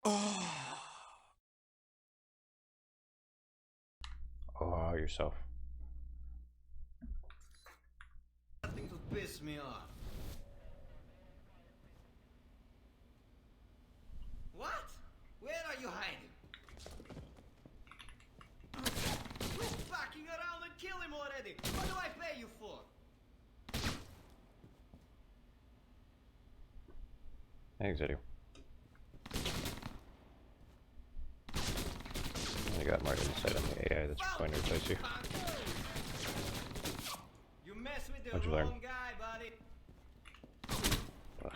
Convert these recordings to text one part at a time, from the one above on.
Oh, yourself. Nothing to piss me off. What? Where are you hiding? Quit fucking around and kill him already! What do I pay you for? Thanks, Eddie. I got more insight on the AI that's going to replace you. You mess with the What'd you learn? wrong guy, buddy. Ugh.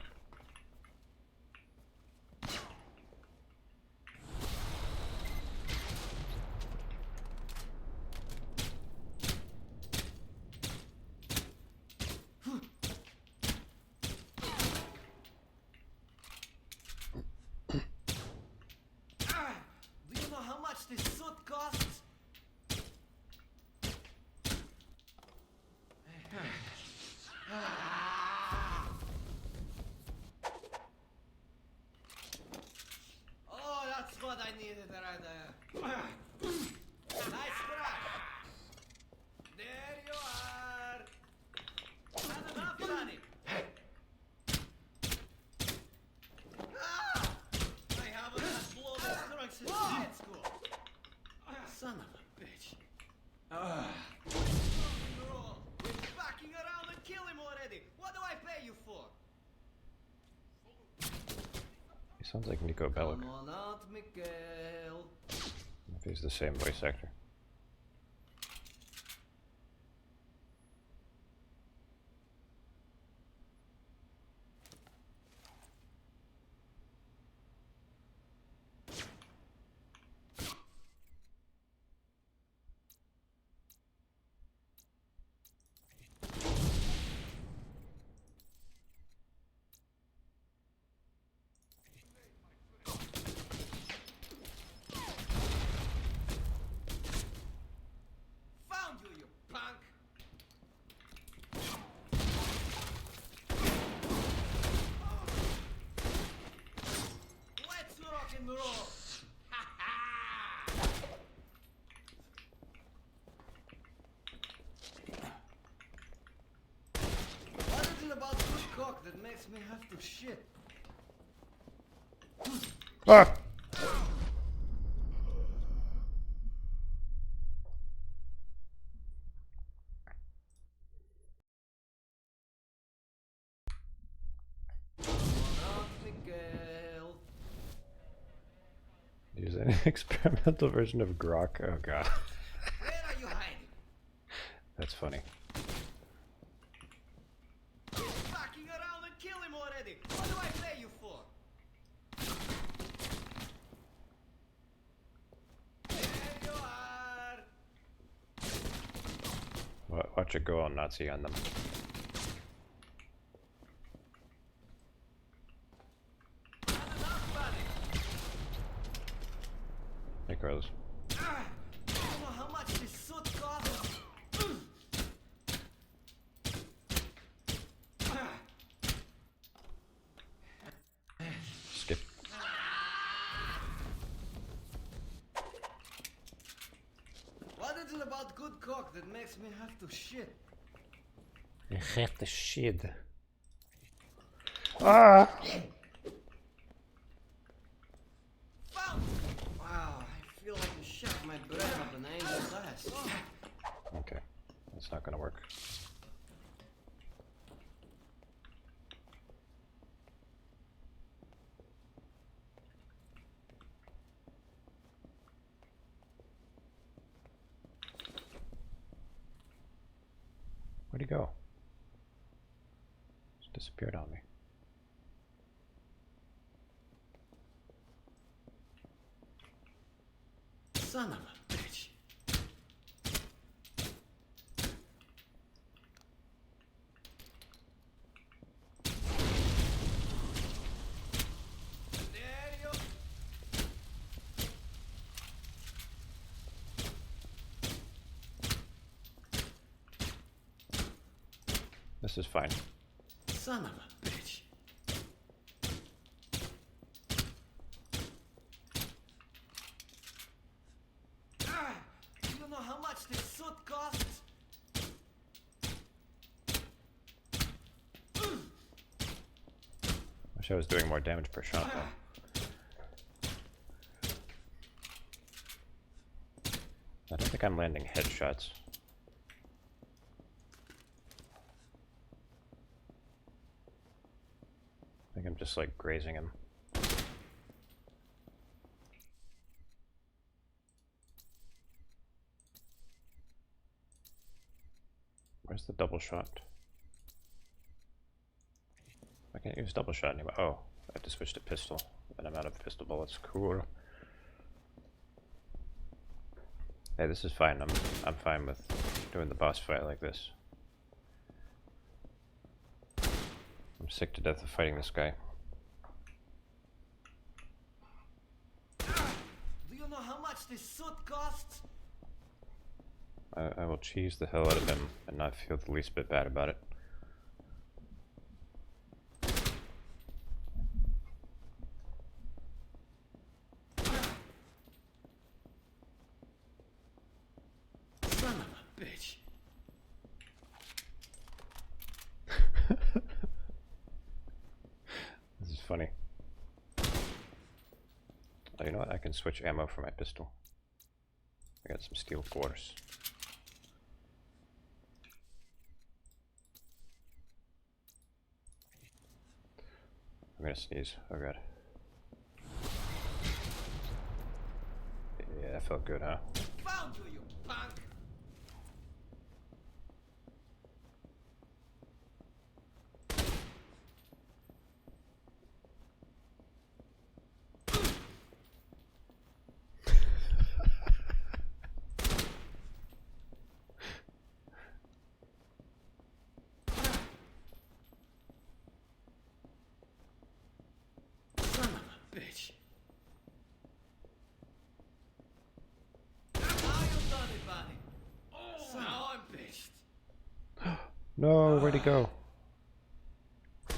Do you know how much this suit costs? Oh, that's what I needed right there. Nice try. There you are. Not enough, Sonny. I haven't had blood drunk since grade school. Son of a bitch. Bro, quit fucking around and kill him already. What do I pay you for? He sounds like Nico Bellic, Come on out, Mikhail. if he's the same voice actor. Found you, you punk. Let's rock and roll. Ha ha! What is it about good cock that makes me have to shit? Ah! Out, Mikhail. Use an experimental version of Grok. Oh god. Where are you hiding? That's funny. Quit fucking around and kill him already. What do I pay you for? There you are. Watch it go all Nazi on them. Not enough, buddy. Hey, Carlos. Do you know how much this suit costs? Skip. What is it about good cock that makes me have to shit? I have the shit. Ah! Found! Wow, I feel like I shoved my brain up an angel's ass. Okay, that's not gonna work. Where'd he go? Just disappeared on me. Son of a bitch. There you. This is fine. Son of a bitch. Wish I was doing more damage per shot though. I don't think I'm landing headshots. I think I'm just like grazing him. Where's the double shot? I can't use double shot anymore. Oh, I have to switch to pistol. And I'm out of pistol bullets. Cool. Hey, this is fine. I'm fine with doing the boss fight like this. I'm sick to death of fighting this guy. Do you know how much this suit costs? I will cheese the hell out of him and not feel the least bit bad about it. Son of a bitch. This is funny. Oh, you know what? I can switch ammo for my pistol. I got some steel cores. I'm gonna sneeze. Oh god. Yeah, that felt good, huh? Found you, you punk! Son of a bitch. Now you done it, buddy. Oh, now I'm pissed. No, where'd he go? Oh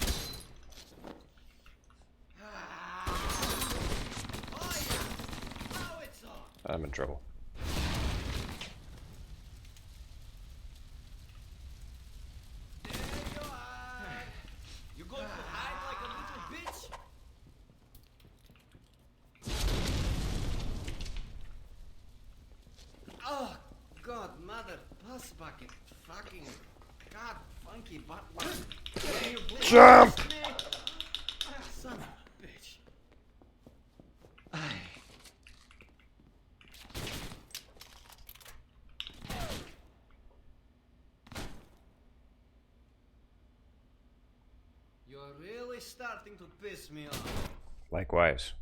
yeah, now it's on. I'm in trouble. There you are. You going to hide like a little bitch? Oh, God, mother, puss bucket, fucking, God, funky butt. Can you believe Jump! this, man? Son of a bitch. Ay. You're really starting to piss me off. Likewise.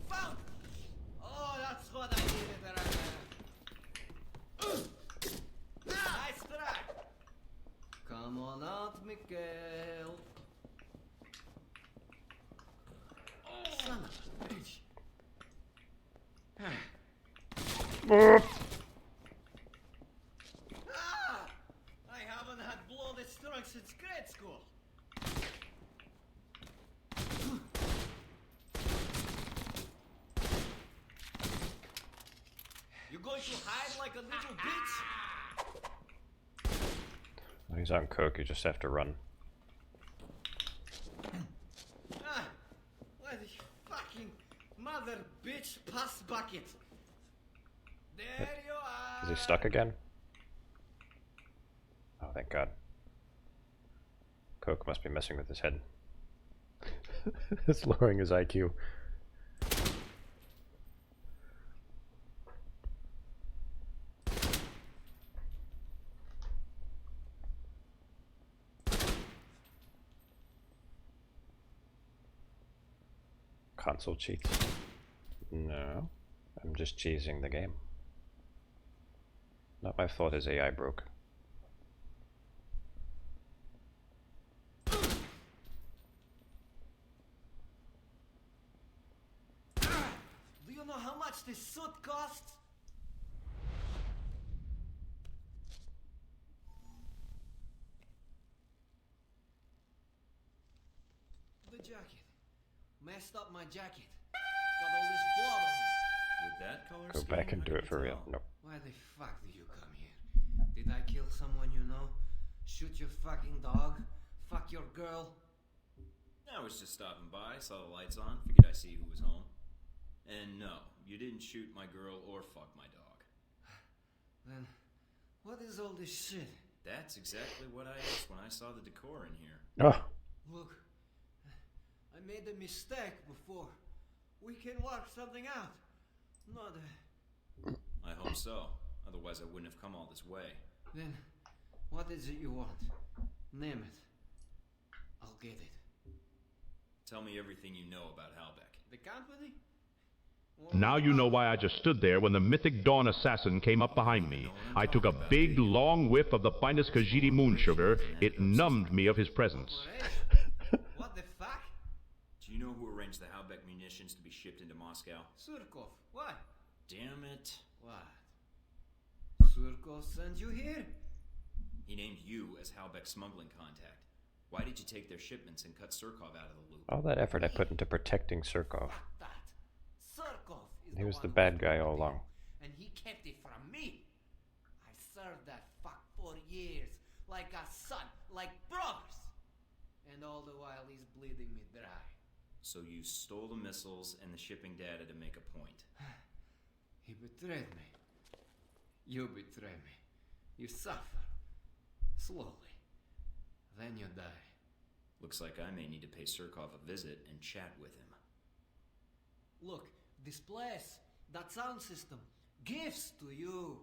Found! Oh, that's what I needed right there. Nice try. Come on out, Mikhail. Son of a bitch. Ah! I haven't had blood this strong since grade school. You going to hide like a little bitch? When he's on coke, you just have to run. Ah, what the fucking mother bitch puss bucket. There you are. Is he stuck again? Oh, thank God. Coke must be messing with his head. It's lowering his IQ. Console cheats? No. I'm just cheesing the game. Not my fault his AI broke. Do you know how much this suit costs? jacket. Messed up my jacket. Got all this blood on it. With that color Go scheme, back and how do can it you for real. tell? Nope. Why the fuck do you come here? Did I kill someone you know? Shoot your fucking dog? Fuck your girl? I was just stopping by, saw the lights on, figured I'd see who was home. And no, you didn't shoot my girl or fuck my dog. Then, what is all this shit? That's exactly what I asked when I saw the decor in here. Oh, Look, I made a mistake before. We can work something out. Not I hope so. Otherwise I wouldn't have come all this way. Then, what is it you want? Name it. I'll get it. Tell me everything you know about Halbeck. The company? Now you know why I just stood there when the mythic Dawn assassin came up behind me. I took a big, long whiff of the finest Khajiit moon sugar. It numbed me of his presence. Operation? What the fuck? Do you know who arranged the Halbeck munitions to be shipped into Moscow? Surkov. Why? Damn it. What? Surkov sent you here? He named you as Halbeck's smuggling contact. Why did you take their shipments and cut Surkov out of the loop? all that effort I put into protecting Surkov. Fuck that. Surkov is He was one the who bad stole guy the all deal, along. and he kept it from me. I served that fuck for years, like a son, like brothers. And all the while he's bleeding me dry. So you stole the missiles and the shipping data to make a point. He betrayed me. You betray me. You suffer. Slowly. Then you die. Looks like I may need to pay Surkov a visit and chat with him. Look, this place, that sound system, gifts to you.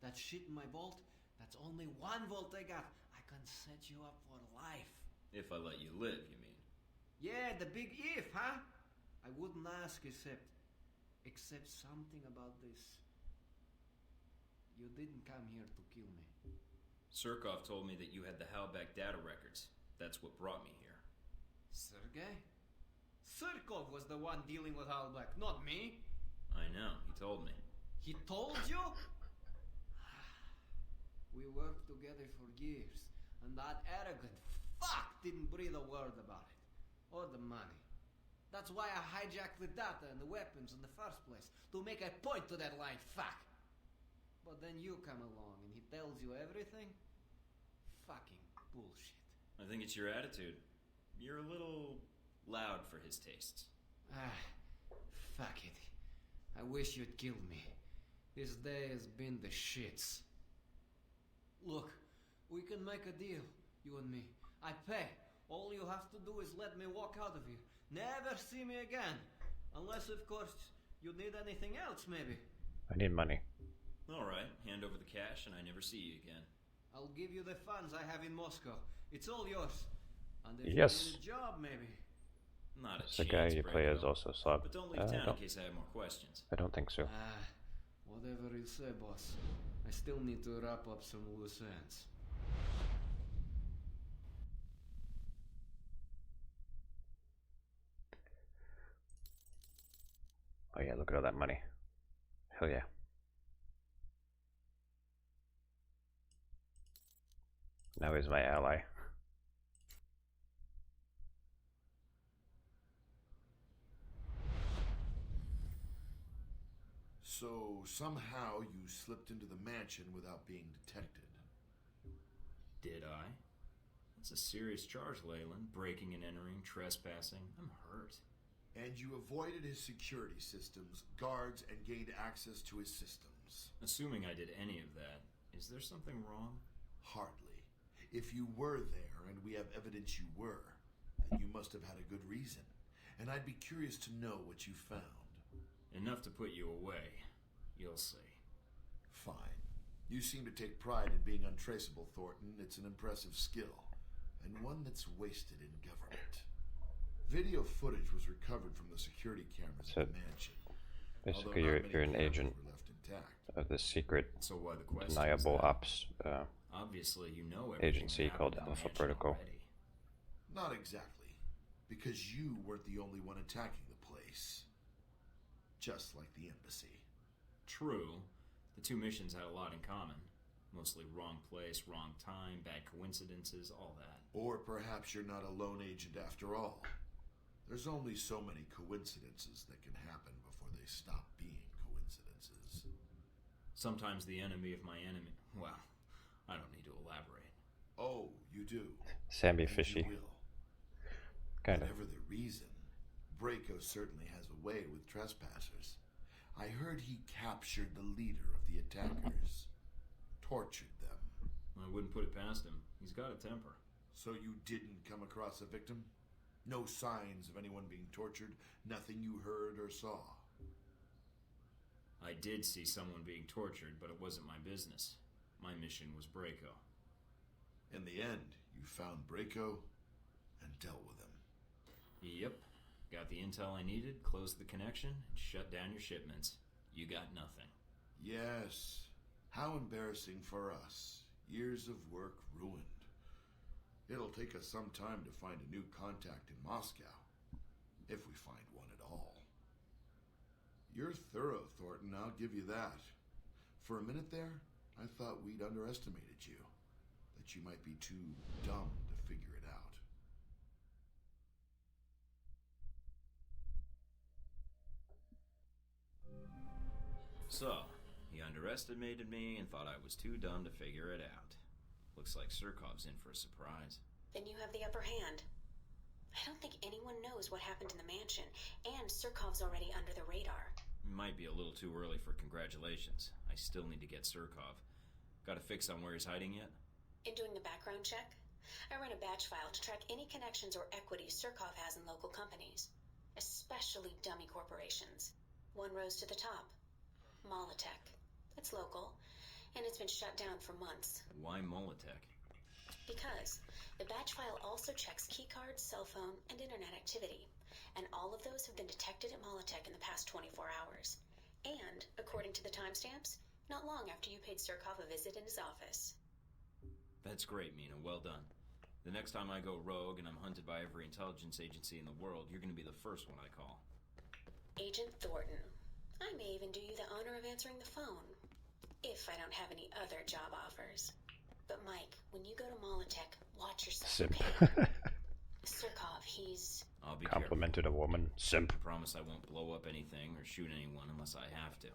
That shit in my vault, that's only 1 volt I got. I can set you up for life. If I let you live, you mean? Yeah, the big if, huh? I wouldn't ask except something about this. You didn't come here to kill me. Surkov told me that you had the Halbeck data records. That's what brought me here. Sergei? Surkov was the one dealing with Halbeck, not me. I know, he told me. He told you? We worked together for years, and that arrogant fuck didn't breathe a word about it. Or the money. That's why I hijacked the data and the weapons in the first place, to make a point to that lying fuck. But then you come along and he tells you everything? Fucking bullshit. I think it's your attitude. You're a little loud for his tastes. Fuck it. I wish you'd killed me. This day has been the shits. Look, we can make a deal, you and me. I pay. All you have to do is let me walk out of here. Never see me again. Unless, of course, you need anything else, maybe. I need money. Alright, hand over the cash and I never see you again. I'll give you the funds I have in Moscow. It's all yours. And if Yes. you need a job, maybe. Not a The chance, guy you play as Branko. also sub. But don't leave town in case I have more questions. I don't think so. Whatever you say, boss. I still need to wrap up some loose ends. Oh yeah, look at all that money. Hell yeah. Now he's my ally. So somehow you slipped into the mansion without being detected. Did I? That's a serious charge, Leyland. Breaking and entering, trespassing. I'm hurt. And you avoided his security systems, guards, and gained access to his systems. Assuming I did any of that, is there something wrong? Hardly. If you were there, and we have evidence you were, then you must have had a good reason. And I'd be curious to know what you found. Enough to put you away. You'll see. Fine. You seem to take pride in being untraceable, Thornton. It's an impressive skill, and one that's wasted in government. Video footage was recovered from the security cameras So, at the mansion. Basically, although not many you're an cameras agent were left intact. of this secret, So why the question? deniable ops. Obviously, you know everything agency that called happened in the Alpha mansion Protocol. already. Not exactly, because you weren't the only one attacking the place. Just like the embassy. True. The two missions had a lot in common. Mostly wrong place, wrong time, bad coincidences, all that. Or perhaps you're not a lone agent after all. There's only so many coincidences that can happen before they stop being coincidences. Sometimes the enemy of my enemy. Well, I don't need to elaborate. Oh, you do. Sammy And Fishy. you will. Kind of. Whatever the reason, Braco certainly has a way with trespassers. I heard he captured the leader of the attackers. Tortured them. I wouldn't put it past him. He's got a temper. So you didn't come across a victim? No signs of anyone being tortured? Nothing you heard or saw? I did see someone being tortured, but it wasn't my business. My mission was Braco. In the end, you found Braco and dealt with him. Yep. Got the intel I needed, closed the connection, and shut down your shipments. You got nothing. Yes. How embarrassing for us. Years of work ruined. It'll take us some time to find a new contact in Moscow. If we find one at all. You're thorough, Thornton, I'll give you that. For a minute there, I thought we'd underestimated you. That you might be too dumb to figure it out. So, he underestimated me and thought I was too dumb to figure it out. Looks like Surkov's in for a surprise. Then you have the upper hand. I don't think anyone knows what happened in the mansion, and Surkov's already under the radar. Might be a little too early for congratulations. I still need to get Surkov. Got a fix on where he's hiding yet? In doing the background check, I ran a batch file to track any connections or equities Surkov has in local companies, especially dummy corporations. One rose to the top. Molotech. It's local, and it's been shut down for months. Why Molotech? Because the batch file also checks keycards, cell phone, and internet activity, and all of those have been detected at Molotech in the past 24 hours. And, according to the timestamps, not long after you paid Surkov a visit in his office. That's great, Mina. Well done. The next time I go rogue and I'm hunted by every intelligence agency in the world, you're going to be the first one I call. Agent Thornton. I may even do you the honor of answering the phone, if I don't have any other job offers. But Mike, when you go to Molotech, watch yourself, Simp. okay? Surkov, he's... I'll be Complimented a woman. Simp. careful. Promise I won't blow up anything or shoot anyone unless I have to.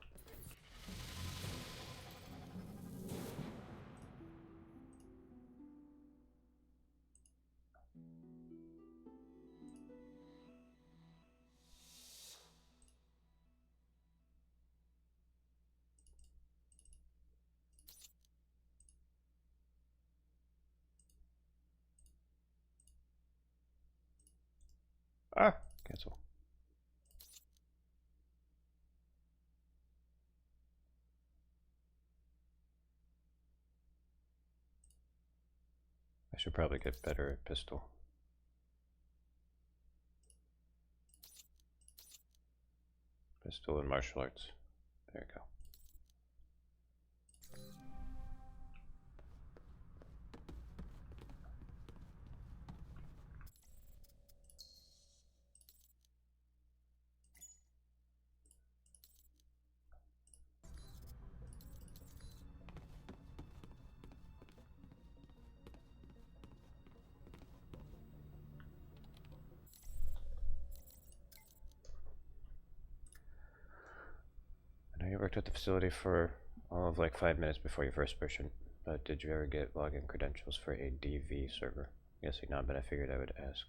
Ah, cancel. I should probably get better at pistol. Pistol and martial arts. There you go. I know you worked at the facility for all of like 5 minutes before your first mission, but did you ever get login credentials for a DV server? Guessing not, but I figured I would ask.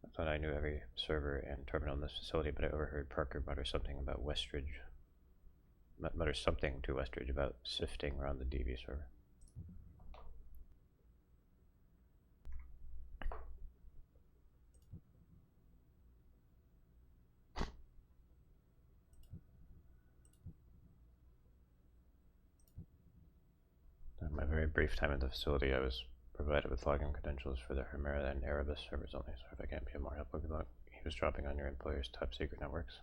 I thought I knew every server and terminal in this facility, but I overheard Parker mutter something about Westridge. Mutter something to Westridge about sifting around the DV server. In my very brief time at the facility, I was provided with login credentials for the Hemera and Erebus servers only, so if I can't be of more help, good luck. He was dropping on your employer's top secret networks.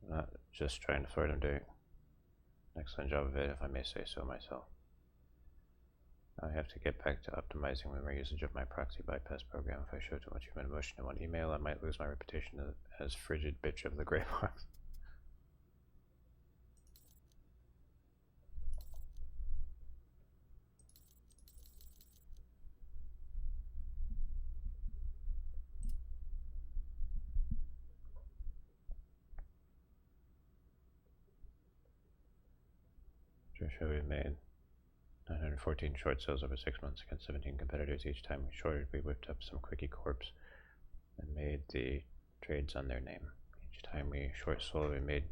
Not just trying to sort him, doing an excellent job of it, if I may say so myself. I have to get back to optimizing memory usage of my proxy bypass program. If I show too much human emotion in one email, I might lose my reputation as frigid bitch of the gray box. To show we made 914 short sales over 6 months against 17 competitors. Each time we shorted, we whipped up some quickie corps and made the trades on their name. Each time we short sold, we made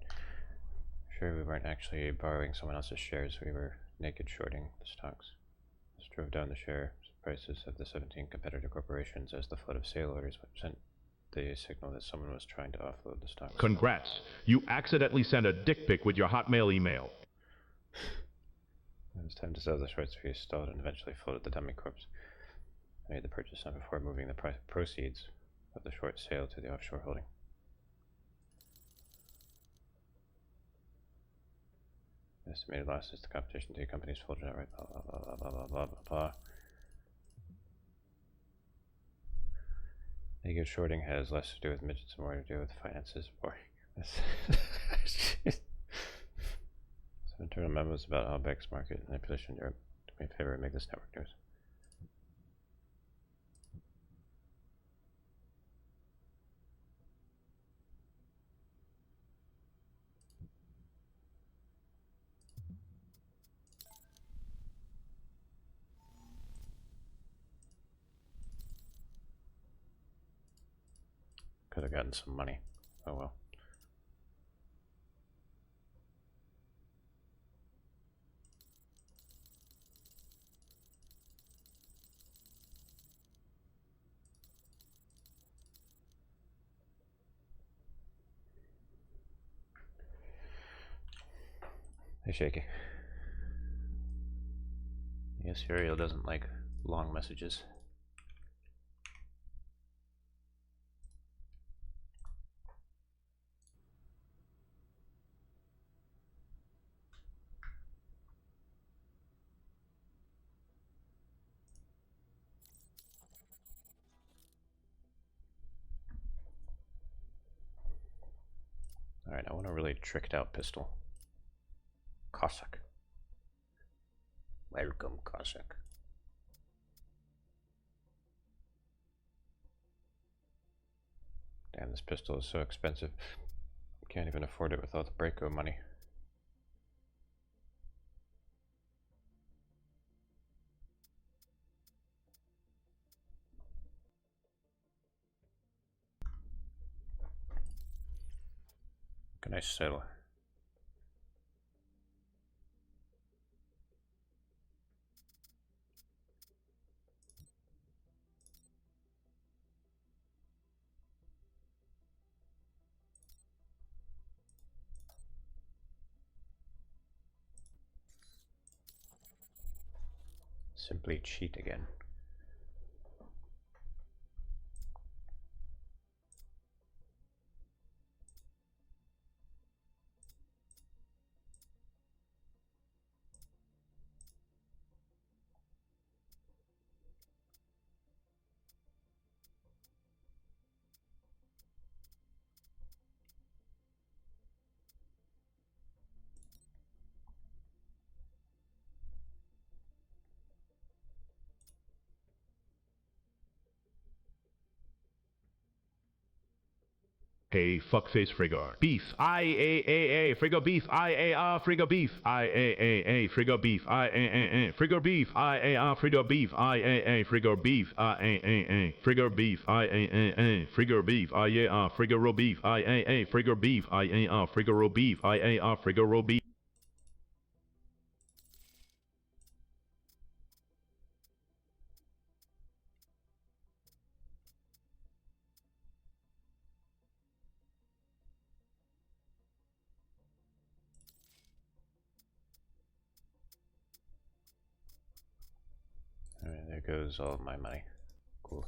sure we weren't actually borrowing someone else's shares. We were naked shorting the stocks. This drove down the share prices of the 17 competitor corporations as the flood of sale orders sent the signal that someone was trying to offload the stocks. Congrats. You accidentally sent a dick pic with your Hotmail email. It was time to sell the shorts. We stalled and eventually floated the dummy corpse. I made the purchase not before moving the proceeds of the short sale to the offshore holding. Estimated losses to competition to companies folded outright. Blah blah blah blah blah blah blah blah. Naked shorting has less to do with midgets and more to do with finances. Boy, some internal memos about Albeck's market and their position in Europe. Do me a favor and make this network news. Could have gotten some money. Oh well. Hey, Shaky. I guess Uriel doesn't like long messages. Alright, I want a really tricked out pistol. Cossack. Welcome, Cossack. Damn, this pistol is so expensive. Can't even afford it without the Breako money. Can I sell? Simply cheat again. Hey, fuckface Friggar. Beef. I-A-A-A. Friggar beef. I-A-R. Friggar beef. I-A-A-A. Friggar beef. I-A-A-A. Friggar beef. I-A-R. Friggar beef. I-A-A. Friggar beef. I-A-A-A. Friggar beef. I-A-A-A. Friggar beef. I-A-R. Friggar beef. I-A-A. Friggar beef. I-A-R. Friggar beef. I-A-R. Friggar beef. Alright, there goes all of my money. Cool.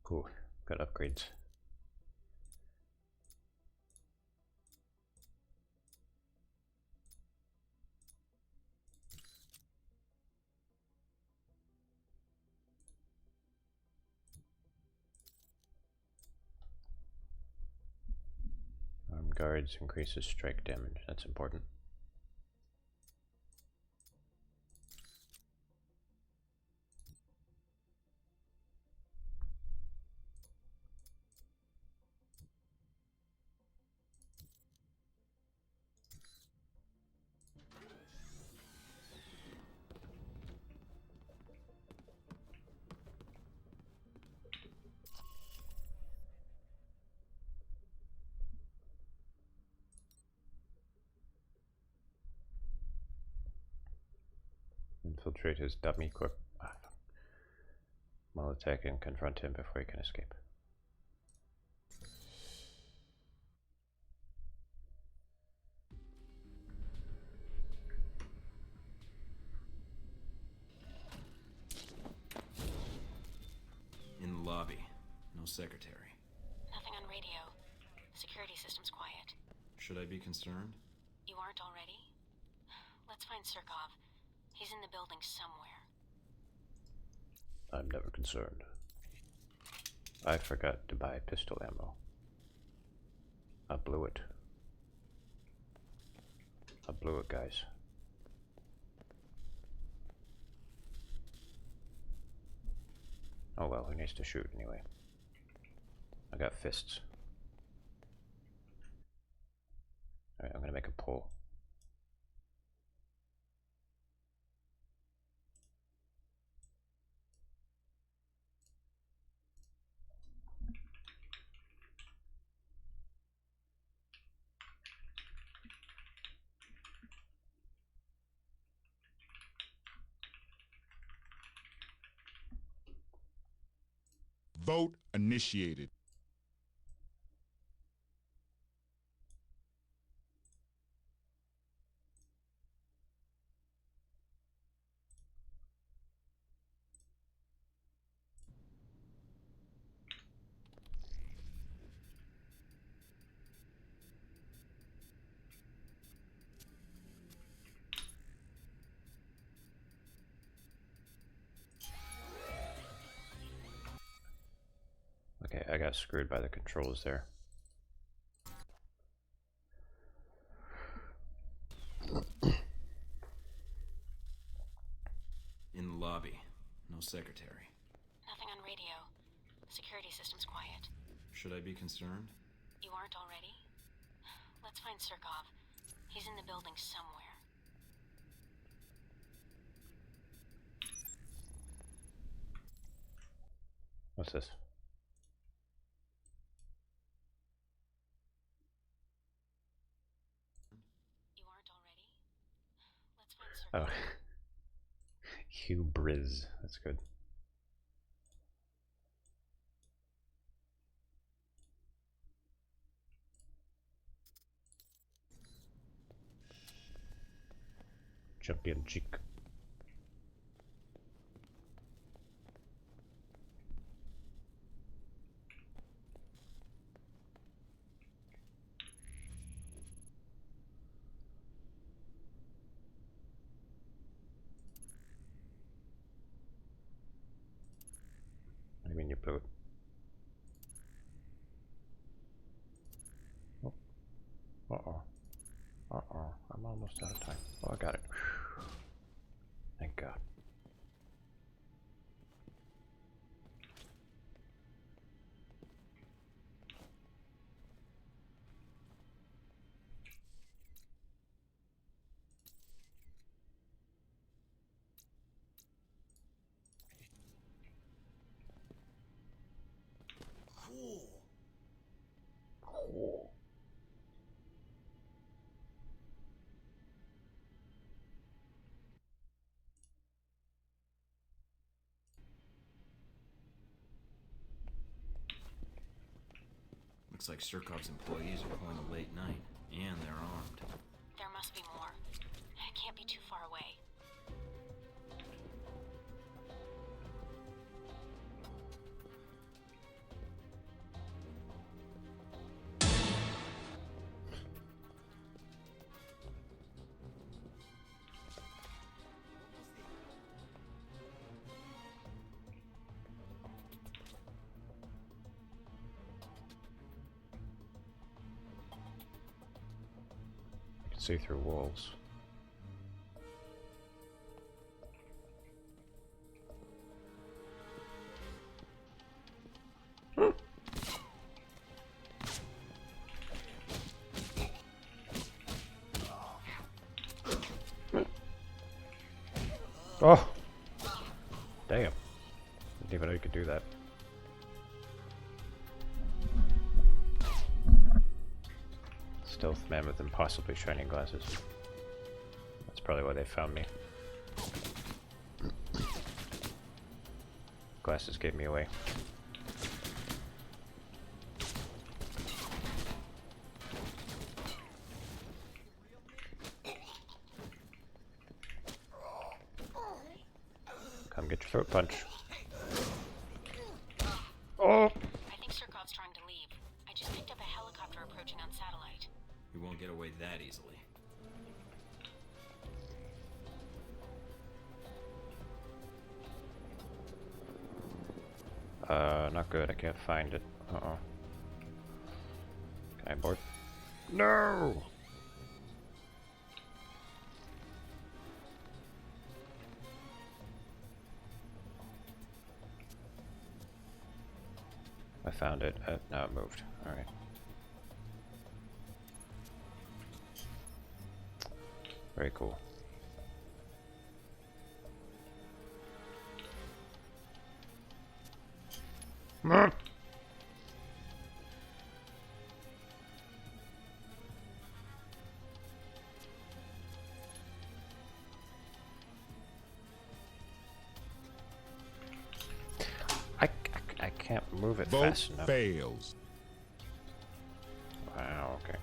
Cool. Got upgrades. guards increases strike damage. That's important. Infiltrate his dummy corp. While attack and confront him before he can escape. In the lobby. No secretary. Nothing on radio. Security system's quiet. Should I be concerned? You aren't already? Let's find Surkov. He's in the building somewhere. I'm never concerned. I forgot to buy pistol ammo. I blew it. I blew it, guys. Oh well, who needs to shoot anyway? I got fists. Alright, I'm gonna make a pull. Vote initiated. Okay, I got screwed by the controls there. In the lobby. No secretary. Nothing on radio. Security system's quiet. Should I be concerned? You aren't already? Let's find Surkov. He's in the building somewhere. What's this? You aren't already? Let's find Surkov. Oh. Hubris. That's good. Champion cheek. What do you mean you blew it? Oh. Uh-oh. Uh-oh. I'm almost out of time. Oh, I got it. Thank God. Cool. Looks like Surkov's employees are pulling a late night, and they're armed. There must be more. I can't be too far away. see through walls. Oh! Damn. Didn't even know you could do that. Stealth man with impossibly shiny glasses. That's probably why they found me. Glasses gave me away. Come get your throat punch. Oh! I think Surkov's trying to leave. I just picked up a helicopter approaching on satellite. You won't get away that easily. Not good. I can't find it. Uh-oh. Can I board? No! I found it. Now it moved. Alright. Very cool. I can't move it Vote fast enough. fails. Wow, okay.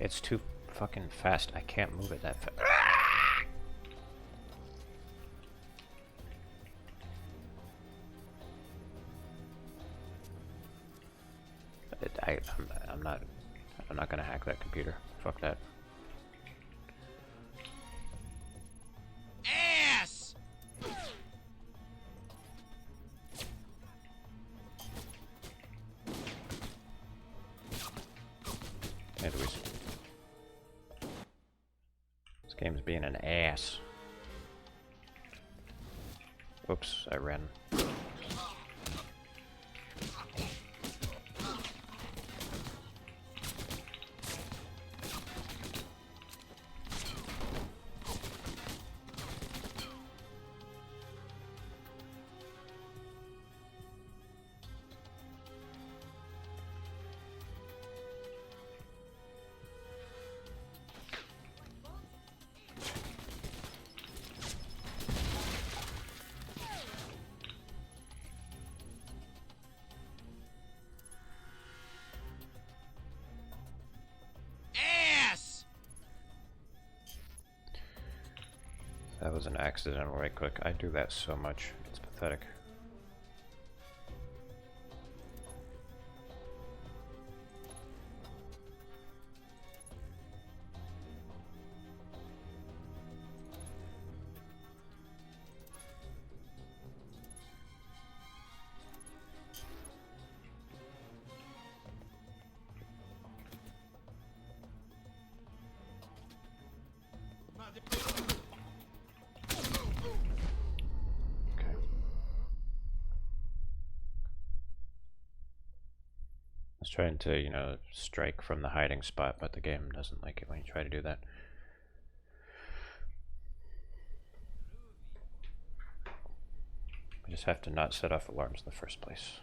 It's too fucking fast. I can't move it that fast. I'm not gonna hack that computer. Fuck that. Ass! Hey, Luis. This game's being an ass. Oops, I ran. That was an accidental right click. I do that so much. It's pathetic. Okay. I was trying to, you know, strike from the hiding spot, but the game doesn't like it when you try to do that. I just have to not set off alarms in the first place.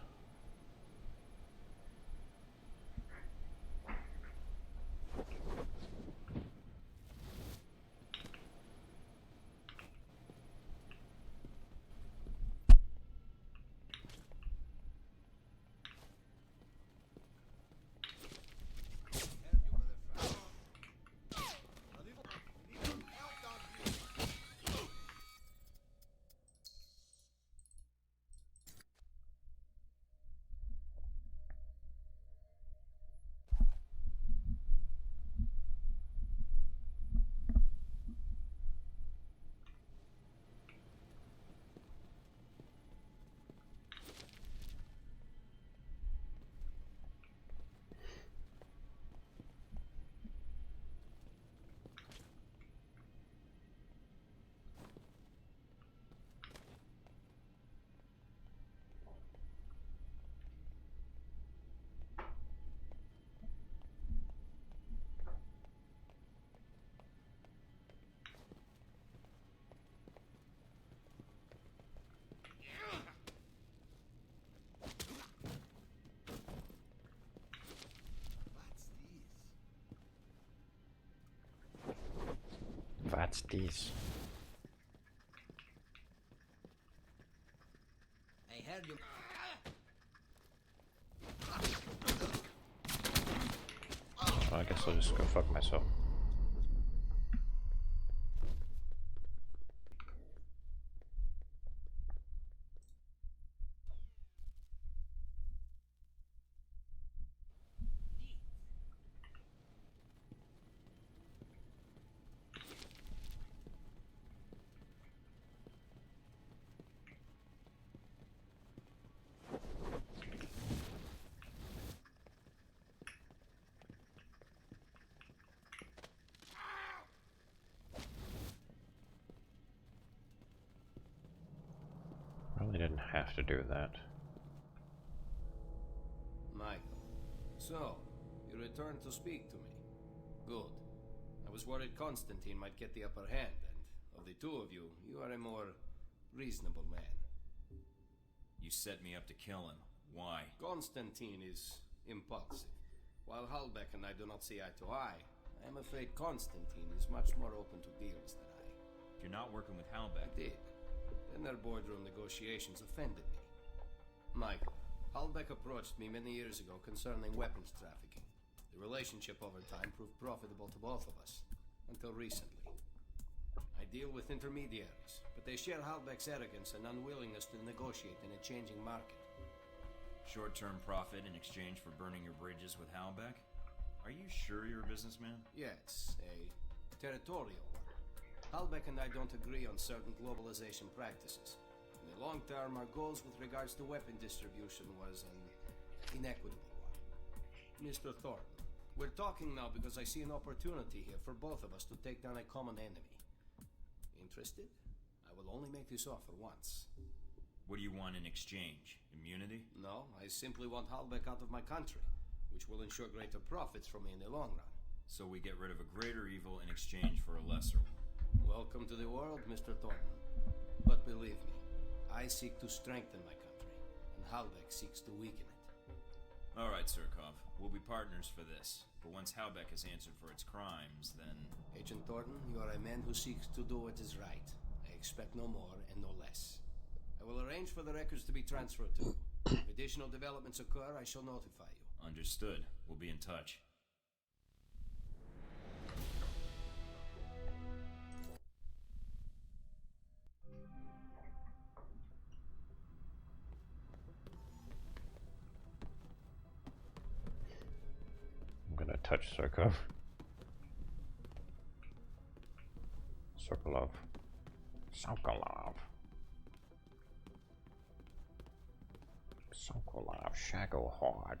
What's this? I heard you. Well, I guess I'll just go fuck myself. Probably didn't have to do that. Michael, so, you returned to speak to me. Good. I was worried Constantine might get the upper hand, and of the two of you, you are a more reasonable man. You set me up to kill him. Why? Constantine is impulsive. While Halbeck and I do not see eye to eye, I am afraid Constantine is much more open to deals than I. You're not working with I Halbeck. did. Then their boardroom negotiations offended me. Michael, Halbeck approached me many years ago concerning weapons trafficking. The relationship over time proved profitable to both of us, until recently. I deal with intermediaries, but they share Halbeck's arrogance and unwillingness to negotiate in a changing market. Short-term profit in exchange for burning your bridges with Halbeck? Are you sure you're a businessman? Yes, a territorial one. Halbeck and I don't agree on certain globalization practices. In the long term, our goals with regards to weapon distribution was an inequitable one. Mr. Thornton, we're talking now because I see an opportunity here for both of us to take down a common enemy. Interested? I will only make this offer once. What do you want in exchange? Immunity? No, I simply want Halbeck out of my country, which will ensure greater profits for me in the long run. So we get rid of a greater evil in exchange for a lesser one. Welcome to the world, Mr. Thornton. But believe me, I seek to strengthen my country, and Halbeck seeks to weaken it. All right, Surkov. We'll be partners for this. But once Halbeck has answered for its crimes, then... Agent Thornton, you are a man who seeks to do what is right. I expect no more and no less. I will arrange for the records to be transferred to you. If additional developments occur, I shall notify you. Understood. We'll be in touch. I'm gonna touch Surkov. Sokolov. Sokolov. Sokolov. Shagohod.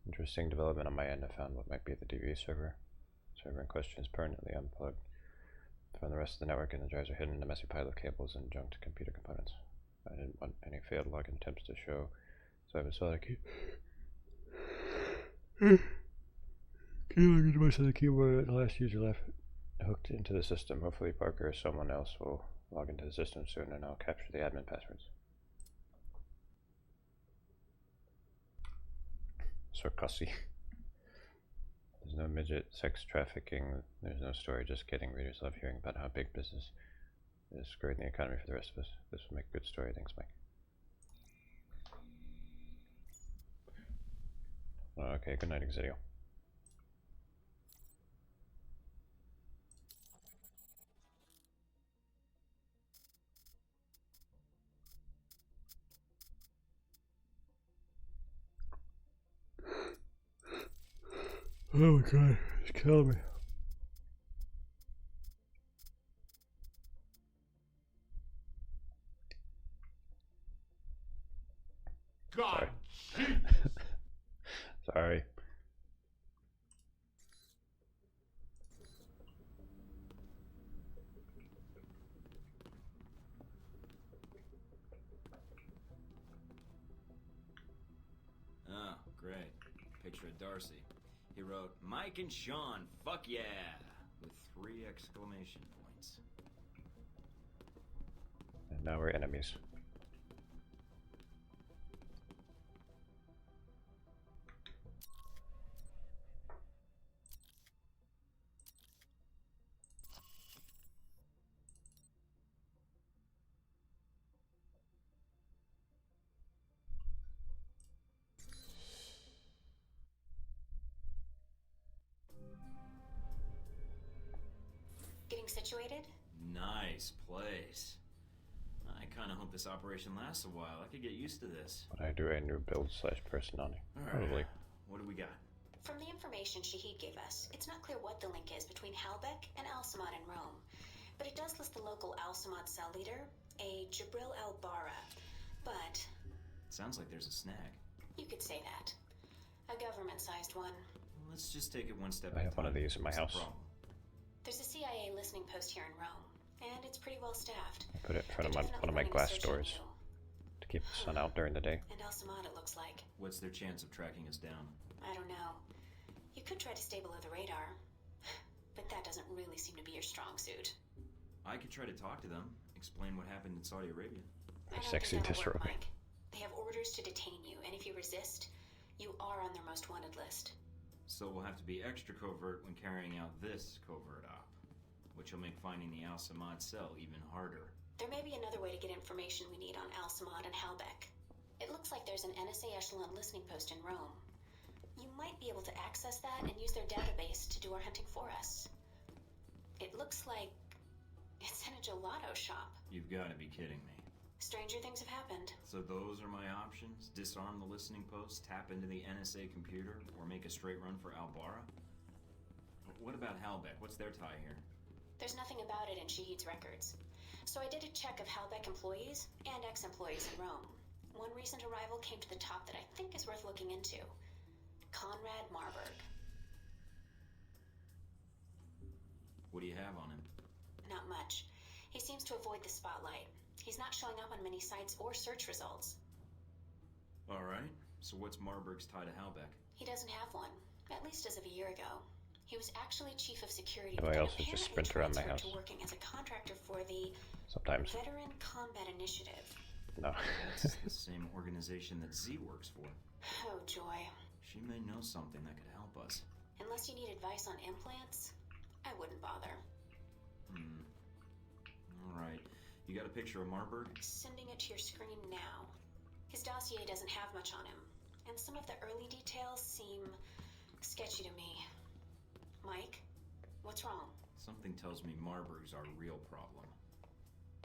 Interesting development on my end. I found what might be the DV server. Server in question is permanently unplugged from the rest of the network, and the drives are hidden in a messy pile of cables and junked computer components. I didn't want any failed login attempts to show, so I've installed a key. Keylogger device on the keyboard at the last user left hooked into the system. Hopefully Parker or someone else will log into the system soon, and I'll capture the admin passwords. Sarkozy. There's no midget sex trafficking. There's no story. Just kidding. Readers love hearing about how big business is screwing the economy for the rest of us. This will make a good story. Thanks, Mike. Okay, good night, Exidio. Oh my god, it's killing me. God. Sorry. Oh, great. Picture of Darcy. He wrote, Mike and Sean, fuck yeah! With 3 exclamation points. And now we're enemies. Getting situated? Nice place. I kind of hope this operation lasts a while. I could get used to this. Would I do a new build slash personality? All right. Probably. What do we got? From the information Shahid gave us, it's not clear what the link is between Halbeck and Al-Samad in Rome. But it does list the local Al-Samad cell leader, a Jabril al-Bara. But Sounds like there's a snag. you could say that. A government-sized one. Let's just take it one step I at a have one of time. these in my What's the house. problem? There's a CIA listening post here in Rome, and it's pretty well staffed. I put it in front of They're one definitely of my running a glass search on doors you. to keep the sun out during the day. And Al-Samad, it looks like. What's their chance of tracking us down? I don't know. You could try to stay below the radar, but that doesn't really seem to be your strong suit. I could try to talk to them, explain what happened in Saudi Arabia. I don't Sexy think that'll work, disrobing. Mike. They have orders to detain you, and if you resist, you are on their most wanted list. So we'll have to be extra covert when carrying out this covert op, which will make finding the Al-Samad cell even harder. There may be another way to get information we need on Al-Samad and Halbeck. It looks like there's an NSA Echelon listening post in Rome. You might be able to access that and use their database to do our hunting for us. It looks like it's in a gelato shop. You've got to be kidding me. Stranger things have happened. So those are my options? Disarm the listening post, tap into the NSA computer, or make a straight run for Al-Bara? What about Halbeck? What's their tie here? There's nothing about it in Shahid's records. So I did a check of Halbeck employees and ex-employees in Rome. One recent arrival came to the top that I think is worth looking into. Conrad Marburg. What do you have on him? Not much. He seems to avoid the spotlight. He's not showing up on many sites or search results. Alright, so what's Marburg's tie to Halbeck? He doesn't have one, at least as of a year ago. He was actually chief of security, Do but I then also just apparently sprint around my transferred house? to working as a contractor for the Sometimes. Veteran Combat Initiative. No. That's the same organization that Z works for. Oh, joy. She may know something that could help us. Unless you need advice on implants, I wouldn't bother. Alright, you got a picture of Marburg? Sending it to your screen now. His dossier doesn't have much on him, and some of the early details seem sketchy to me. Mike, what's wrong? Something tells me Marburg's our real problem.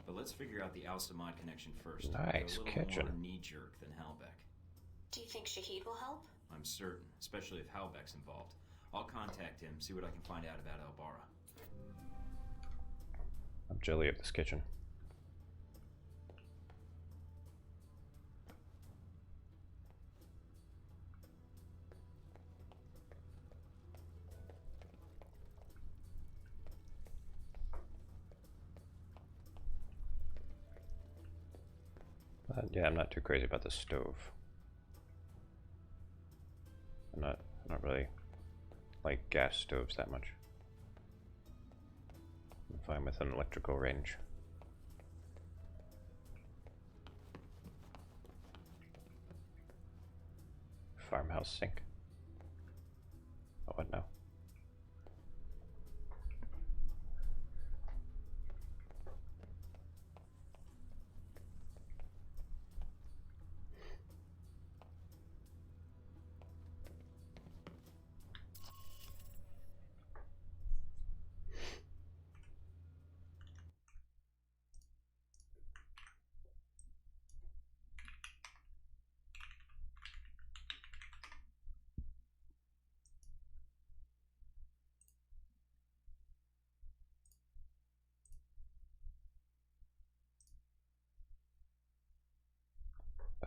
But let's figure out the Al-Samad connection first. Nice They're a little kitchen. more knee-jerk than Halbeck. Do you think Shahid will help? I'm certain, especially if Halbeck's involved. I'll contact him, see what I can find out about Al-Bara. I'm jelly of this kitchen. But yeah, I'm not too crazy about the stove. I'm not really like gas stoves that much. I'm fine with an electrical range. Farmhouse sink. Oh, what now?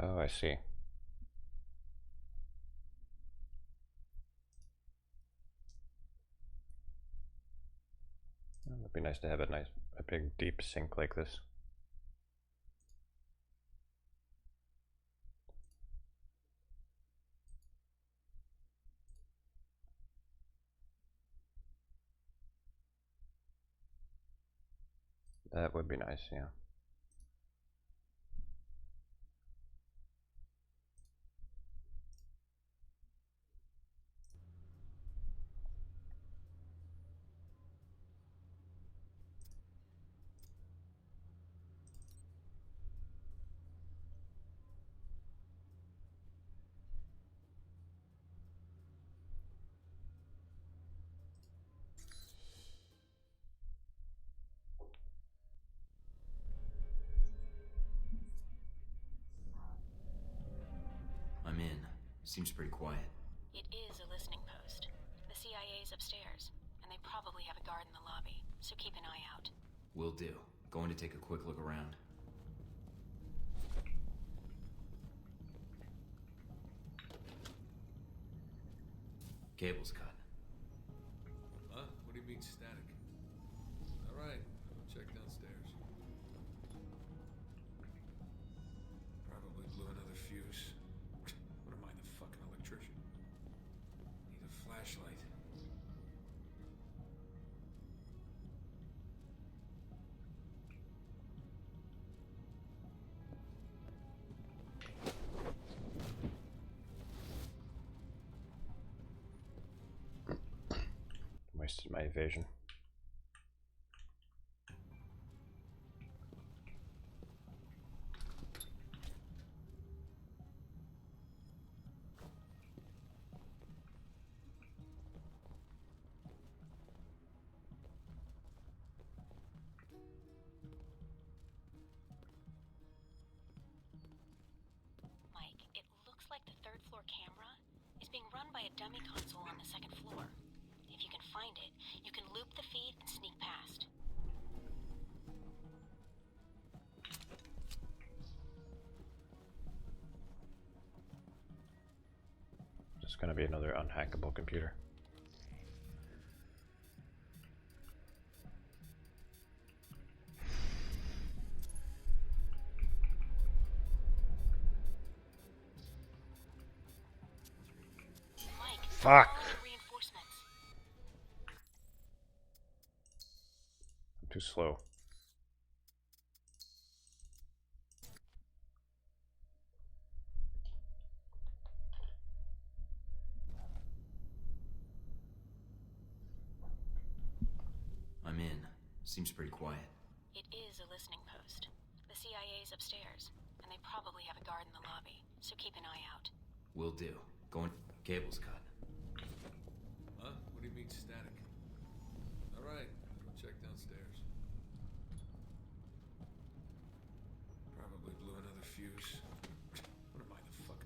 Oh, I see. Well, it'd be nice to have a big deep sink like this. That would be nice, yeah. Seems pretty quiet. It is a listening post. The CIA's upstairs, and they probably have a guard in the lobby, so keep an eye out. Will do. Going to take a quick look around. Cable's cut. Huh? What do you mean static? Alright, I'll check downstairs. Probably blew another fuse. What am I, the fucking electrician? Need a flashlight. Wasted my evasion. Mike, it looks like the third floor camera is being run by a dummy console on the second floor. If you can find it, you can loop the feed and sneak past. It's gonna be another unhackable computer. Mike, Fuck! all the reinforcements. I'm too slow. I'm in. Seems pretty quiet. It is a listening post. The CIA's upstairs, and they probably have a guard in the lobby, so keep an eye out. Will do. Going. Cable's cut. Huh? What do you mean static? Alright, I'll check downstairs. Probably blew another fuse. What am I, the fuck?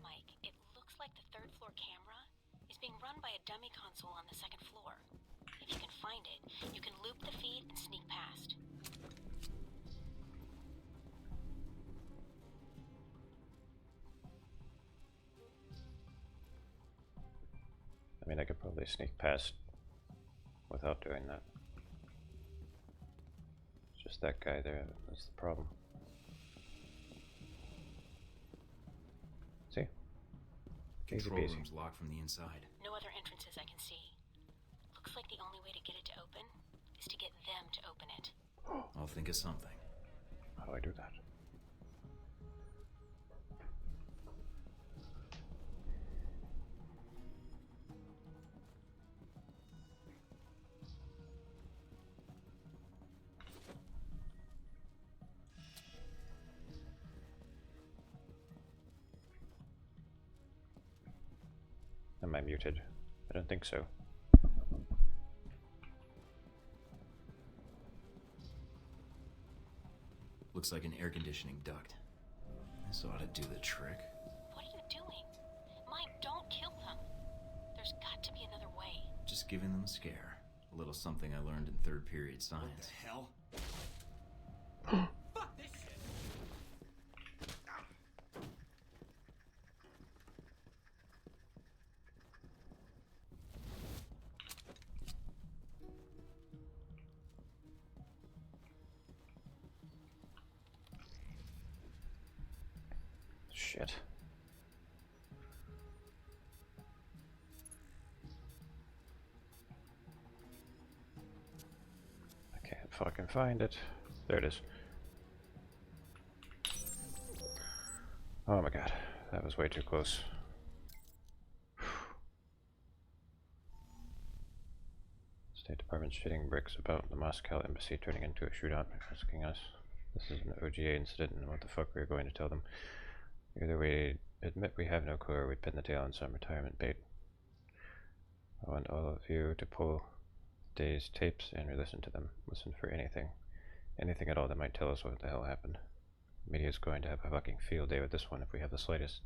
Mike, it looks like the third floor camera is being run by a dummy console on the second floor. If you can find it, you can loop the feed and sneak past. I mean, I could probably sneak past without doing that. It's just that guy there, that's the problem. See? Easy Control peasy. room's locked from the inside. No other entrances I can see. Looks like the only way to get it to open is to get them to open it. I'll think of something. How do I do that? Am I muted? I don't think so. Looks like an air conditioning duct. This ought to do the trick. What are you doing? Mike, don't kill them. There's got to be another way. Just giving them a scare. A little something I learned in third period science. Hell? Fuck this shit! Shit. I can't fucking find it. There it is. Oh my god, that was way too close. State Department's shitting bricks about the Moscow embassy turning into a shootout, asking us. This is an OGA incident and what the fuck we're going to tell them. Either we admit we have no clue or we pin the tail on some retirement bait. I want all of you to pull Day's tapes and re-listen to them. Listen for anything at all that might tell us what the hell happened. The media is going to have a fucking field day with this one if we have the slightest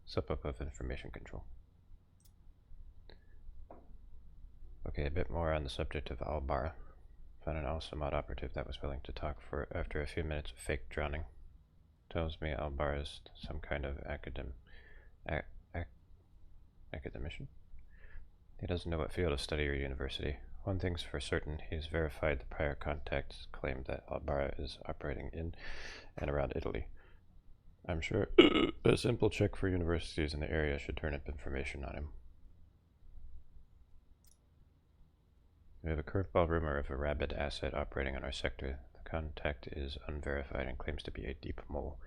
slip-up of information control. Okay, a bit more on the subject of Al-Bara. Found an awesome odd operative that was willing to talk for after a few minutes of fake drowning. Tells me Al-Bara is some kind of academician. He doesn't know what field of study or university. One thing's for certain, he's verified the prior contacts claimed that Al-Bara is operating in and around Italy. I'm sure a simple check for universities in the area should turn up information on him. We have a curveball rumor of a rabid asset operating in our sector. The contact is unverified and claims to be a deep mole,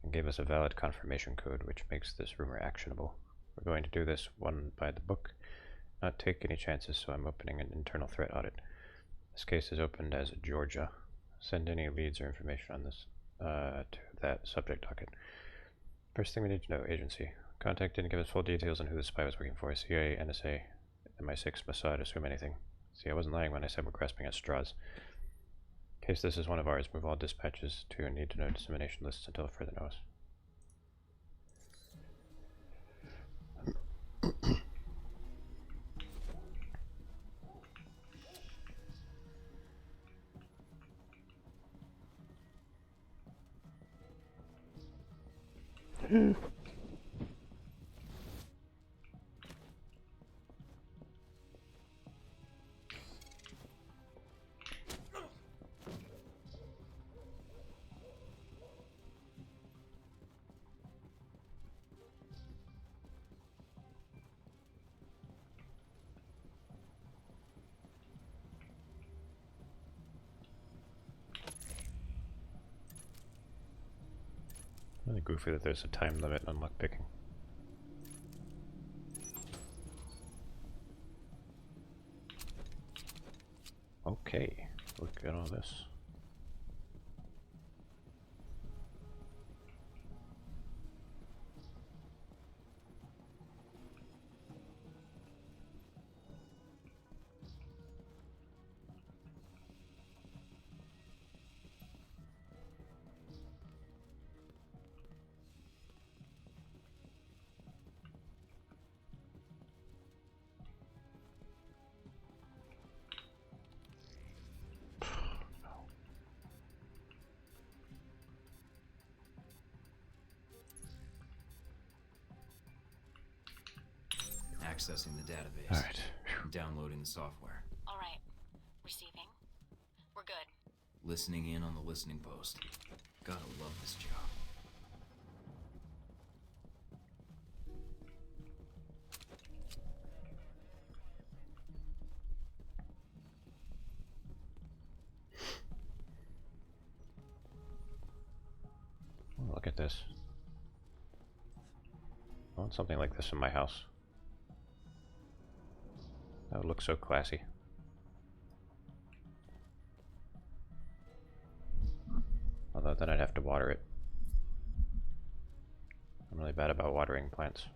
and gave us a valid confirmation code which makes this rumor actionable. We're going to do this one by the book, not take any chances, so I'm opening an internal threat audit. This case is opened as Georgia. Send any leads or information on this to that subject docket. First thing we need to know, agency. Contact didn't give us full details on who the spy was working for. CIA, NSA, MI6, Mossad, assume anything. See, I wasn't lying when I said we're grasping at straws. In case this is one of ours, move all dispatches to need-to-know dissemination lists until further notice. Really goofy that there's a time limit on lockpicking. Okay, look at all this. Accessing the database. Alright. Downloading the software. All right. Receiving. We're good. Listening in on the listening post. Gotta love this job. Oh, look at this. I want something like this in my house. That would look so classy. Although then I'd have to water it. I'm really bad about watering plants.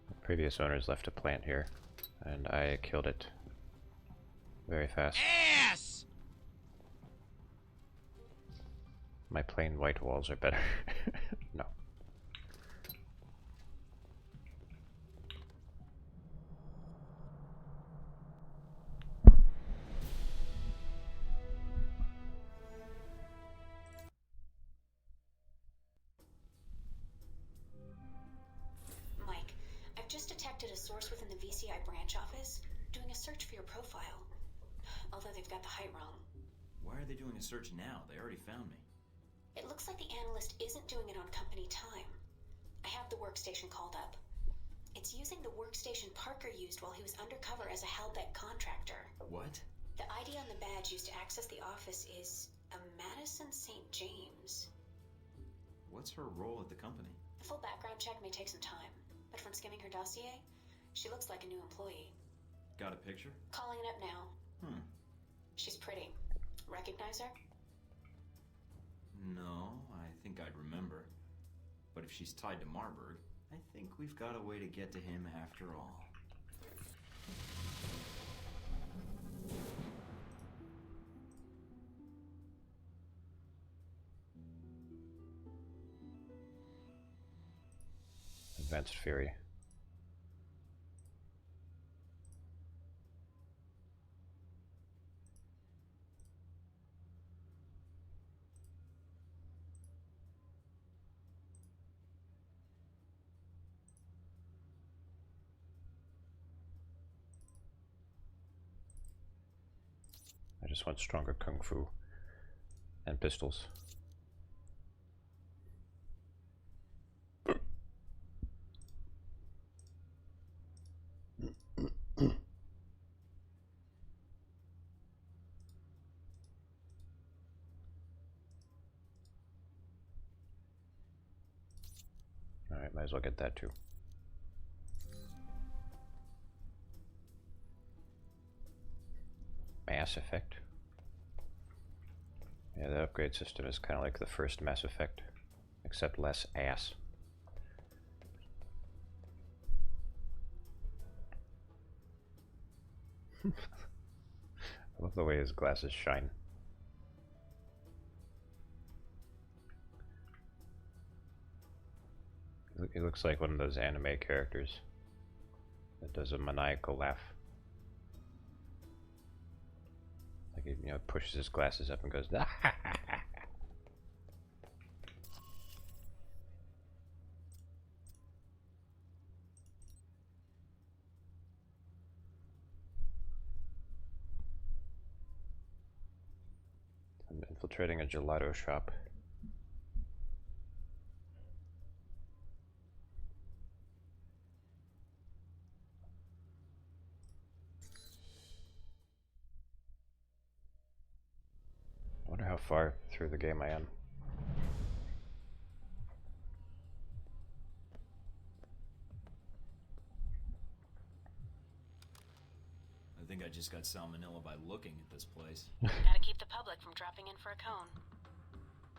The previous owners left a plant here, and I killed it very fast. Ass! My plain white walls are better. No. Mike, I've just detected a source within the VCI branch office doing a search for your profile. Although they've got the height wrong. Why are they doing a search now? They already found me. It looks like the analyst isn't doing it on company time. I have the workstation called up. It's using the workstation Parker used while he was undercover as a Halbeck contractor. What? The ID on the badge used to access the office is a Madison St. James. What's her role at the company? A full background check may take some time, but from skimming her dossier, she looks like a new employee. Got a picture? Calling it up now. She's pretty. Recognize her? No, I think I'd remember. But if she's tied to Marburg, I think we've got a way to get to him after all. Advanced Fury. I just want stronger kung fu and pistols. Alright, might as well get that too. Mass Effect. Yeah, the upgrade system is kind of like the first Mass Effect, except less ass. I love the way his glasses shine. He looks like one of those anime characters that does a maniacal laugh. Like he, pushes his glasses up and goes, ah, ha, ha, ha. I'm infiltrating a gelato shop. I wonder how far through the game I am. I think I just got salmonella by looking at this place. Gotta keep the public from dropping in for a cone.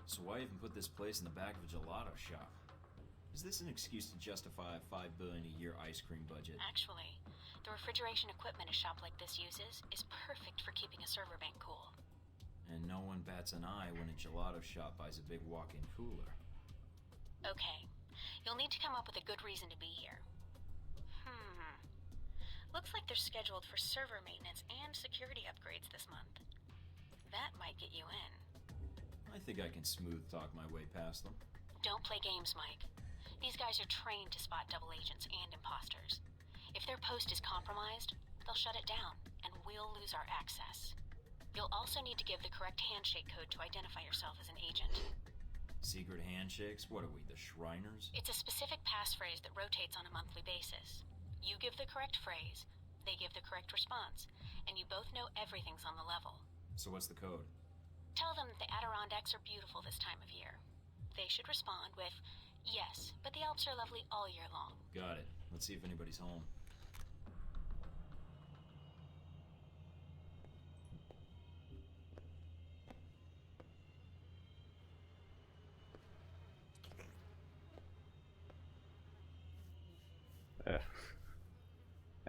So why even put this place in the back of a gelato shop? Is this an excuse to justify a $5 billion a year ice cream budget? Actually, the refrigeration equipment a shop like this uses is perfect for keeping a server bank cool. And no one bats an eye when a gelato shop buys a big walk-in cooler. Okay, you'll need to come up with a good reason to be here. Looks like they're scheduled for server maintenance and security upgrades this month. That might get you in. I think I can smooth talk my way past them. Don't play games, Mike. These guys are trained to spot double agents and imposters. If their post is compromised, they'll shut it down, and we'll lose our access. You'll also need to give the correct handshake code to identify yourself as an agent. Secret handshakes? What are we, the Shriners? It's a specific passphrase that rotates on a monthly basis. You give the correct phrase, they give the correct response, and you both know everything's on the level. So what's the code? Tell them that the Adirondacks are beautiful this time of year. They should respond with, yes, but the Alps are lovely all year long. Got it. Let's see if anybody's home.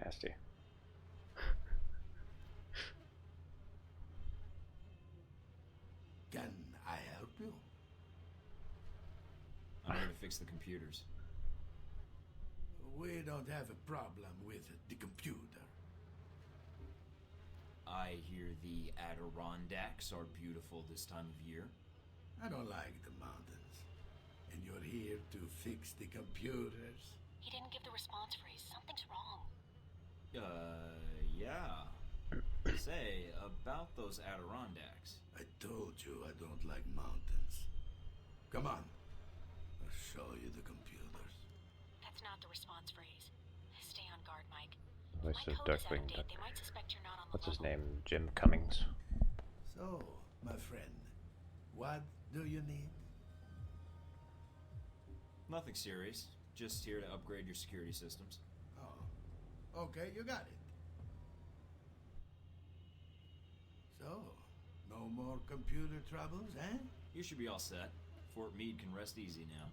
Nasty. Can I help you? I'm here to fix the computers. We don't have a problem with the computer. I hear the Adirondacks are beautiful this time of year. I don't like the mountains. And you're here to fix the computers? He didn't give the response phrase. Something's wrong. Yeah. Say, about those Adirondacks. I told you I don't like mountains. Come on. I'll show you the computers. That's not the response phrase. Stay on guard, Mike. Voice My of code is out Duckling of date. Duck. They might suspect you're not on the What's his level. name? Jim Cummings. So, my friend, what do you need? Nothing serious. Just here to upgrade your security systems. Oh, okay, you got it. So, no more computer troubles, eh? You should be all set. Fort Meade can rest easy now.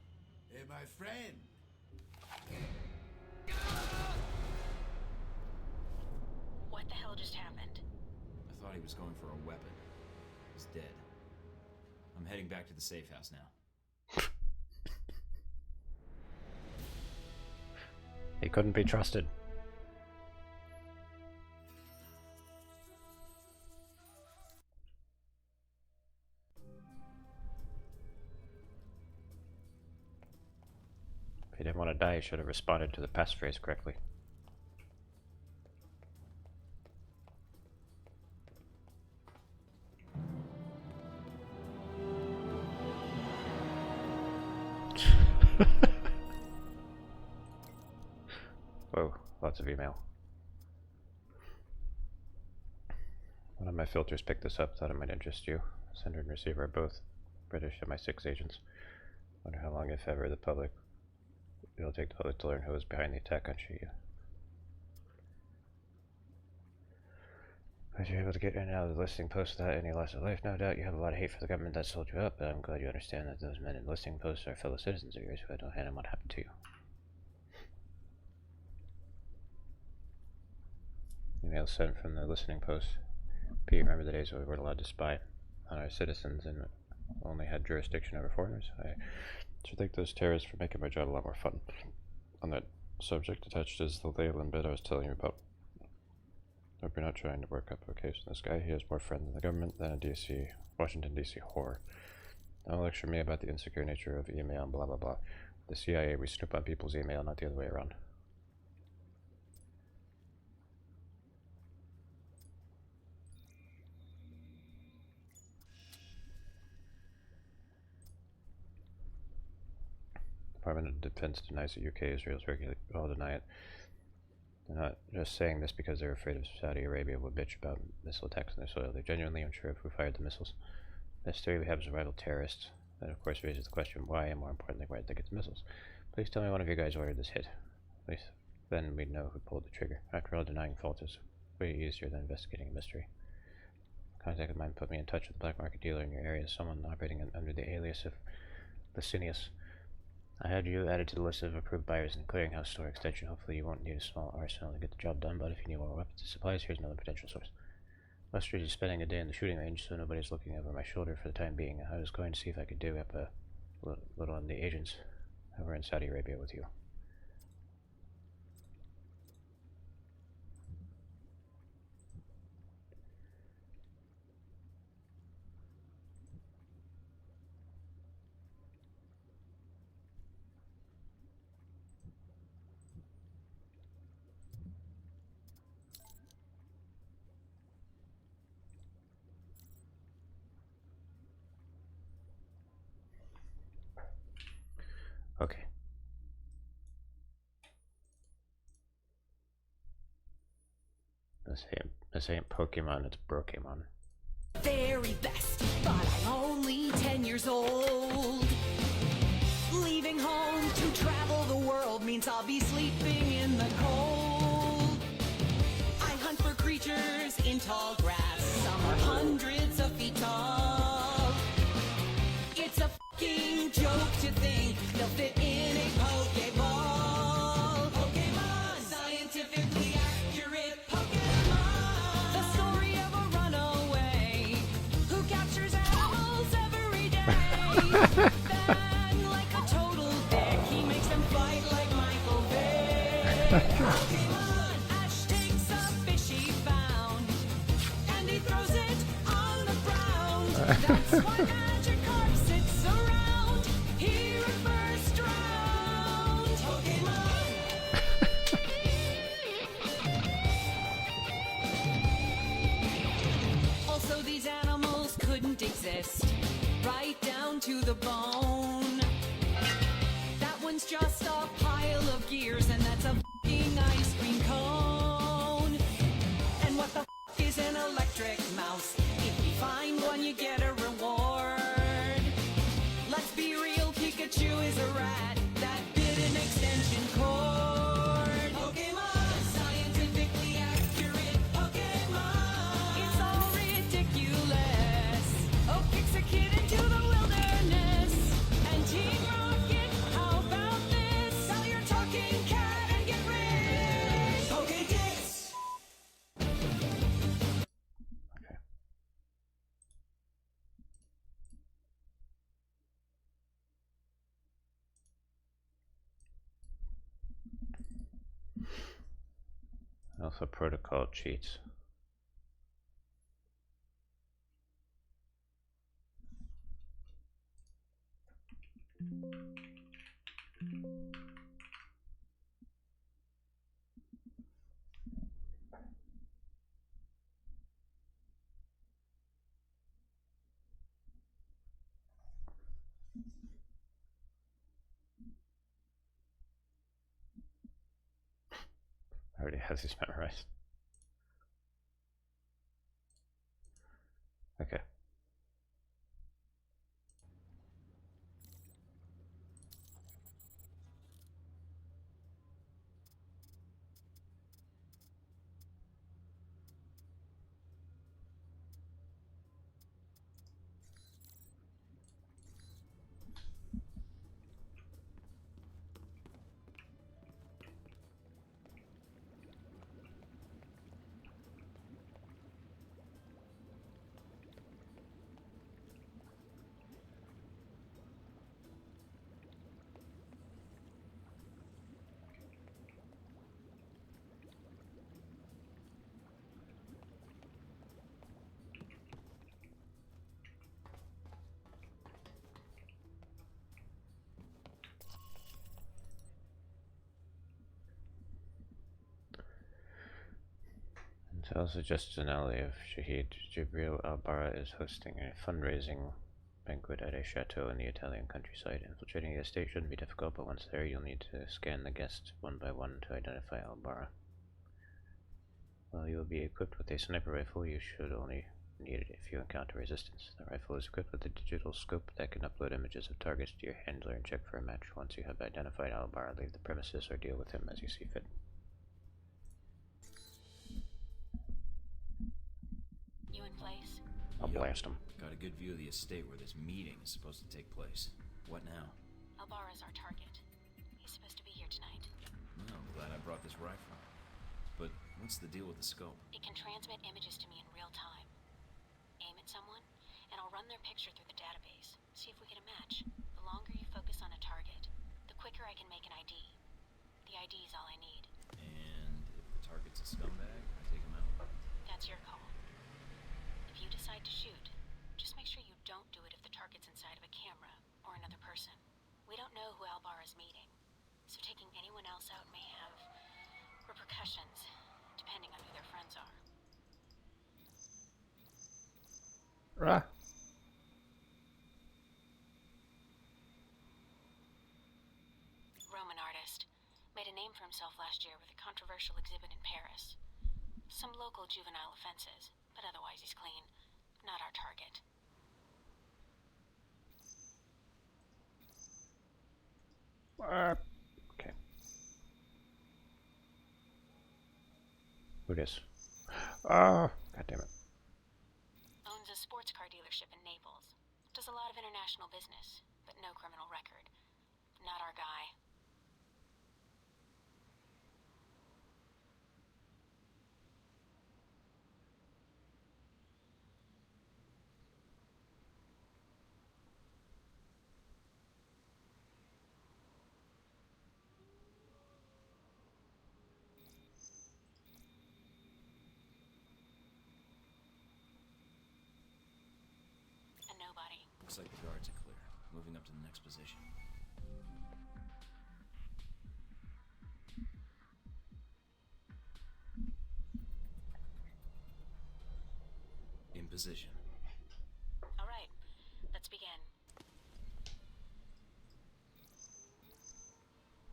Hey, my friend, What the hell just happened? I thought he was going for a weapon. He's dead. I'm heading back to the safe house now. He couldn't be trusted. If he didn't want to die, he should have responded to the passphrase correctly. Whoa, lots of email. One of my filters picked this up, thought it might interest you. Sender and receiver are both British MI6 agents. Wonder how long, if ever, it'll take the public to learn who was behind the attack on Shia. Glad you're able to get in and out of the listing post without any loss of life. No doubt you have a lot of hate for the government that sold you up, but I'm glad you understand that those men in listing posts are fellow citizens of yours who had no hand in what happened to you. Email sent from the listening post. Pete, remember the days when we weren't allowed to spy on our citizens and only had jurisdiction over foreigners? I should thank those terrorists for making my job a lot more fun. On that subject, attached is the Leyland bit I was telling you about. Hope you're not trying to work up a case on this guy. He has more friends in the government than a Washington, D.C. whore. Don't lecture me about the insecure nature of email and blah blah blah. The CIA, we snoop on people's email, not the other way around. Department of Defense denies that UK Israel's regularly all deny it. They're not just saying this because they're afraid of Saudi Arabia will bitch about missile attacks on their soil. They're genuinely unsure of who fired the missiles. This theory we have is a rival terrorist. That of course raises the question why, and more importantly, where did they get the missiles? Please tell me one of you guys ordered this hit. At least then we'd know who pulled the trigger. After all, denying fault is way easier than investigating a mystery. A contact of mine put me in touch with a black market dealer in your area, someone operating under the alias of Licinius. I had you added to the list of approved buyers in the clearinghouse store extension. Hopefully you won't need a small arsenal to get the job done, but if you need more weapons and supplies, here's another potential source. Lestridge is spending a day in the shooting range, so nobody's looking over my shoulder for the time being. I was going to see if I could dig up a little on the agents over in Saudi Arabia with you. Okay. This ain't Pokemon, it's Brokemon. Very best, but I'm only 10 years old. Leaving home to travel the world means I'll be sleeping in the cold. I hunt for creatures in tall grass, some are hundreds of feet tall. It's a fucking joke to think they'll fit in a Pokeball. Pokemon, scientifically accurate Pokemon. The story of a runaway who captures animals every day. Then, like a total dick, he makes them fight like Michael Vick. Pokemon, Ash takes a fish he found, and he throws it on the ground. That's why Magikarp sits around. He refers drowned. Pokemon. Also, these animals couldn't exist, right down to the bone. That one's just a pile of gears, and that's a f***ing ice cream cone. And what the f*** is an electric mouse? If you find one, you get a reward. Let's be real, Pikachu is a rat that bit an extension cord. Pokemon, scientifically accurate Pokemon. It's all ridiculous. Oh, kicks a kid into the wilderness. And Team Rocket, how about this? Now you're talking Alpha protocol cheats. I already have these memorized. Okay. Tells the Justice Alley of Shahid Jibril Al-Bara is hosting a fundraising banquet at a chateau in the Italian countryside. Infiltrating the estate shouldn't be difficult, but once there you'll need to scan the guests one by one to identify Al-Bara. While you will be equipped with a sniper rifle, you should only need it if you encounter resistance. The rifle is equipped with a digital scope that can upload images of targets to your handler and check for a match. Once you have identified Al-Bara, leave the premises or deal with him as you see fit. You in place? I'll blast him. Got a good view of the estate where this meeting is supposed to take place. What now? Al-Bara's our target. He's supposed to be here tonight. Well, I'm glad I brought this rifle. But what's the deal with the scope? It can transmit images to me in real time. Aim at someone, and I'll run their picture through the database. See if we get a match. The longer you focus on a target, the quicker I can make an ID. The ID is all I need. And if the target's a scumbag, I take him out? That's your call. If you decide to shoot, just make sure you don't do it if the target's inside of a camera or another person. We don't know who Al-Bara's meeting, so taking anyone else out may have repercussions, depending on who their friends are. Rah. Roman artist. Made a name for himself last year with a controversial exhibit in Paris. Some local juvenile offenses, but otherwise he's clean. Not our target. Okay. Who this? Ah, God damn it. Owns a sports car dealership in Naples. Does a lot of international business, but no criminal record. Not our guy. A nobody. Looks like the guards are clear. Moving up to the next position. In position. All right, let's begin.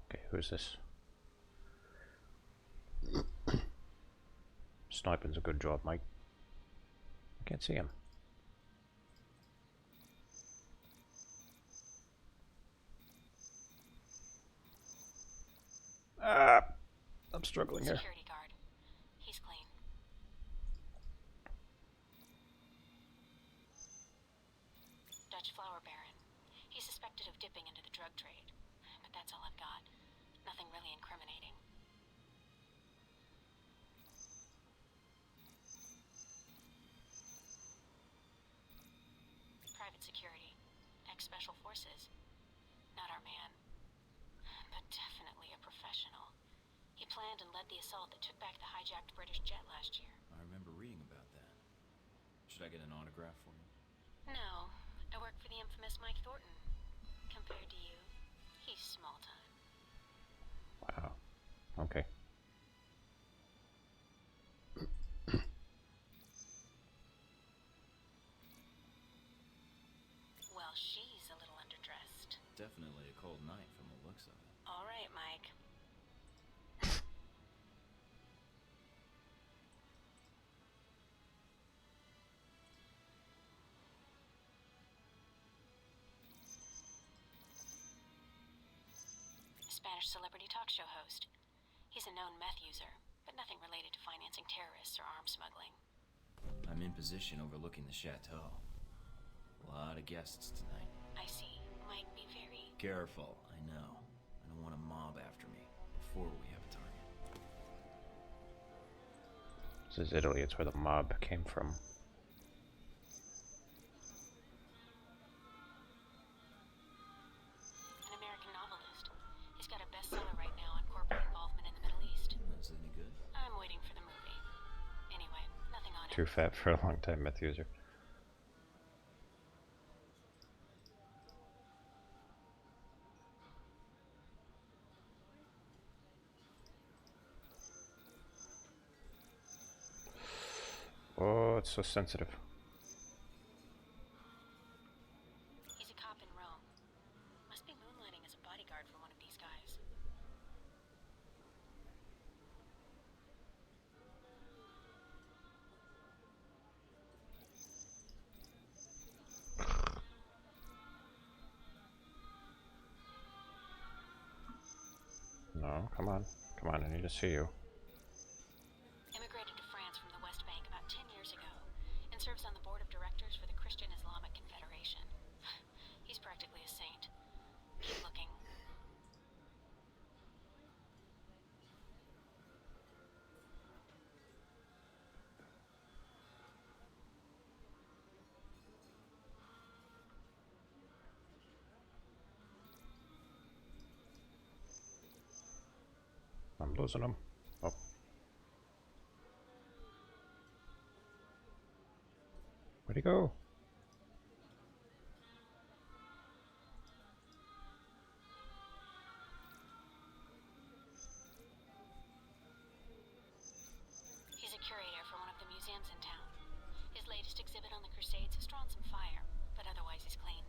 Okay, who's this? Sniping's a good job, mate. I can't see him. Ah, I'm struggling here. Security guard. He's clean. Dutch flower baron. He's suspected of dipping into the drug trade, but that's all I've got. Nothing really incriminating. Private security. Ex-special forces. Not our man. But definitely a professional. He planned and led the assault that took back the hijacked British jet last year. I remember reading about that. Should I get an autograph for you? No, I work for the infamous Mike Thornton. Compared to you, he's small time. Wow. Okay. Well, she's a little underdressed. Definitely a cold night from the looks of it. All right, Mike. Spanish celebrity talk show host. He's a known meth user, but nothing related to financing terrorists or arms smuggling. I'm in position overlooking the chateau. A lot of guests tonight. I see. Might be very... Careful, I know. I don't want a mob after me before we have a target. This is Italy, it's where the mob came from. An American novelist. He's got a bestseller right now on corporate involvement in the Middle East. Is it any good? I'm waiting for the movie. Anyway, nothing on it. Too fat for a long time meth user. Oh, it's so sensitive. He's a cop in Rome. Must be moonlighting as a bodyguard for one of these guys. No, come on. Come on, I need to see you. Immigrated to France from the West Bank about 10 years ago and serves on the board of directors for the Christian Islamic Confederation. He's practically a saint. Keep looking. I'm losing him. Oh. Where'd he go? He's a curator for one of the museums in town. His latest exhibit on the Crusades has drawn some fire, but otherwise he's clean.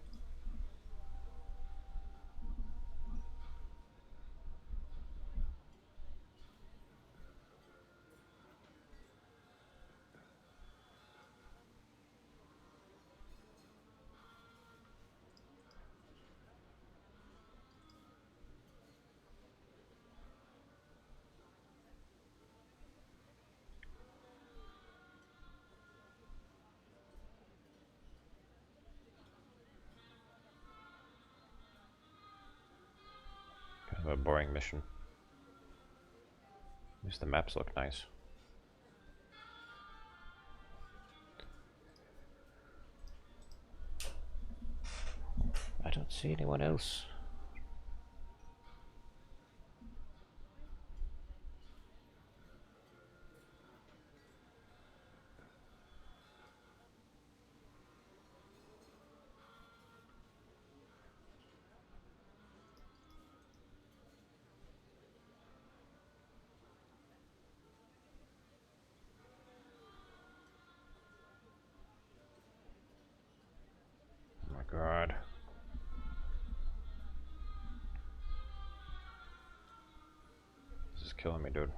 Kind of a boring mission. At least the maps look nice. I don't see anyone else. Oh my god. This is killing me, dude.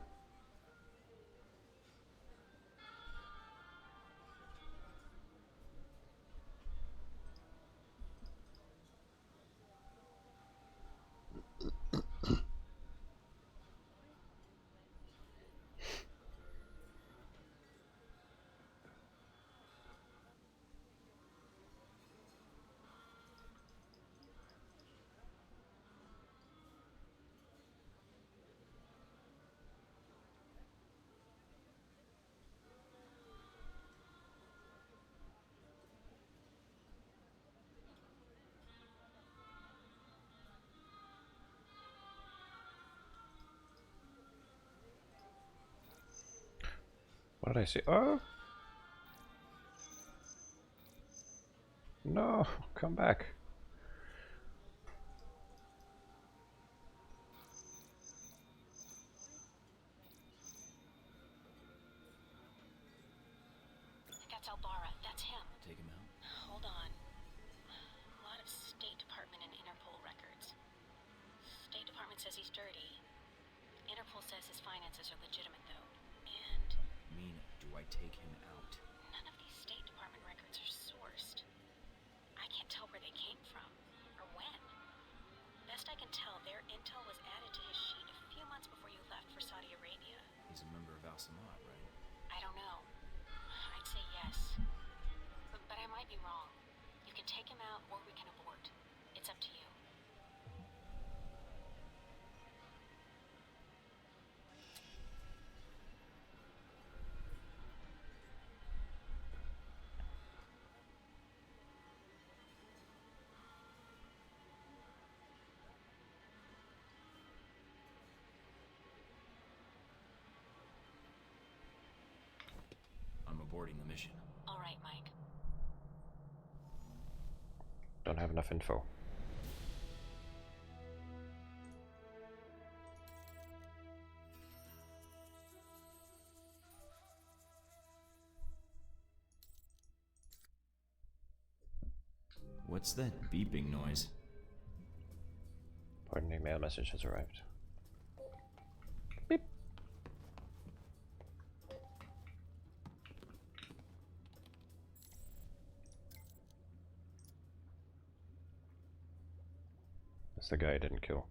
What did I see? Oh! No! Come back. That's Albara. That's him. Take him out. Hold on. A lot of State Department and Interpol records. State Department says he's dirty. Interpol says his finances are legitimate, though. And Mina, do I take him out? none of these State Department records are sourced. I can't tell where they came from, or when. Best I can tell, their intel was added to his sheet a few months before you left for Saudi Arabia. He's a member of Al Samad, right? I don't know. I'd say yes. But I might be wrong. You can take him out, or we can abort. It's up to you. I'm aborting the mission. All right, Mike. Don't have enough info. What's that beeping noise? Pardon me, mail message has arrived. Beep. That's the guy I didn't kill.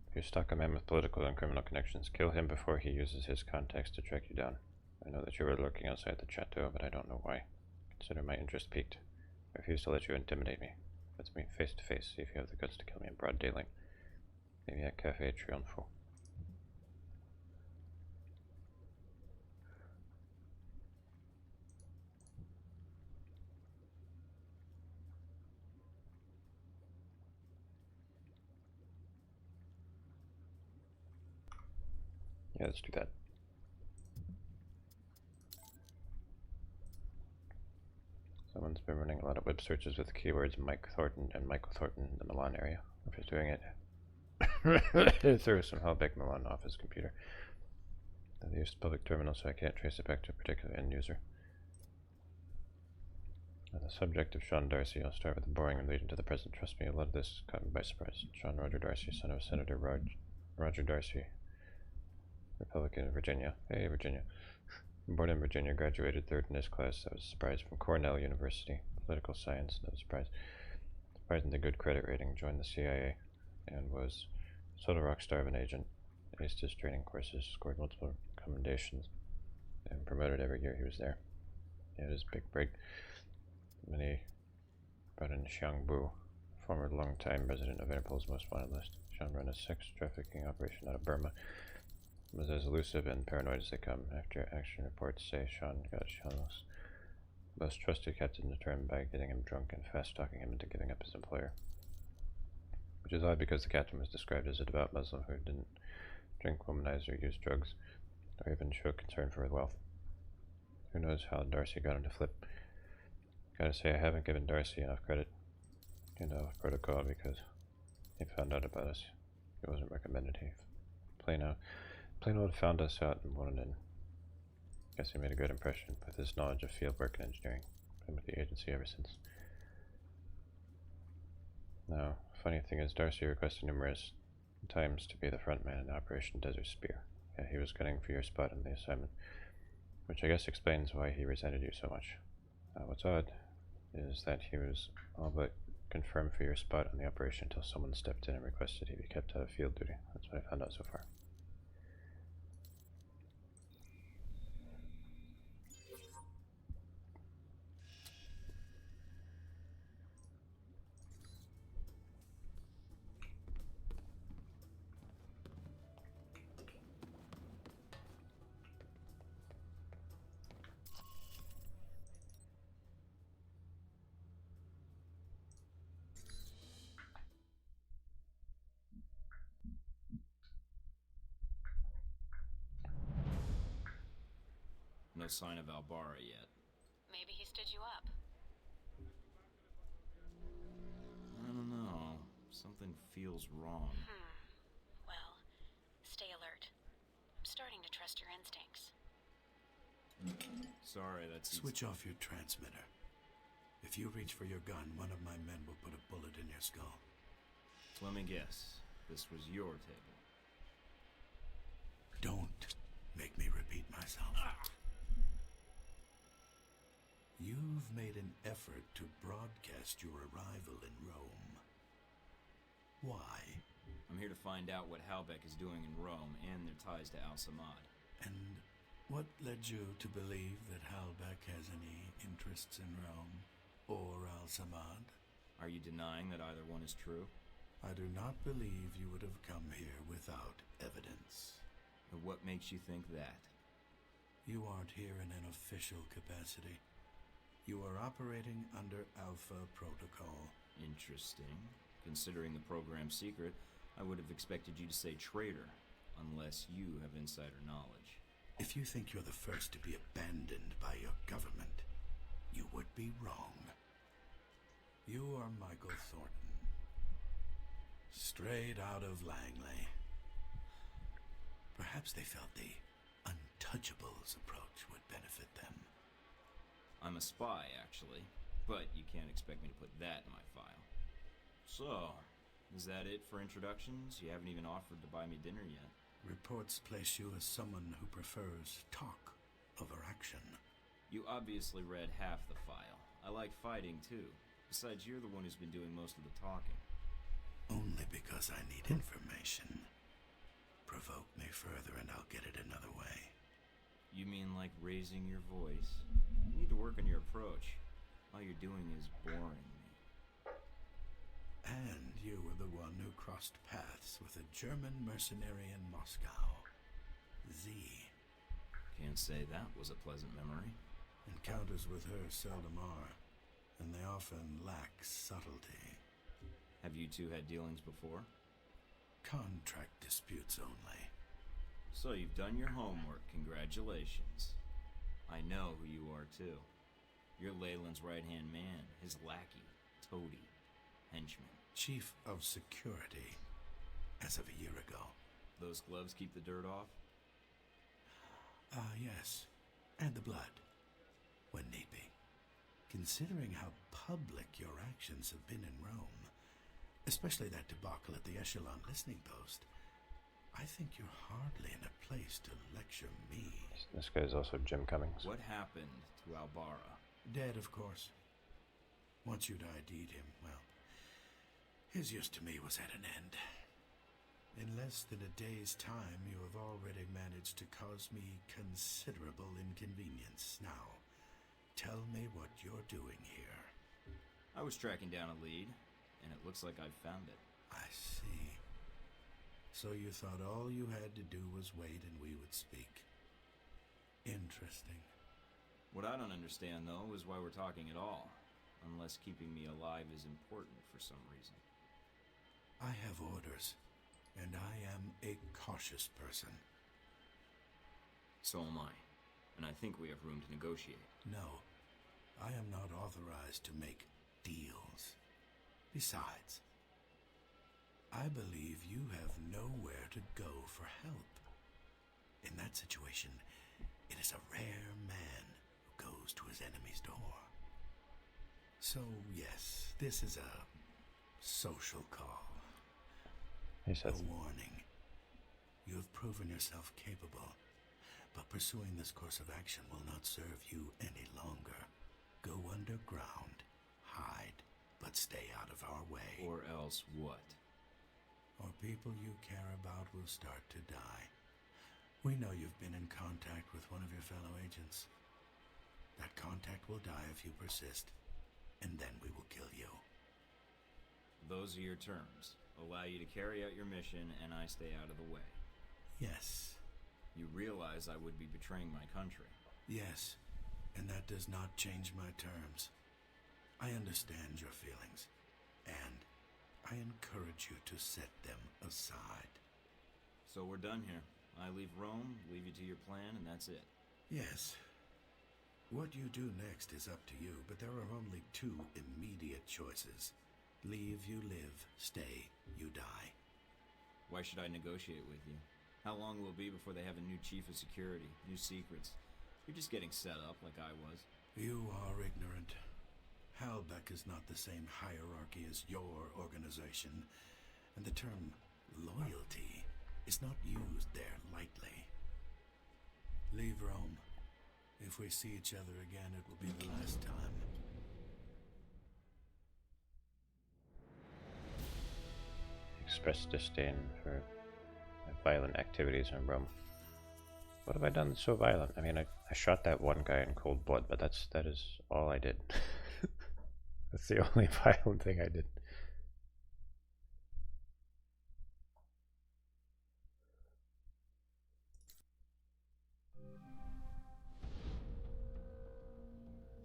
If you're stuck a man with political and criminal connections, kill him before he uses his contacts to track you down. I know that you were lurking outside the chateau, but I don't know why. Consider my interest piqued. I refuse to let you intimidate me. Let's meet face to face, see if you have the guts to kill me in broad daylight. Maybe at Cafe Triunfo. Yeah, let's do that. Someone's been running a lot of web searches with the keywords Mike Thornton and Michael Thornton in the Milan area. If he's doing it through somehow Beck Milan off his computer. They used public terminal, so I can't trace it back to a particular end user. On the subject of Sean Darcy, I'll start with the boring and lead into the present. Trust me, a lot of this caught me by surprise. Sean Roger Darcy, son of Senator Roger Darcy, Republican of Virginia. Hey, Virginia. Born in Virginia, graduated third in his class. I was surprised, from Cornell University. Political science, no surprise. Surprisingly good credit rating, joined the CIA, and was sort of rock star of an agent. Aced his training courses, scored multiple commendations, and promoted every year he was there. He had his big break when he brought in Xiang Bu, former long-time resident of Interpol's most wanted list. Xiang ran a sex trafficking operation out of Burma. Was as elusive and paranoid as they come. After action reports say Sean got Xiang's most trusted captain to turn by getting him drunk and fast-talking him into giving up his employer. Which is odd because the captain was described as a devout Muslim who didn't drink, womanize, or use drugs, or even show concern for his wealth. Who knows how Darcy got him to flip. Gotta say, I haven't given Darcy enough credit, protocol, because he found out about us. He wasn't recommended. He plain old found us out and wanted in. Guess he made a good impression with his knowledge of fieldwork and engineering. Been with the agency ever since. Now, funny thing is, Darcy requested numerous times to be the front man in Operation Desert Spear. Yeah, he was gunning for your spot in the assignment, which I guess explains why he resented you so much. What's odd is that he was all but confirmed for your spot on the operation until someone stepped in and requested he be kept out of field duty. That's what I found out so far. no sign of Albara yet. Maybe he stood you up. I don't know. Something feels wrong. Well, stay alert. I'm starting to trust your instincts. Sorry, that's... Switch off your transmitter. If you reach for your gun, one of my men will put a bullet in your skull. Let me guess. This was your table. Don't make me repeat myself. You've made an effort to broadcast your arrival in Rome. Why? I'm here to find out what Halbeck is doing in Rome and their ties to Al-Samad. And what led you to believe that Halbeck has any interests in Rome or Al-Samad? Are you denying that either one is true? I do not believe you would have come here without evidence. And what makes you think that? You aren't here in an official capacity. You are operating under Alpha Protocol. Interesting. Considering the program's secret, I would have expected you to say traitor, unless you have insider knowledge. If you think you're the first to be abandoned by your government, you would be wrong. You are Michael Thornton, straight out of Langley. Perhaps they felt the Untouchables approach would benefit them. I'm a spy, actually, but you can't expect me to put that in my file. So, is that it for introductions? You haven't even offered to buy me dinner yet. Reports place you as someone who prefers talk over action. You obviously read half the file. I like fighting, too. Besides, you're the one who's been doing most of the talking. Only because I need information. Provoke me further and I'll get it another way. You mean like raising your voice? You need to work on your approach. All you're doing is boring me. And you were the one who crossed paths with a German mercenary in Moscow. Z. Can't say that was a pleasant memory. Encounters with her seldom are, and they often lack subtlety. Have you two had dealings before? Contract disputes only. So you've done your homework, congratulations. I know who you are, too. You're Leyland's right-hand man, his lackey, toady, henchman. Chief of Security, as of a year ago. Those gloves keep the dirt off? Yes. And the blood, when need be. Considering how public your actions have been in Rome, especially that debacle at the Echelon listening post, I think you're hardly in a place to lecture me. This guy's also Jim Cummings. What happened to Albara? Dead, of course. Once you'd ID'd him, well, his use to me was at an end. In less than a day's time, you have already managed to cause me considerable inconvenience. Now, tell me what you're doing here. I was tracking down a lead, and it looks like I've found it. I see. So you thought all you had to do was wait and we would speak. Interesting. What I don't understand, though, is why we're talking at all. Unless keeping me alive is important for some reason. I have orders, and I am a cautious person. So am I. And I think we have room to negotiate. No, I am not authorized to make deals. Besides, I believe you have nowhere to go for help. In that situation, it is a rare man who goes to his enemy's door. So, yes, this is a social call. He says, A warning. You have proven yourself capable, but pursuing this course of action will not serve you any longer. Go underground, hide, but stay out of our way. Or else what? Or people you care about will start to die. We know you've been in contact with one of your fellow agents. That contact will die if you persist, and then we will kill you. Those are your terms. Allow you to carry out your mission, and I stay out of the way. Yes. You realize I would be betraying my country. Yes, and that does not change my terms. I understand your feelings, and I encourage you to set them aside. So we're done here. I leave Rome, leave you to your plan, and that's it. Yes, What you do next is up to you, but there are only two immediate choices. Leave, you live. Stay, you die. Why should I negotiate with you? How long will it be before they have a new chief of security, new secrets? You're just getting set up like I was. You are ignorant. Halbeck is not the same hierarchy as your organization, and the term loyalty is not used there lightly. Leave Rome. If we see each other again, it will be the last time. Express disdain for violent activities in Rome. What have I done so violent? I mean, I shot that one guy in cold blood, but that is all I did. That's the only violent thing I did.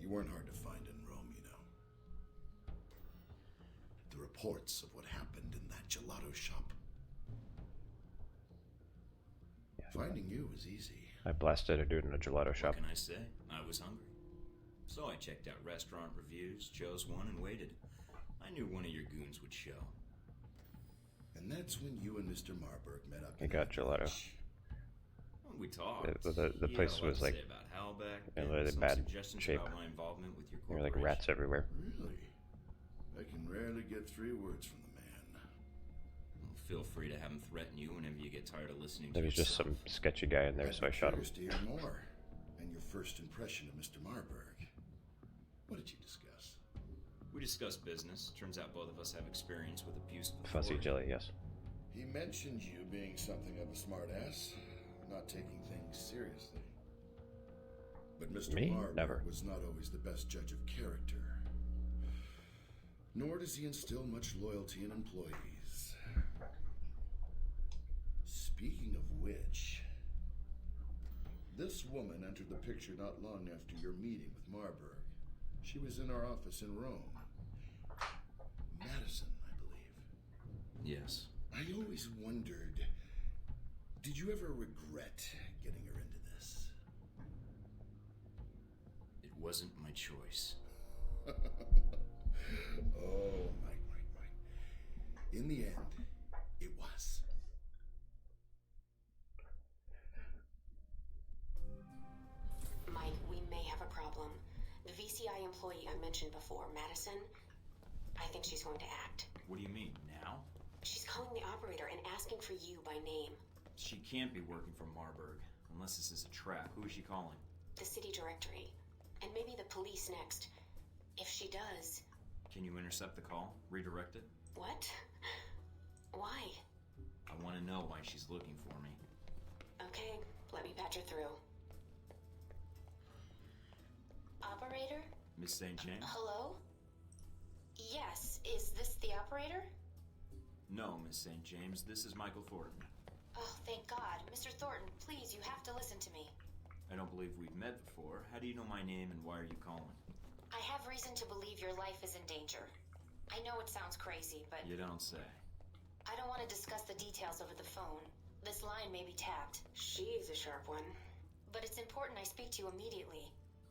You weren't hard to find in Rome, you know. The reports of what happened in that gelato shop. Yeah, Finding you was easy. I blasted a dude in a gelato shop. What can I say? I was hungry. So I checked out restaurant reviews, chose one, and waited. I knew one of your goons would show. And that's when you and Mr. Marburg met up. He got gelato. Well, we talked. The He place had a lot was to like say about Halbeck, in and really some bad suggestions shape. about my involvement with your There were like corporation. rats everywhere. Really? I can rarely get 3 words from the man. Well, feel free to have him threaten you whenever you get tired of listening There to was just yourself. some sketchy guy in there, so I shot him. Curious to hear more. And your first impression of Mr. Marburg. What did you discuss? We discussed business. Turns out both of us have experience with abuse before. Fuzzy jelly, yes. He mentioned you being something of a smartass, not taking things seriously. But Mr. Me? Marburg Never. was not always the best judge of character. Nor does he instill much loyalty in employees. Speaking of which, this woman entered the picture not long after your meeting with Marburg. She was in our office in Rome. Madison, I believe. Yes. I always wondered, did you ever regret getting her into this? It wasn't my choice. Oh, Mike. In the end, it was. Mike, we may have a problem. The VCI employee I mentioned before, Madison, I think she's going to act. What do you mean, now? She's calling the operator and asking for you by name. She can't be working for Marburg, unless this is a trap. Who is she calling? The city directory. And maybe the police next. If she does... Can you intercept the call? Redirect it? What? Why? I want to know why she's looking for me. Okay, let me patch her through. Operator? Miss St. James? Hello? Yes, is this the operator? No, Miss St. James. This is Michael Thornton. Oh, thank God. Mr. Thornton, please, you have to listen to me. I don't believe we've met before. How do you know my name and why are you calling? I have reason to believe your life is in danger. I know it sounds crazy, but You don't say. I don't want to discuss the details over the phone. This line may be tapped. She's a sharp one. But it's important I speak to you immediately.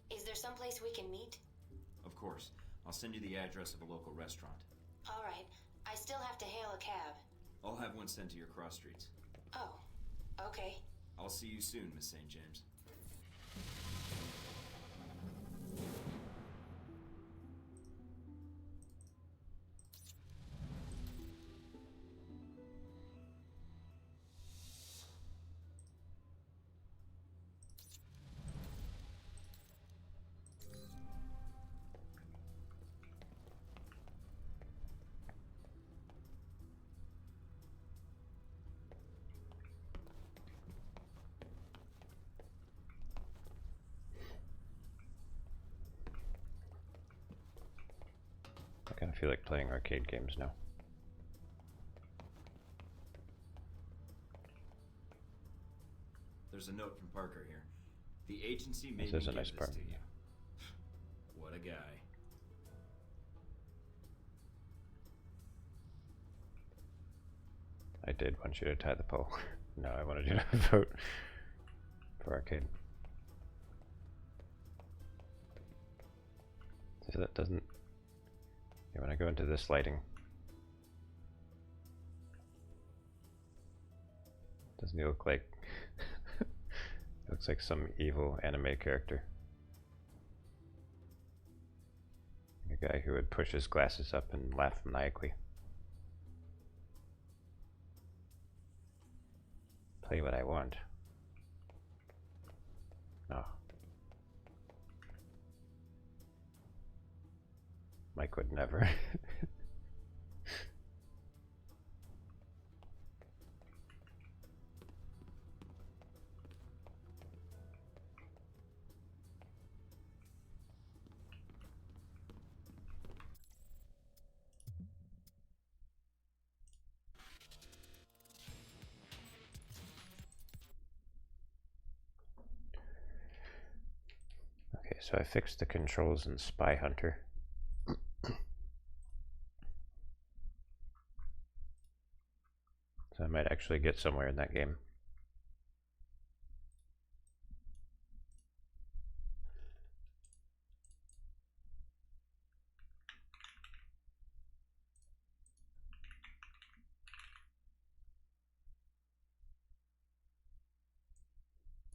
Is there some place we can meet? Of course. I'll send you the address of a local restaurant. All right. I still have to hail a cab. I'll have one sent to your cross streets. Oh, okay. I'll see you soon, Miss St. James. I kind of feel like playing arcade games now. There's a note from Parker here. The agency made This me is a give nice this part. to you. What a guy. I did want you to tie the pole. No, I wanted you to vote for arcade. So that doesn't... Yeah, when I go into this lighting... Doesn't he look like... looks like some evil anime character. A guy who would push his glasses up and laugh maniacally. Play what I want. No. Mike would never. Okay, so I fixed the controls in Spy Hunter. So I might actually get somewhere in that game.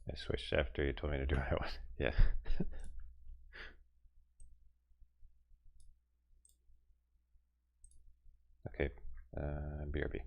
I switched after you told me to do what I want. Yeah. Okay, BRB.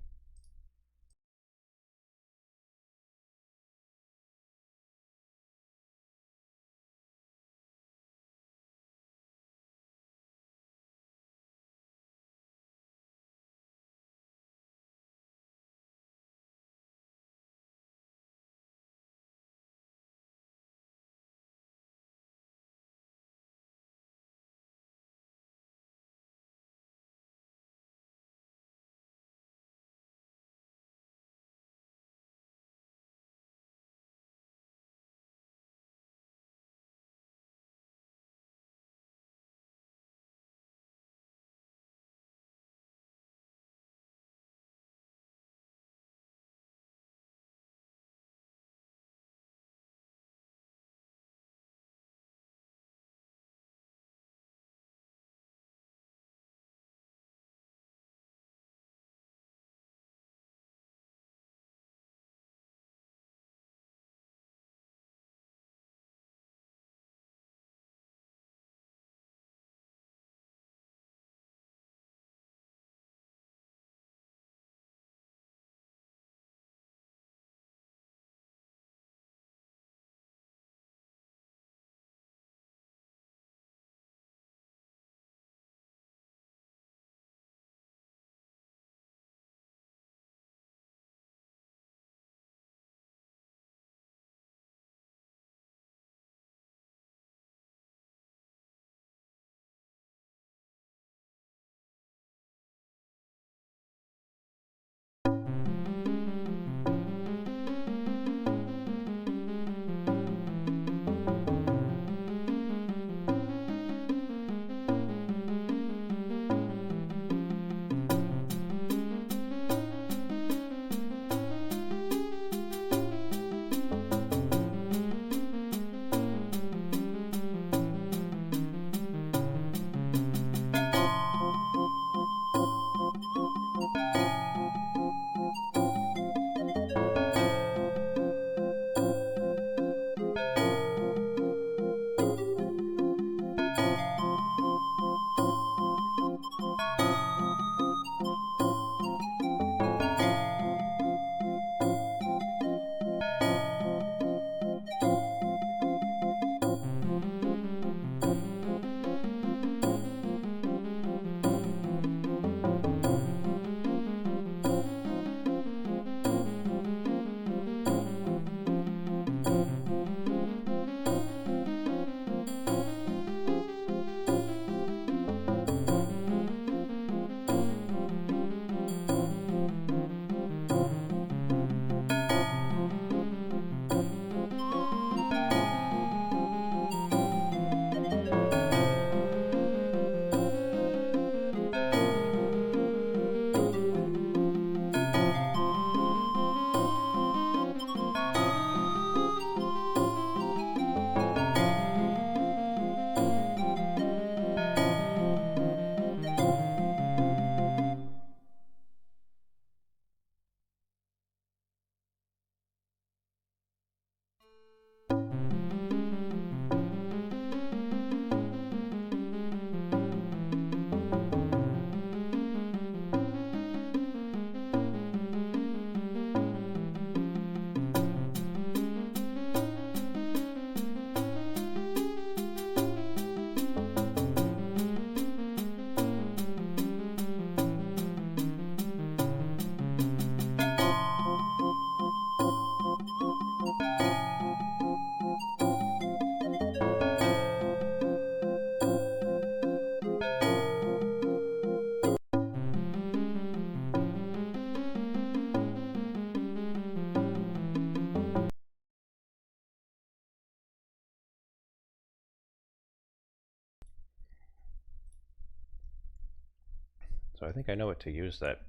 So I think I know what to use that.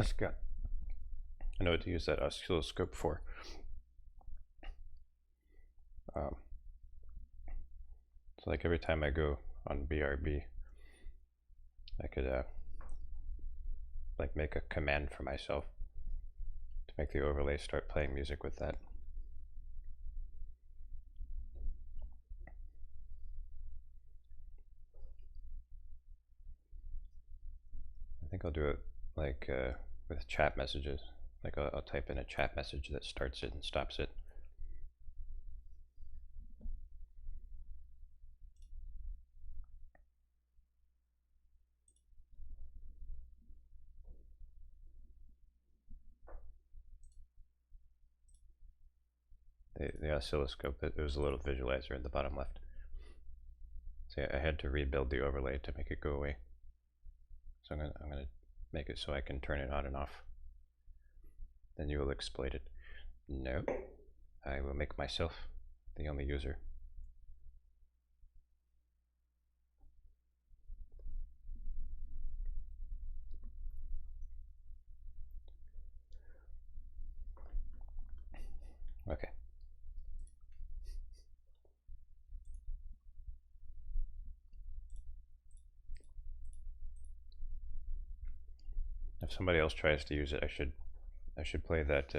Scott. I know what to use that oscilloscope for. So like every time I go on BRB, I could like make a command for myself to make the overlay start playing music with that. I think I'll do it like with chat messages. Like I'll type in a chat message that starts it and stops it. The oscilloscope, there was a little visualizer in the bottom left. So I had to rebuild the overlay to make it go away. So I'm gonna make it so I can turn it on and off. Then you will exploit it. No, I will make myself the only user. Okay. If somebody else tries to use it, I should play that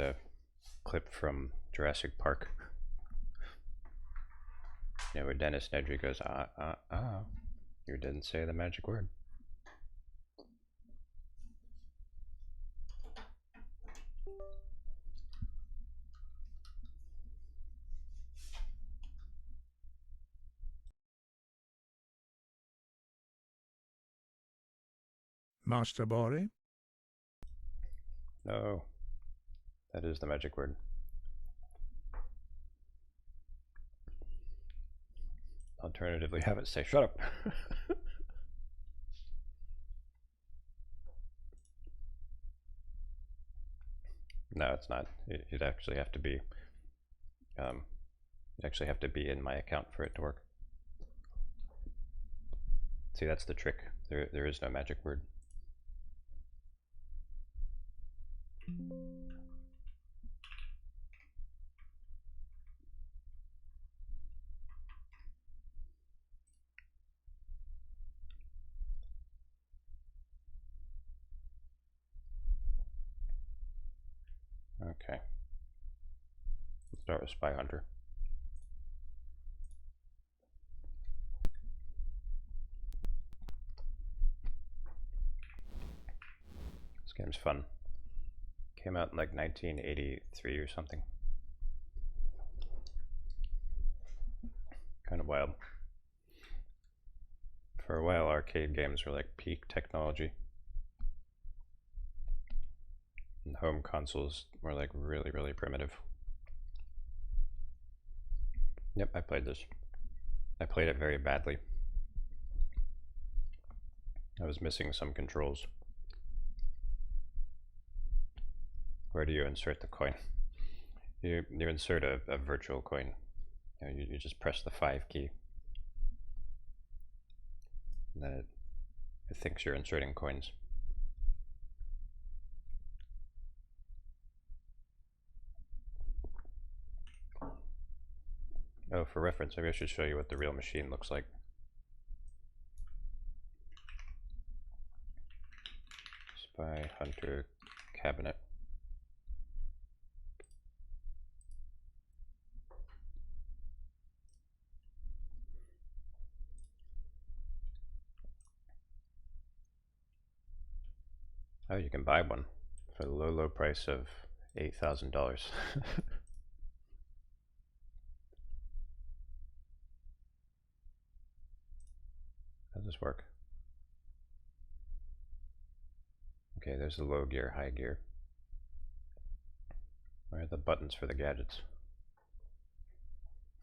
clip from Jurassic Park. You know, where Dennis Nedry goes, you didn't say the magic word. Master Bori? No, that is the magic word. Alternatively, have it say, shut up. No, it's not. You'd actually have to be, in my account for it to work. See, that's the trick. There is no magic word. Okay. Let's start with Spy Hunter. This game's fun. Came out in like 1983 or something. Kind of wild. For a while, arcade games were like peak technology. And home consoles were like really, really primitive. Yep, I played this. I played it very badly. I was missing some controls. Where do you insert the coin? You insert a virtual coin. You just press the 5 key. And then it thinks you're inserting coins. Oh, for reference, maybe I should show you what the real machine looks like. Spy Hunter cabinet. Oh, you can buy one for the low, low price of $8,000. How does this work? Okay, there's the low gear, high gear. Where are the buttons for the gadgets?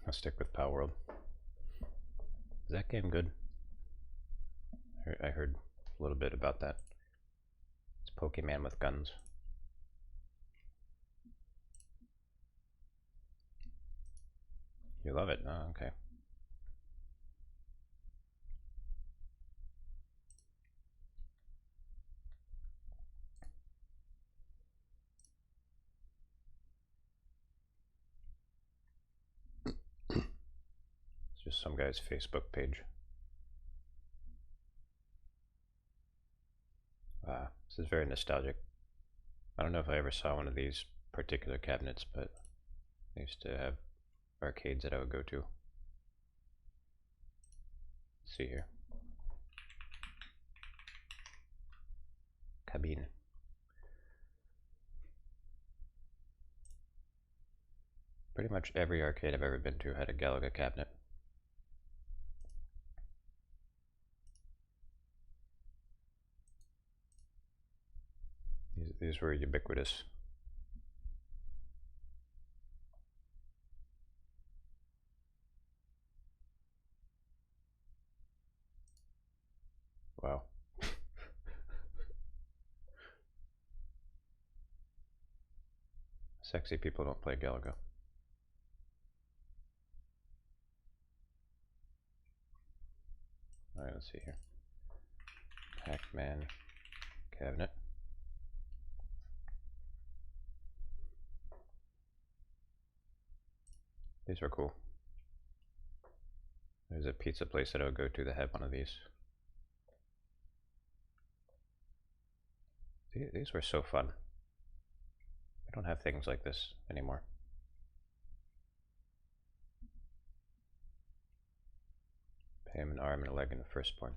I'll stick with Palworld. Is that game good? I heard a little bit about that. It's Pokemon with guns. You love it? Oh, okay. is some guy's Facebook page. This is very nostalgic. I don't know if I ever saw one of these particular cabinets, but I used to have arcades that I would go to. Let's see here. Cabine. Pretty much every arcade I've ever been to had a Galaga cabinet. These were ubiquitous. Wow. Sexy people don't play Galaga. Alright, let's see here. Pac-Man cabinet. These were cool. There's a pizza place that I would go to that had one of these. These were so fun. We don't have things like this anymore. Pay him an arm and a leg in the firstborn.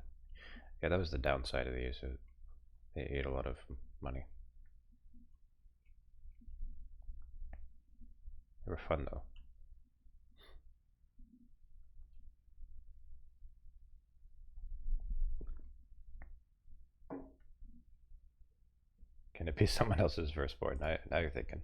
Yeah, that was the downside of these. They ate a lot of money. They were fun though. Can it be someone else's firstborn? Now you're thinking.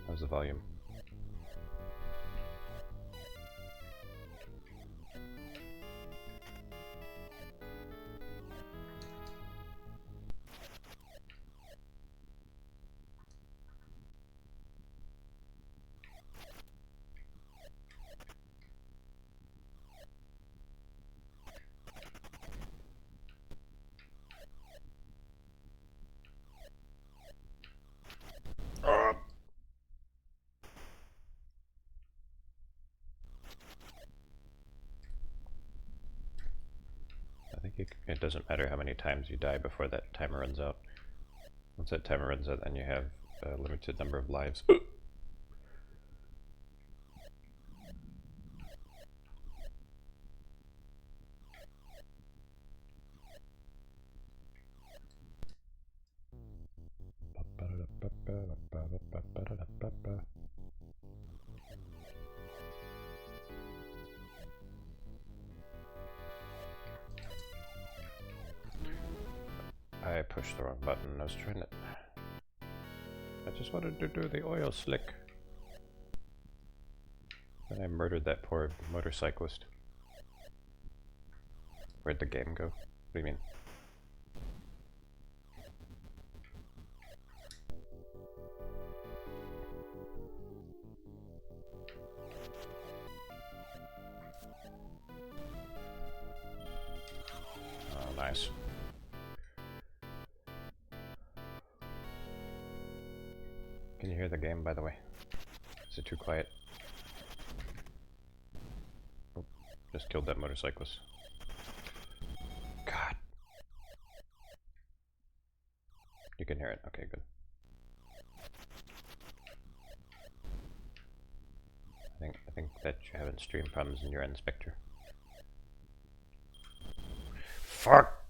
How's the volume? It doesn't matter how many times you die before that timer runs out. Once that timer runs out, then you have a limited number of lives. I pushed the wrong button. I was trying to... I just wanted to do the oil slick. Then I murdered that poor motorcyclist. Where'd the game go? What do you mean? Oh, nice. Can you hear the game, by the way? Is it too quiet? Oh, just killed that motorcyclist. God. You can hear it. Okay, good. I think that you're having stream problems in your end, Spectre. Fuck!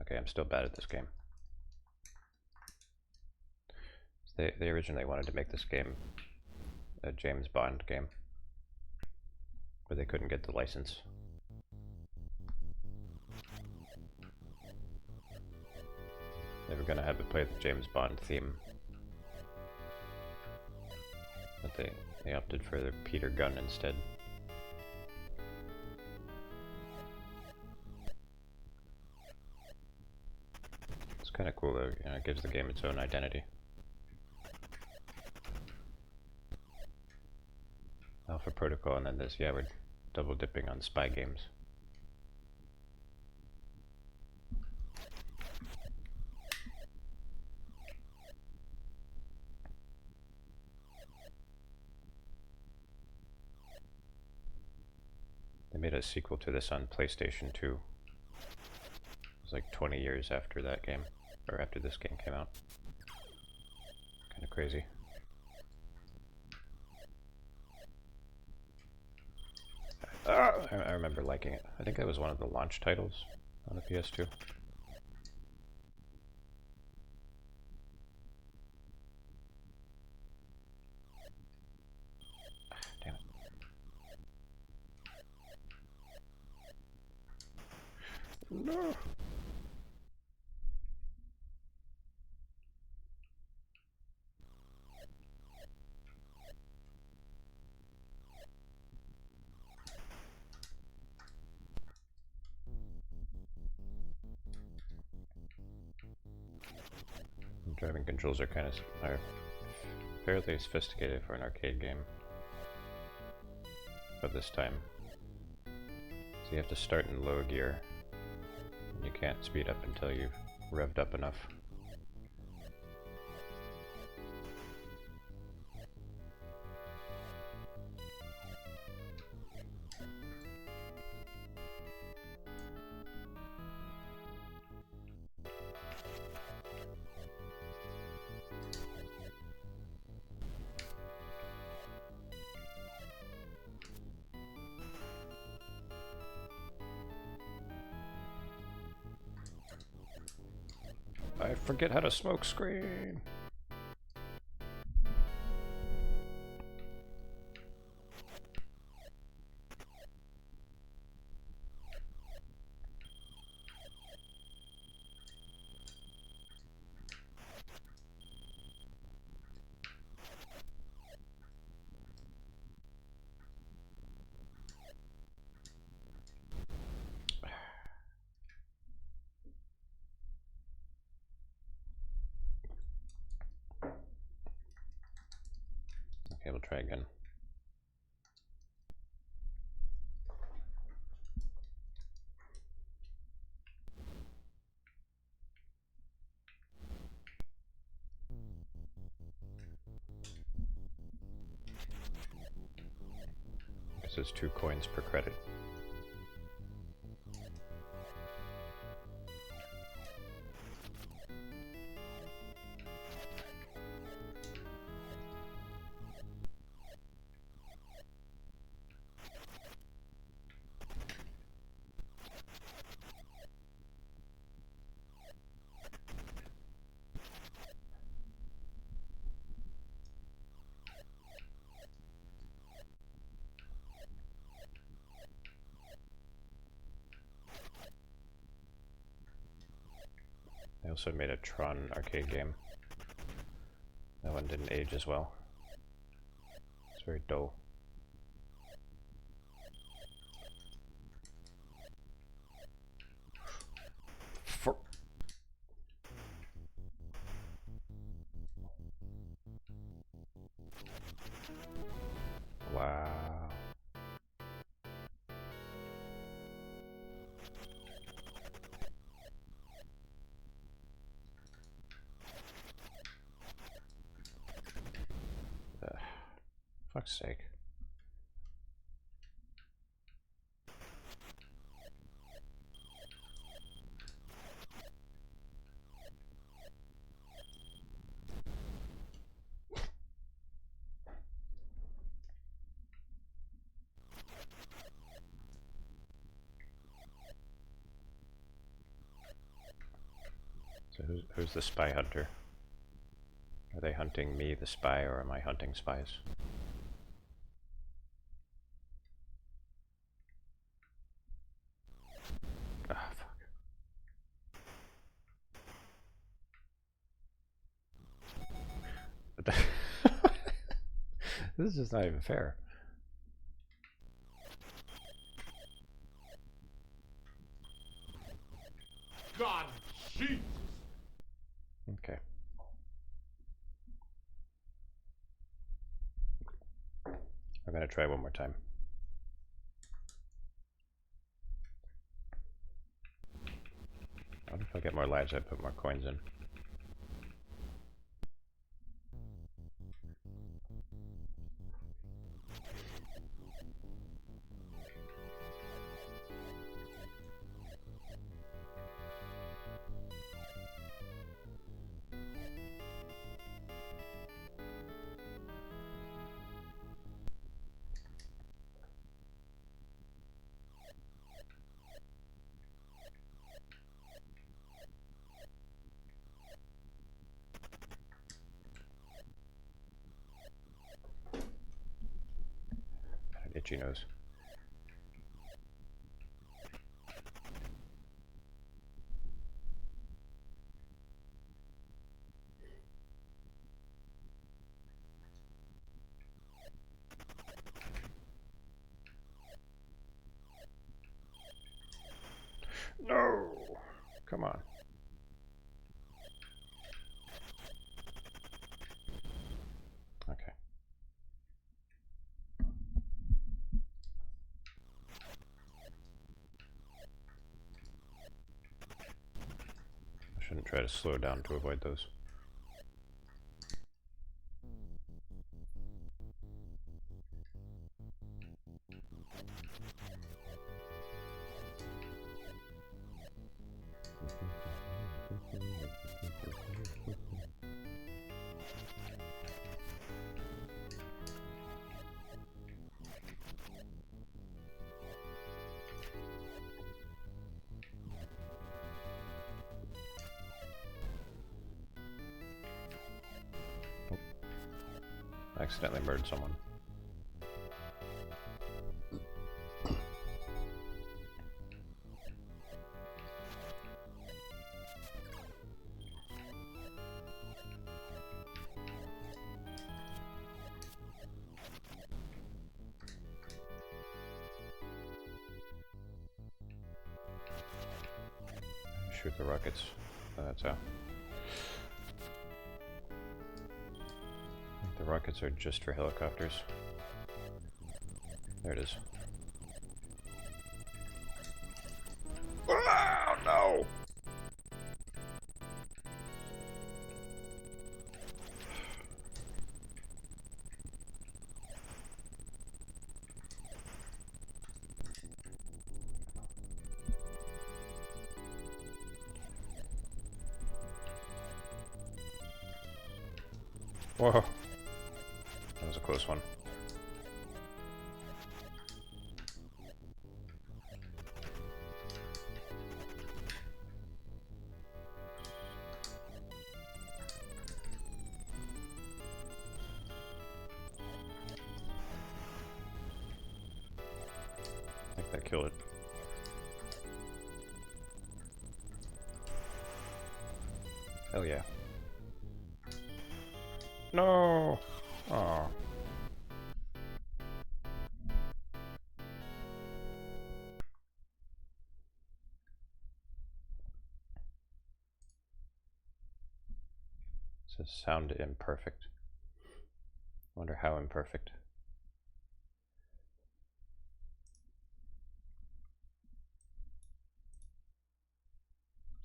Okay, I'm still bad at this game. They originally wanted to make this game a James Bond game, but they couldn't get the license. They were gonna have it play the James Bond theme, but they opted for the Peter Gunn instead. It's kind of cool though, you know, it gives the game its own identity. Alpha Protocol, and then this, yeah, we're double dipping on spy games. They made a sequel to this on PlayStation 2. It was like 20 years after that game, or after this game came out. Kind of crazy. I remember liking it. I think that was one of the launch titles on the PS2. Damn it. No. Driving controls are fairly sophisticated for an arcade game. But this time, so you have to start in low gear. And you can't speed up until you've revved up enough. I forget how to smoke screen. Okay, we'll try again. This is 2 coins per credit. They also made a Tron arcade game. That one didn't age as well. It's very dull. Wow. Fuck's sake. So who's the spy hunter? Are they hunting me, the spy, or am I hunting spies? Ah, fuck. This is just not even fair. God, Jesus. Okay. I'm gonna gonna try one more time. I wonder if I get more lives, I put more coins in. Itchy nose. No! Come on. Okay. I shouldn't try to slow down to avoid those. I accidentally murdered someone. Shoot the rockets. That's how. The rockets are just for helicopters. There it is. Oh no! Whoa. That was a close one. I think that killed it. Hell yeah. No! Oh. It says sound imperfect. Wonder how imperfect.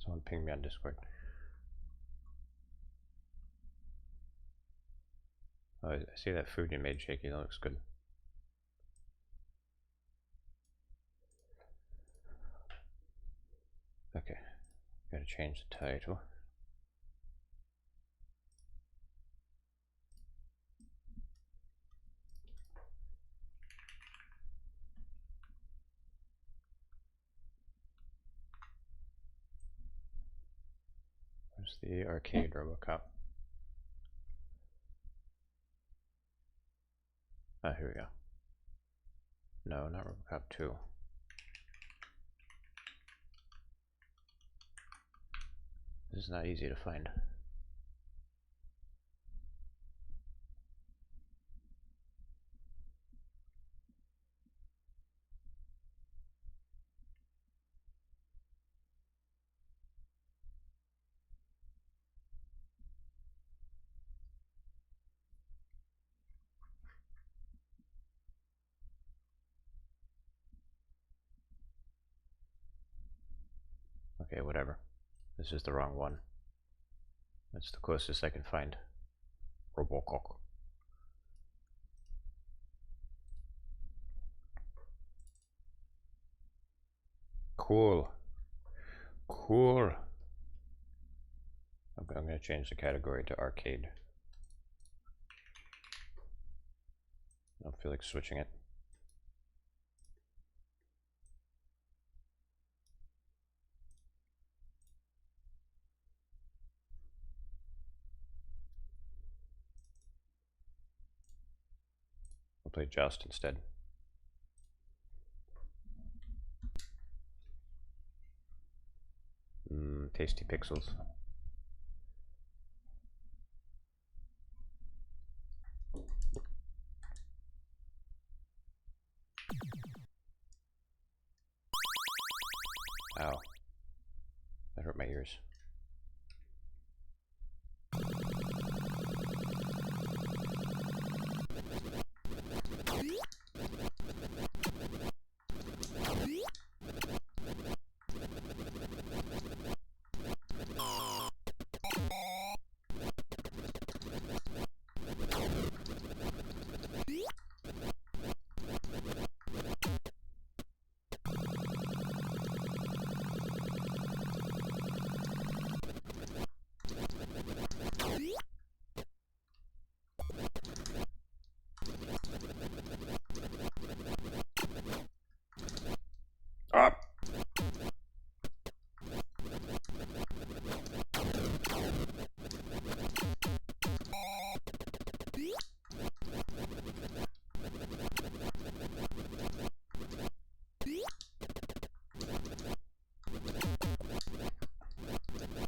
Someone ping me on Discord. Oh, I see that food you made, Shaky. That looks good. Okay, gotta change the title. Where's the arcade RoboCop? Ah, here we go. No, not RoboCop 2. This is not easy to find. Okay, whatever. This is the wrong one. That's the closest I can find. Robocock. Cool. Cool. I'm going to change the category to arcade. I don't feel like switching it. We'll play Joust instead. Tasty pixels. Ow. That hurt my ears.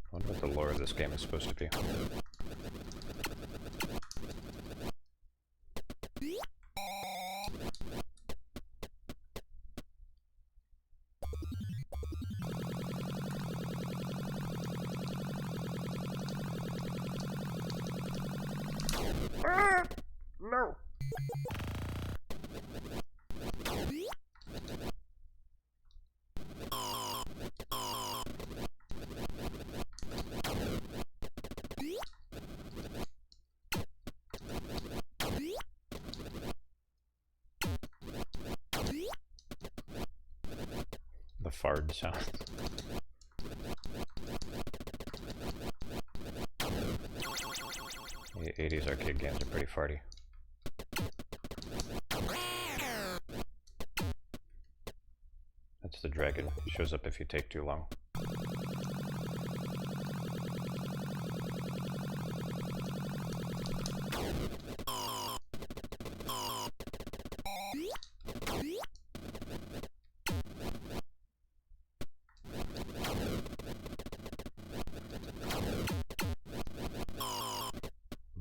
I wonder what the lore of this game is supposed to be. No. The fart sound. The 80s arcade games are pretty farty. That's the dragon. It shows up if you take too long.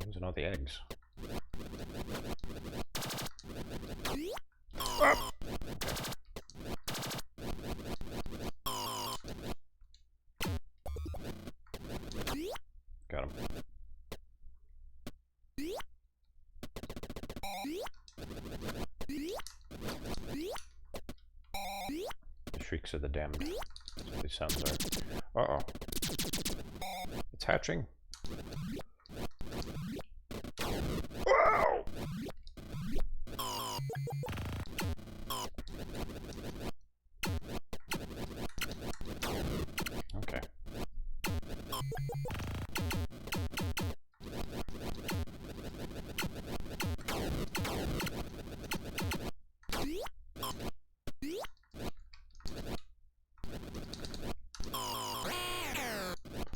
Losing all the eggs. Ah! Got him. The shrieks of the damned. That's what these sounds are. Uh-oh. It's hatching. Wow! Okay.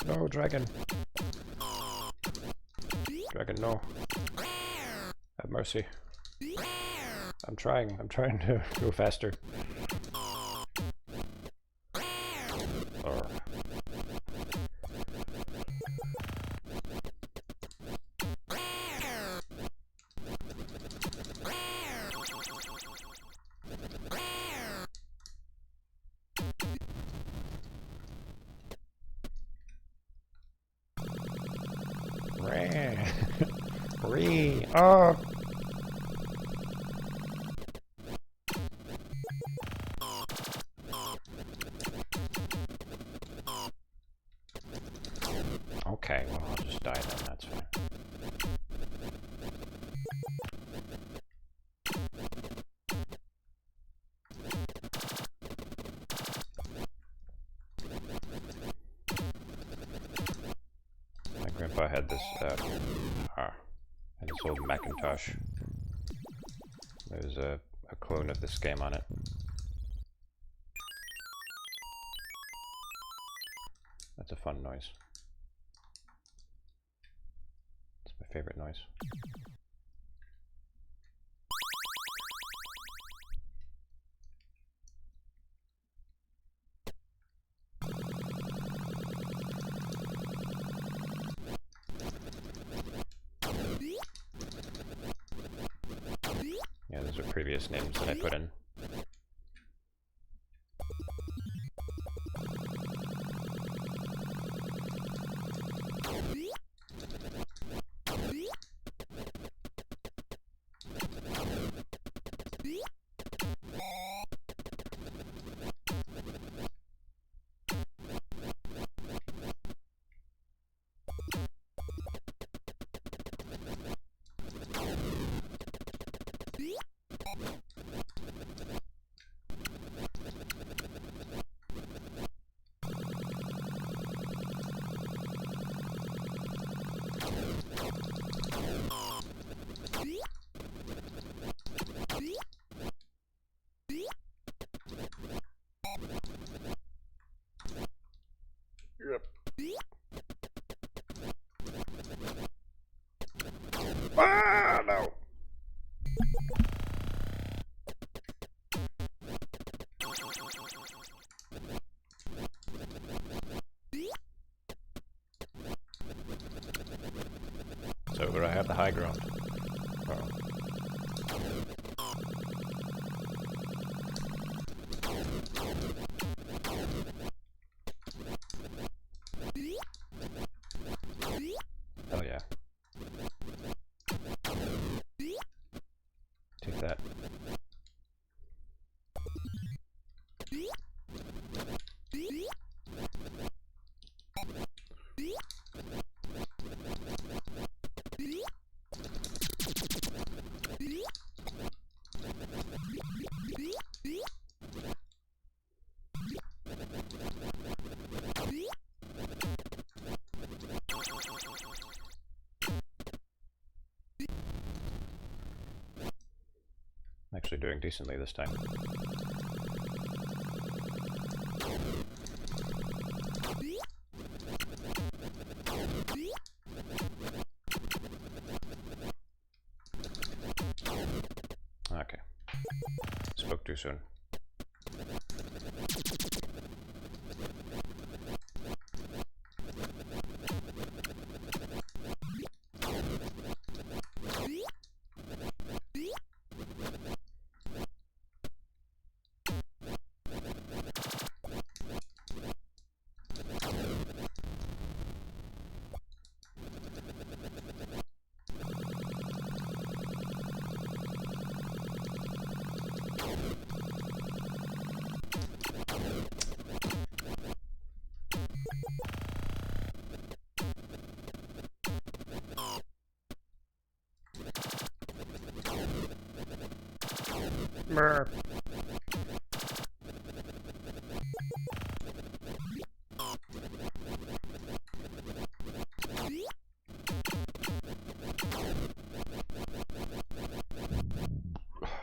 No, dragon. Dragon, no. Have mercy. I'm trying to go faster. Oh! Okay, well, I'll just die then, that's fine. My grandpa had this, had this old Macintosh. There was a clone of this game on it. That's a fun noise. It's my favorite noise. Yeah, those are previous names that I put in. Yep. Ah, no! So, but I have the high ground. Uh-oh. Oh yeah. Take that. I'm actually doing decently this time. Okay. Spoke too soon. Brr.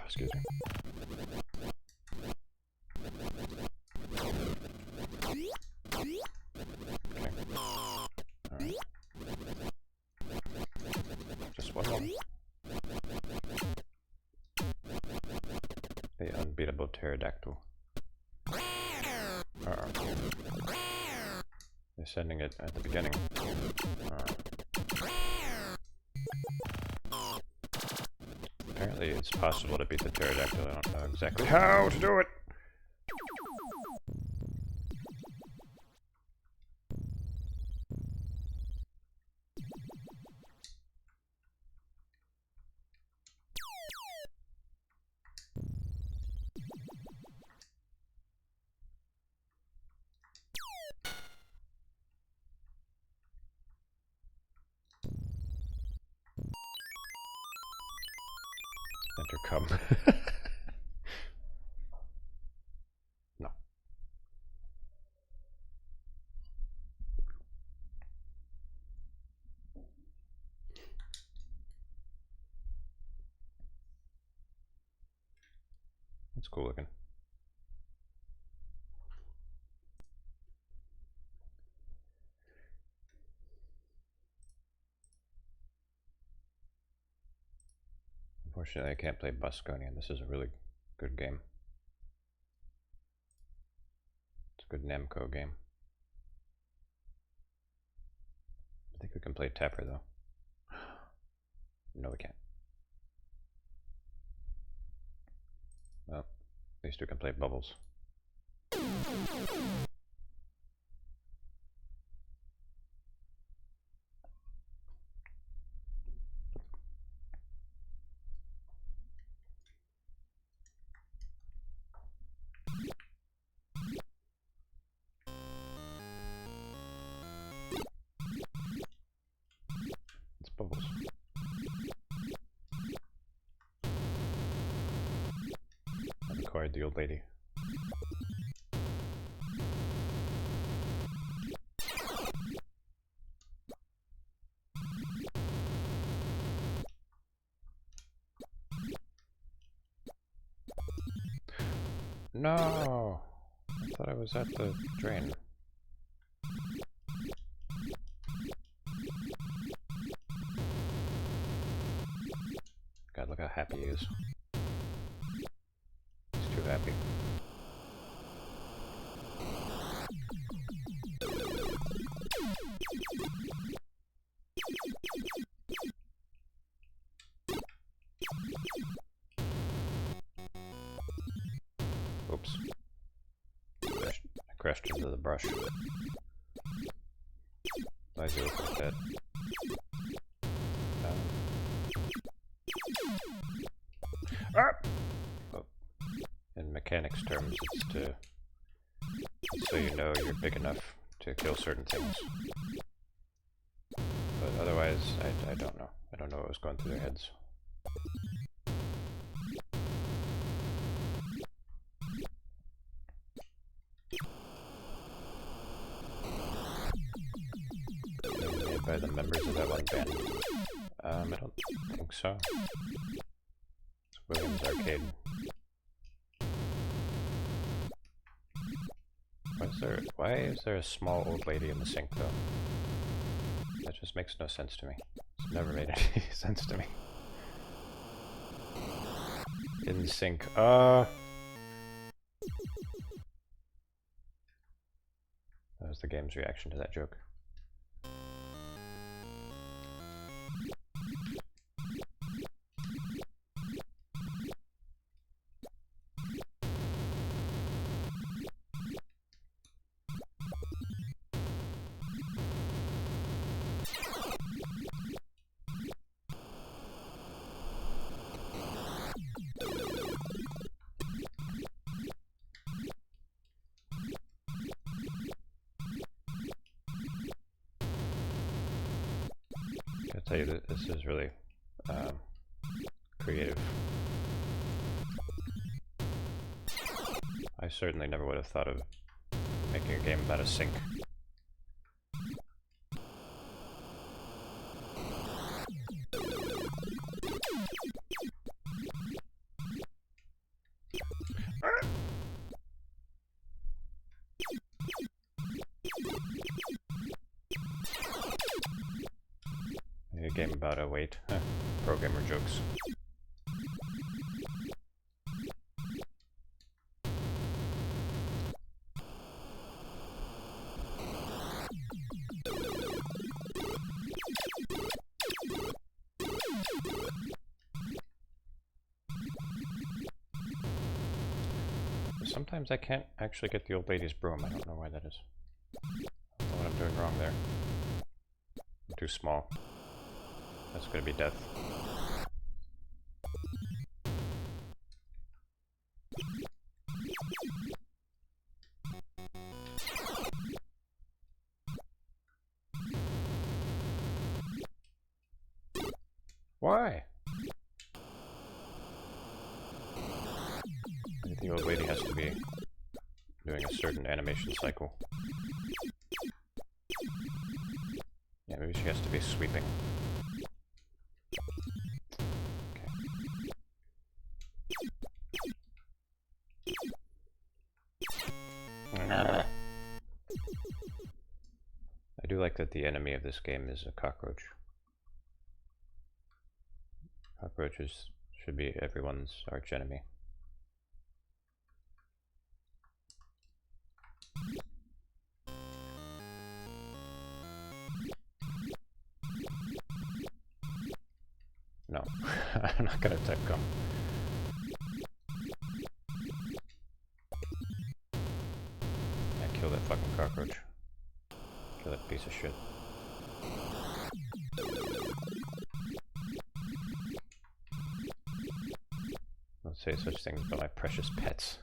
Excuse me. Okay. Alright. Just one more. The unbeatable pterodactyl. They're sending it at the beginning. Apparently it's possible to beat the pterodactyl. I don't know exactly how to do it. Enter come. No. That's cool looking. Unfortunately, I can't play Busconian. This is a really good game. It's a good Namco game. I think we can play Tapper though. No, we can't. Well, at least we can play Bubbles. It's Bubbles. I've acquired the old lady. No! I thought I was at the drain. God, look how happy he is. He's too happy. Oops. I crashed into the brush. Why does he look like that? Ah! Oh. In mechanics terms, it's so you know you're big enough to kill certain things. But otherwise, I don't know. I don't know what was going through their heads. Made by the members of that one band. I don't think so. It's Williams Arcade. Why is there a small old lady in the sink though? That just makes no sense to me. It's never made any sense to me. In sync. That was the game's reaction to that joke. I tell you that this is really creative. I certainly never would have thought of making a game about a sink. A game about a wait. Programmer jokes. Sometimes I can't actually get the old lady's broom. I don't know why that is. I don't know what I'm doing wrong there. I'm too small. That's gonna be death. Why? The old lady has to be doing a certain animation cycle. Yeah, maybe she has to be sweeping. Okay. I do like that the enemy of this game is a cockroach. Cockroaches should be everyone's archenemy. No, I'm not gonna type gum. Yeah, kill that fucking cockroach. Kill that piece of shit. Don't say such things about my precious pets.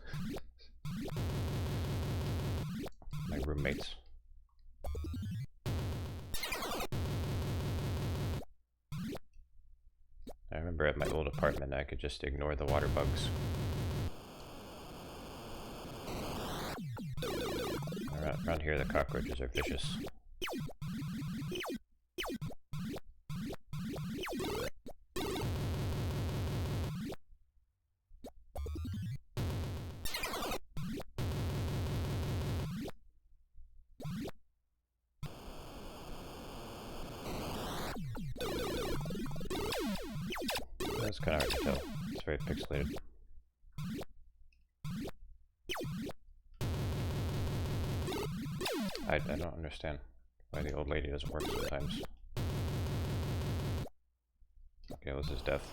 My roommates. I remember at my old apartment I could just ignore the water bugs. Around here the cockroaches are vicious. That's kind of hard to tell. It's very pixelated. I don't understand why the old lady doesn't work sometimes. Okay, this is death.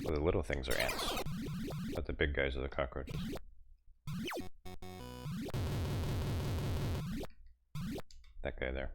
Well, the little things are ants, but the big guys are the cockroaches. That guy there.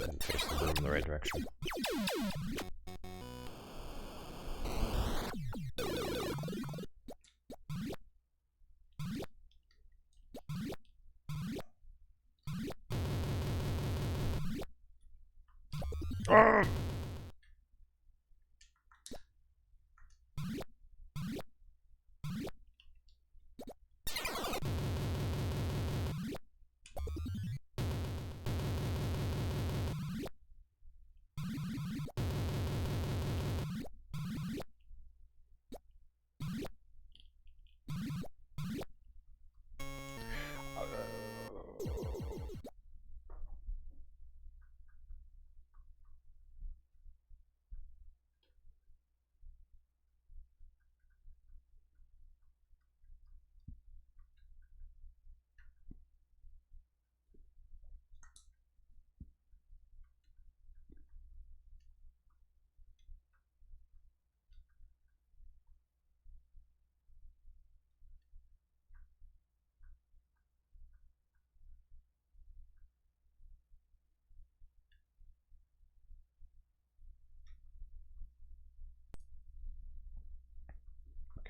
And face the room in the right direction.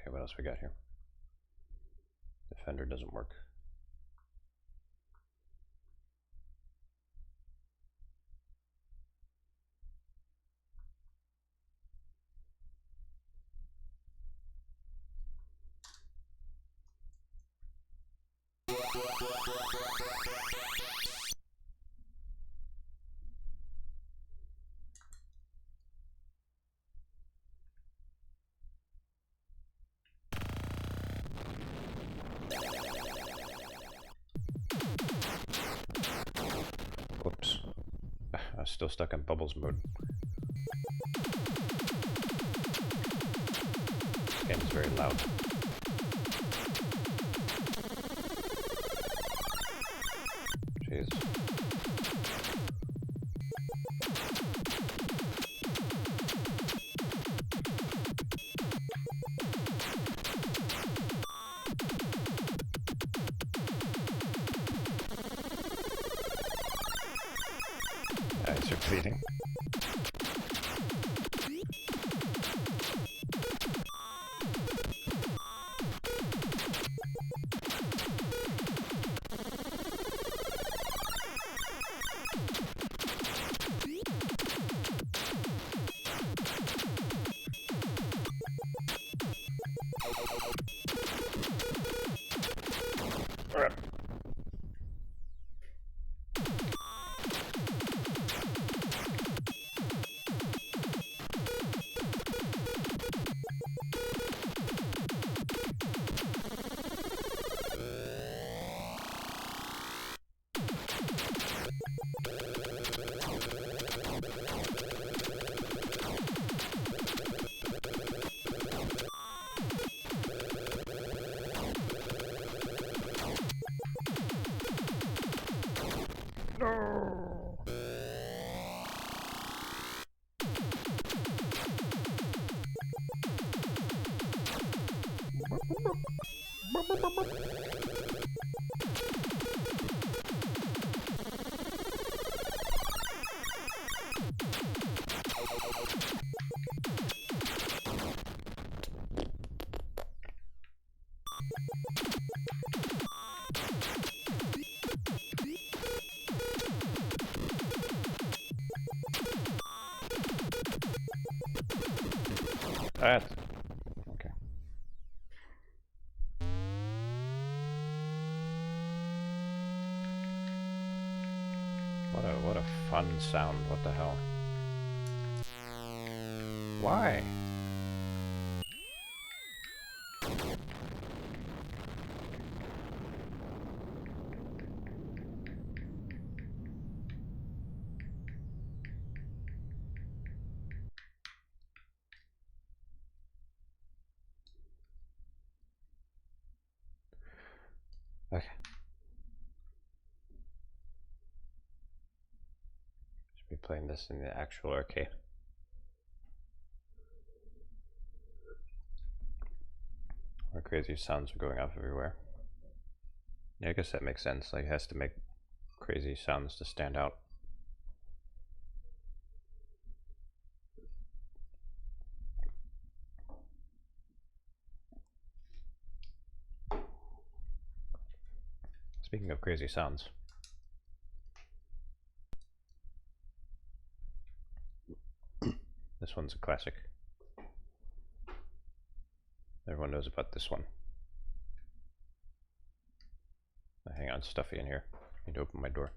Okay, what else we got here? Defender doesn't work. Whoops. I was still stuck in bubbles mode. This game is very loud. Jeez. Eyes are bleeding. That. Okay. What a fun sound. What the hell? Why? Okay. Should be playing this in the actual arcade. Where crazy sounds are going off everywhere. Yeah, I guess that makes sense. Like, it has to make crazy sounds to stand out. Speaking of crazy sounds, this one's a classic. Everyone knows about this one. Hang on, stuffy in here. I need to open my door.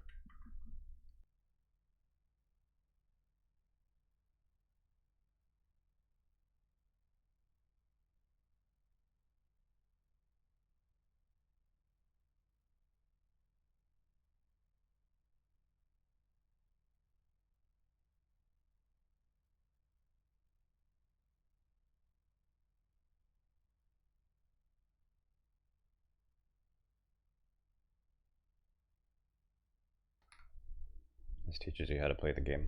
This teaches you how to play the game.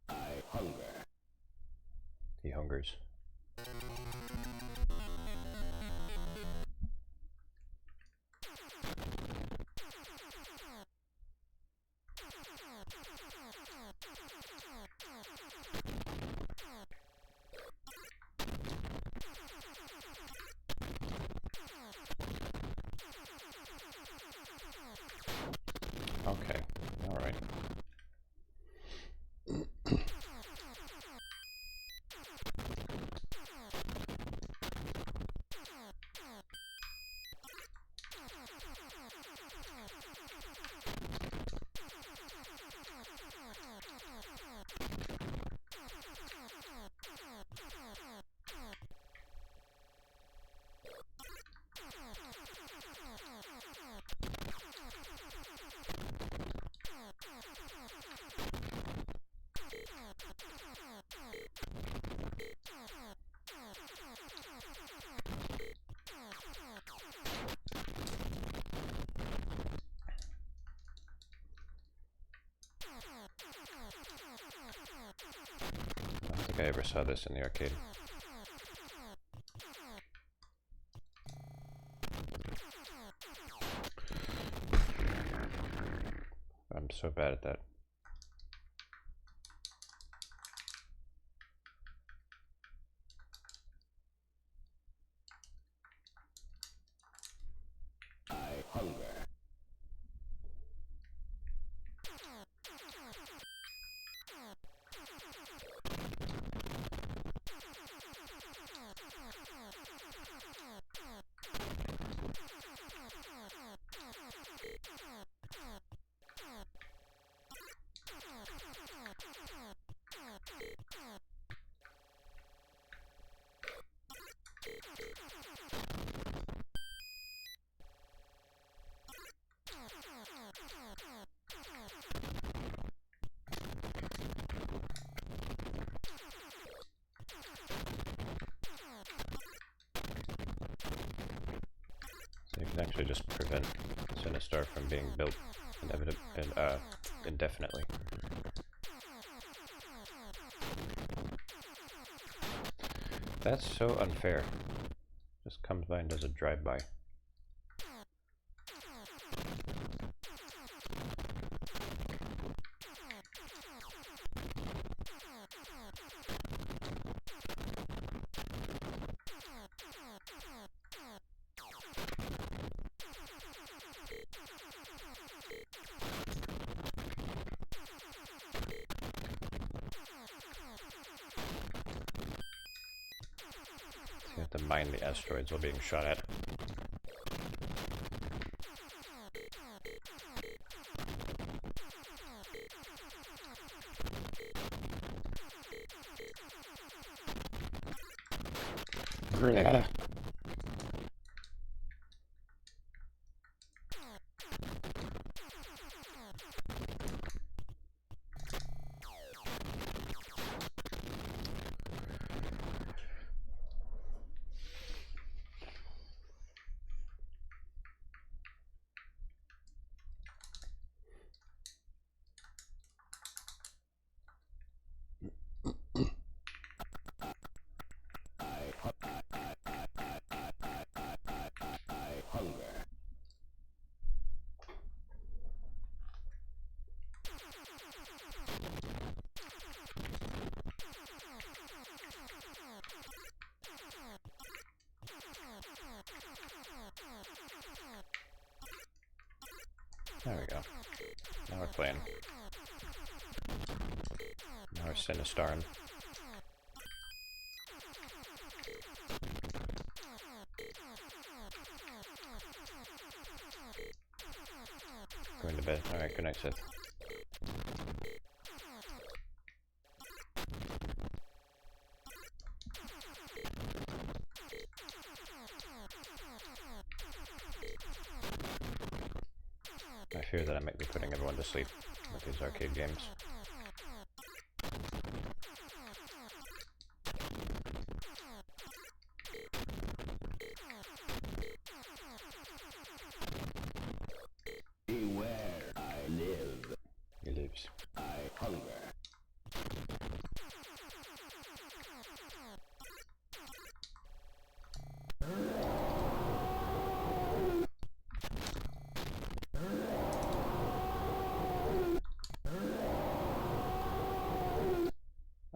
I hunger. He hungers. Okay, all right. think I ever saw this in the arcade. I'm so bad at that. So you can actually just prevent Sinistar from being built indefinitely. That's so unfair. Just comes by and does a drive-by. You have to mine the asteroids while being shot at. Grenada. There we go. Now we're playing. Now we're Sinistarin. Going to bed. Alright, good night, Sith. I fear that I might be putting everyone to sleep with these arcade games. Beware, I live. He lives. I hunger.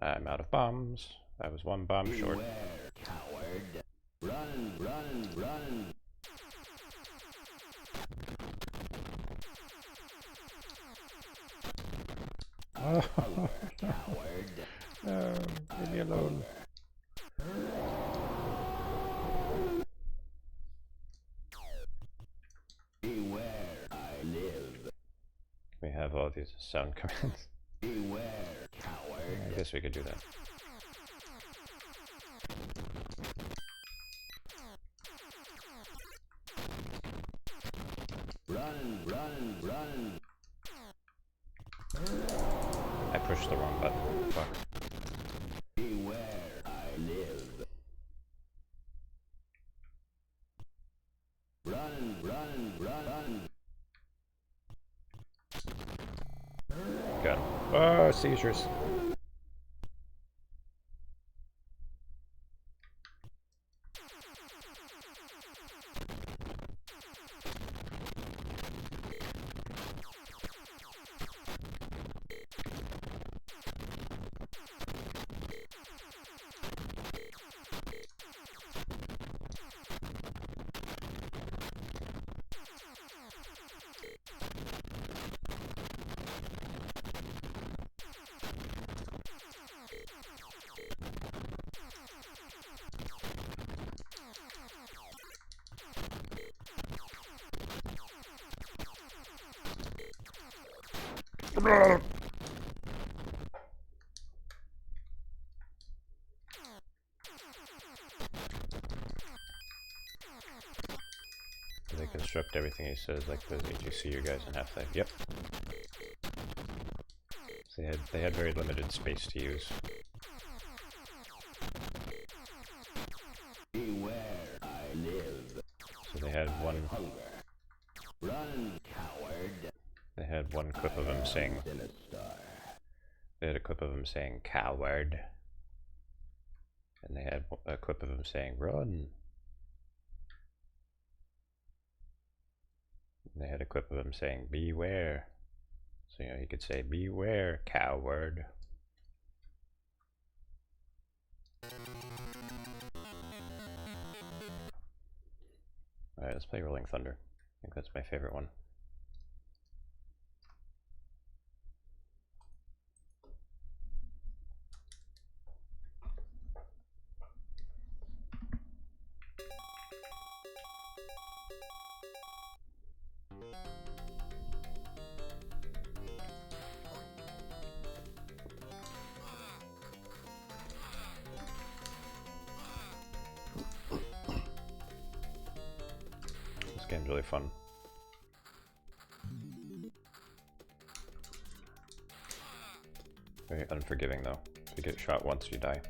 I'm out of bombs. I was one bomb short. Beware, coward. Run, run, run. Oh, Coward. no, leave me alone. Beware, I live. We have all these sound commands. Beware, coward. I guess we could do that. Run, run, run. I pushed the wrong button. Fuck. Beware, I live. Run, run, run. Got him. Oh, seizures. They construct everything he says, like the AGCU guys in Half-Life. Yep. So they had very limited space to use. Beware, I live. So they had one. Hunger. Run, coward. They had one clip of him saying. They had a clip of him saying "coward," and they had a clip of him saying "run." And they had a clip of him saying "beware," so you know he could say "beware, coward." All right, let's play Rolling Thunder. I think that's my favorite one. This game's really fun. Very unforgiving though. If you get shot once, you die.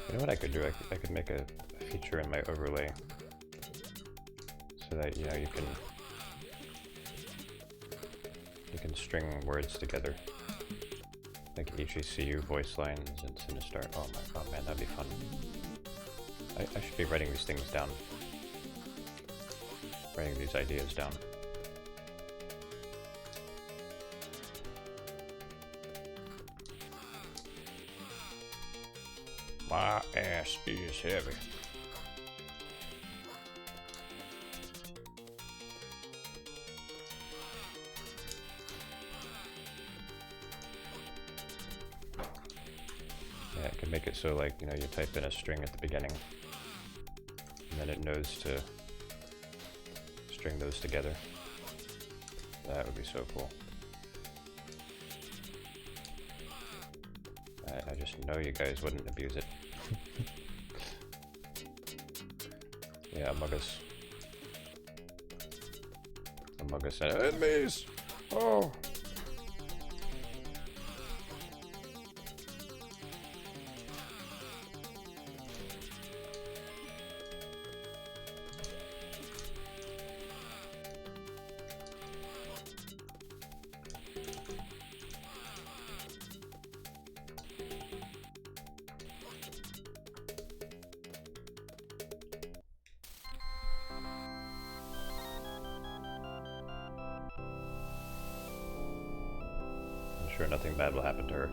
You know what I could do? I could make a feature in my overlay so that, you know, you can string words together, like HECU voice lines and Sinistar. Oh man, that'd be fun. I should be writing these things down, writing these ideas down. My ass is heavy. Yeah, I can make it so, like, you know, you type in a string at the beginning, and then it knows to string those together. That would be so cool. I just know you guys wouldn't abuse it. Yeah, Among Us said, enemies! Oh! I'm sure nothing bad will happen to her.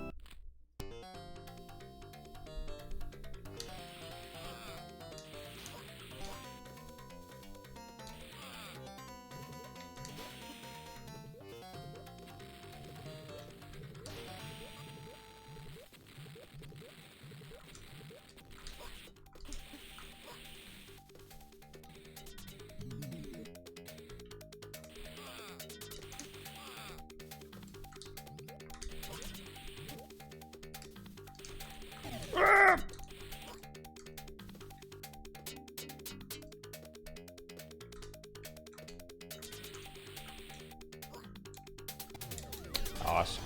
Awesome.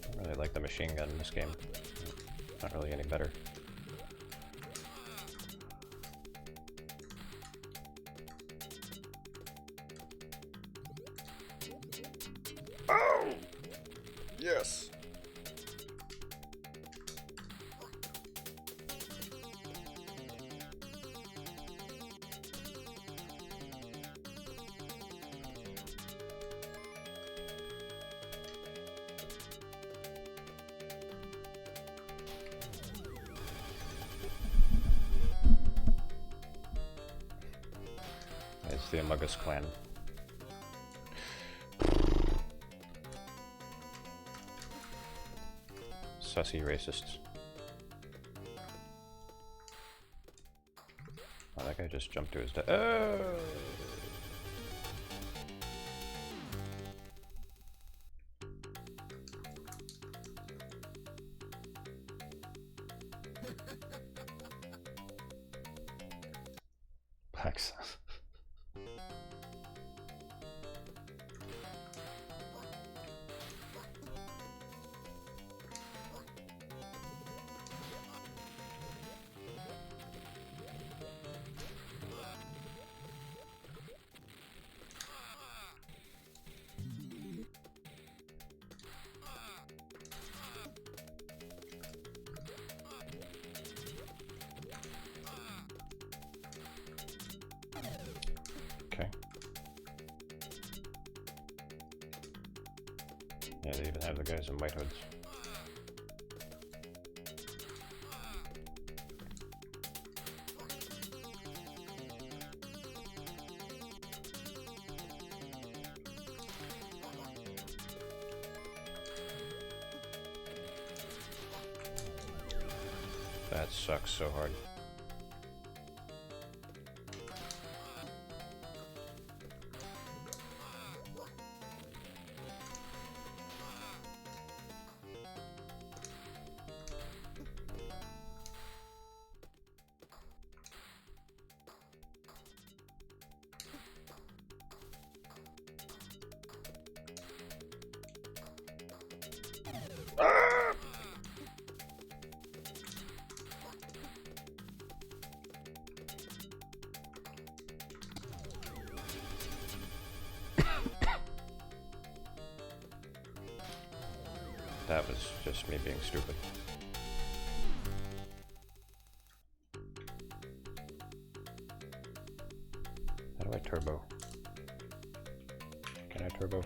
I really like the machine gun in this game. Not really any better. the Among Us clan. Sussy racists. Oh, that guy just jumped to his death. Oh! Pax. Okay. Yeah, they even have the guys in white hoods. That sucks so hard. That was just me being stupid. How do I turbo? Can I turbo?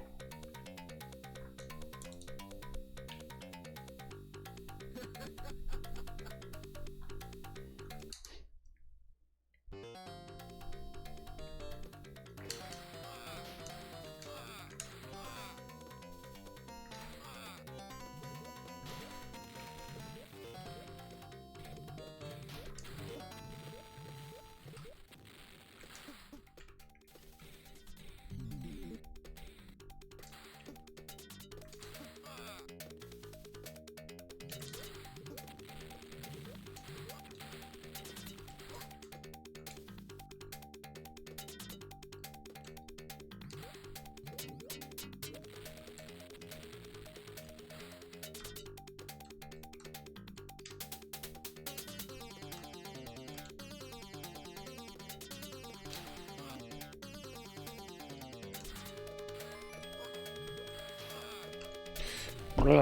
Oh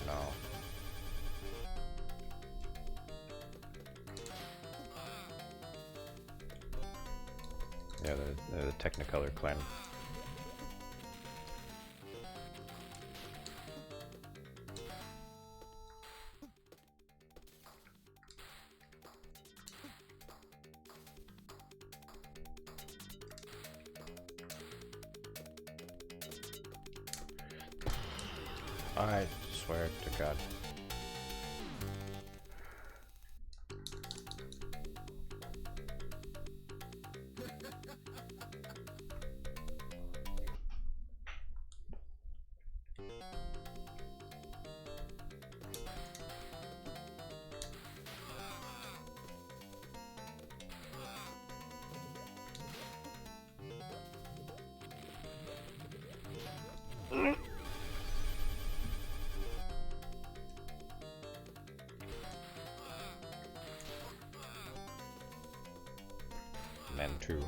no. Yeah, the Technicolor clan. I swear to God. Man 2.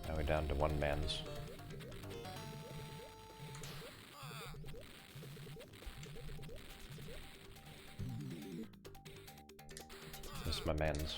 Now we're down to one man's. This is my man's.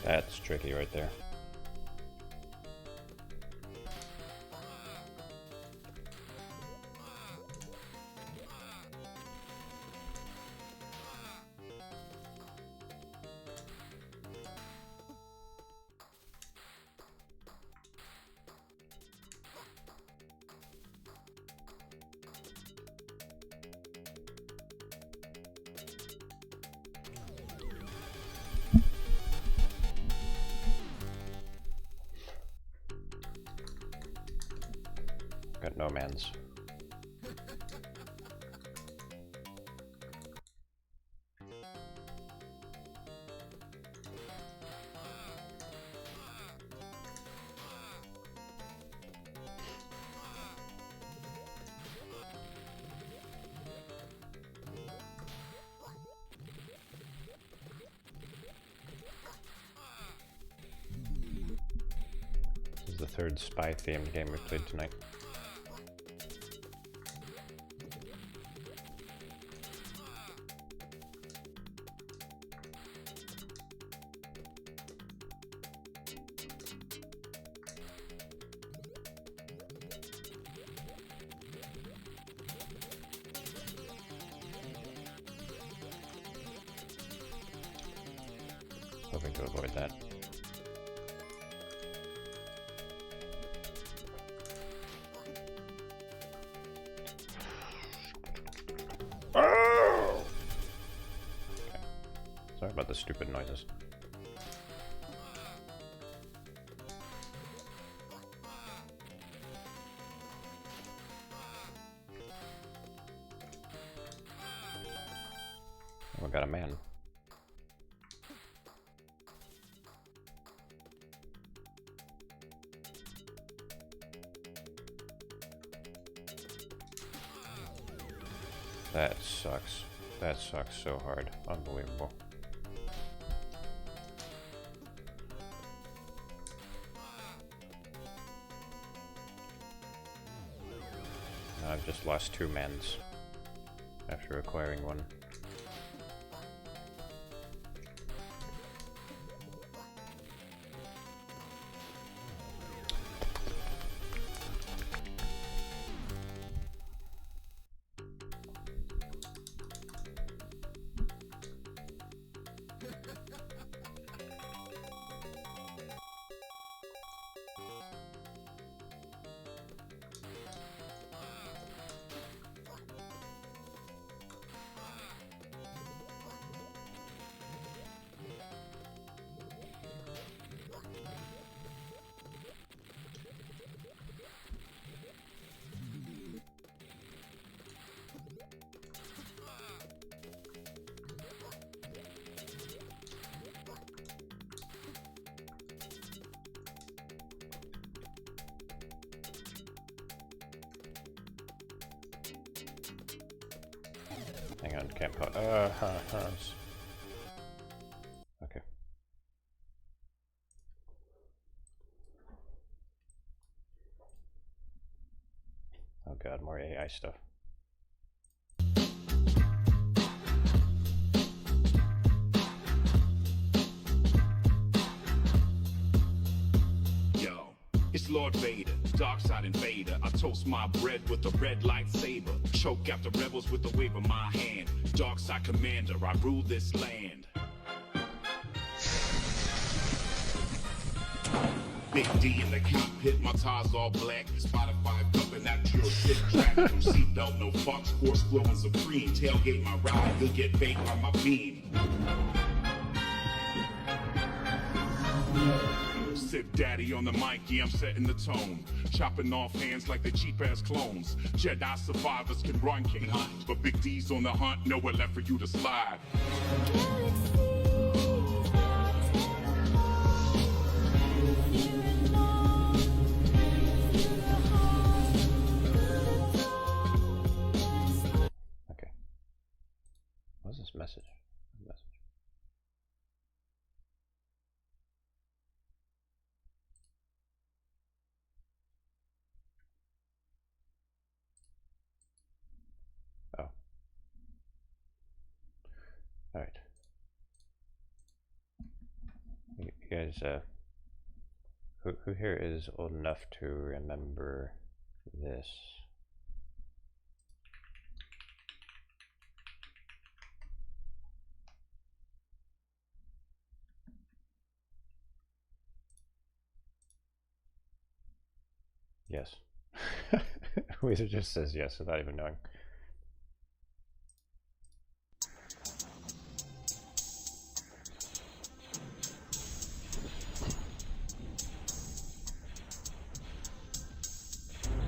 That's tricky right there. Got no mans. This is the third spy-themed game we played tonight. Hoping to avoid that. Oh! Okay. Sorry about the stupid noises. We got a man. That sucks. That sucks so hard. Unbelievable. Now I've just lost 2 mans after acquiring one. Hang on, can't put. Okay. Oh god, more AI stuff. Yo, it's Lord Vader, Darkside Invader. I toast my bread with a red lightsaber. Choke out the rebels with the wave of my hand. Darkside Commander, I rule this land. Big D in the cockpit, my tires all black. Spotify pumping that pure shit track. No seatbelt, no fucks, force flowing supreme. Tailgate my ride, you'll get baked by my beam. Sip Daddy on the mic, yeah, I'm setting the tone. Chopping off hands like the cheap-ass clones. Jedi survivors can run, can't hunt. But Big D's on the hunt, nowhere left for you to slide. Okay. What's this message? Oh. Alright. guys, who here is old enough to remember this? Yes. Wizard just says yes without even knowing.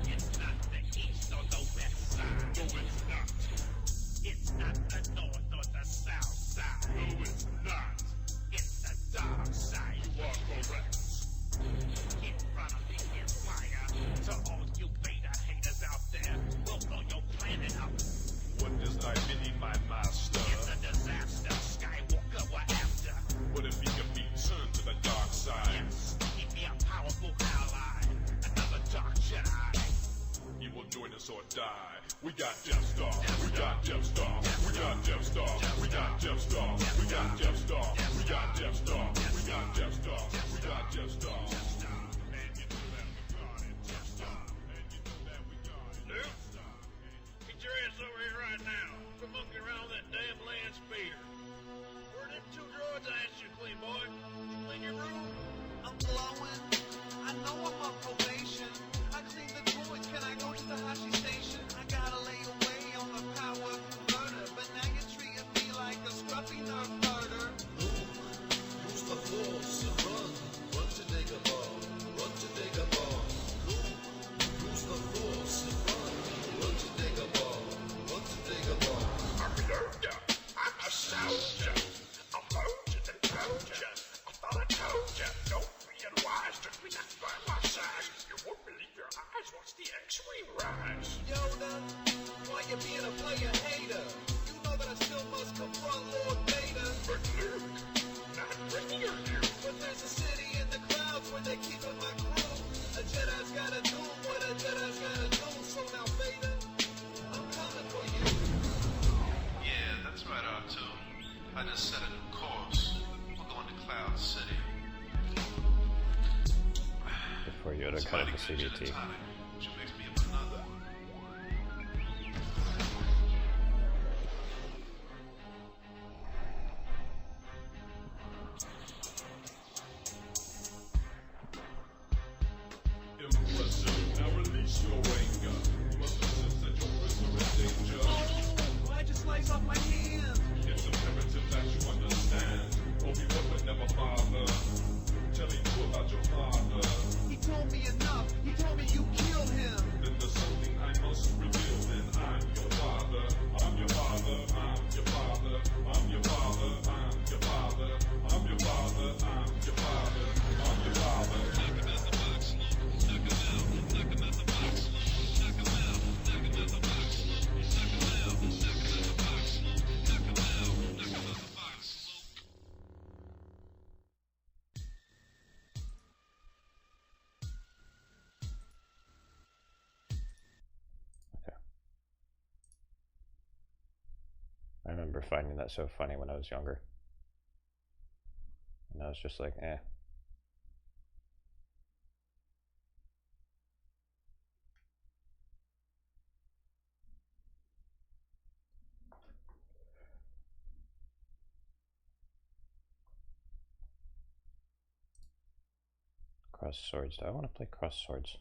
It's not the east or the west side. No, it's not. It's not the north or the south side. No, it's not. It's the dark side. You are correct. In front of the Empire, to all you beta haters out there, we'll blow your planet up. What does I mean, my master? It's a disaster. Skywalker we're after. What if he can be turned to the dark side? Yes, he'd be a powerful ally. Another dark Jedi. He will join us or die. We got Death Star. We got Death Star. We got Death Star. We got Death Star. We got Death Star. We got Death Star. We got Death Star. We got Death Star. And you know that we got it. Death Star. And you know that we got it. Luke, get your ass over here right now. Quit monkeying around that damn land speeder. Where are them two droids I asked you to clean, boy? You clean your room? I'm glowing. I know I'm on probation. I clean the droids. Can I go to the Hashi station? I gotta lay away on the power converter. But now you're treating me like a scruffy nerf murder. Use the force and run. Run to Dagobah. Run to Dagobah. Use the force and run. Run to Dagobah. Run to Dagobah. I'm a learner. I'm a soldier. I'm mounted and told ya. I thought I told ya. Don't be unwise. Don't be not by my side. You won't believe your eyes. Watch the X-Wing rise. Yoda, why you being a player hater? You know that I still must confront Lord Vader. But Luke, not ready are you? But there's a city in the clouds where they keeping my crew. A Jedi's gotta do what a Jedi's gotta do. So now Vader, I'm coming for you. Yeah, that's right, R2. I just set a new course. We're going to Cloud City. Before Yoda cut up the CBT. Which makes me up another. Impressive. Now release your anger. You must have sensed that your prisoner is danger. Oh, I just sliced off my hand. It's imperative that you understand. Obi-Wan would never bother. Tell him about your father. He told me enough. He told me you killed him. Then there's something I must reveal. Then I'm your father. I'm your father. I'm your father. I'm your father. I'm your father. I'm your father. I'm your father. I'm your father. Knock him out the box. Knock him out. Knock him out the box. Knock him out. Knock him out the box. Knock him out. Knock him out the box. Knock him out. Knock him out the box. I remember finding that so funny when I was younger. And I was just like, eh. Cross swords. Do I want to play cross swords?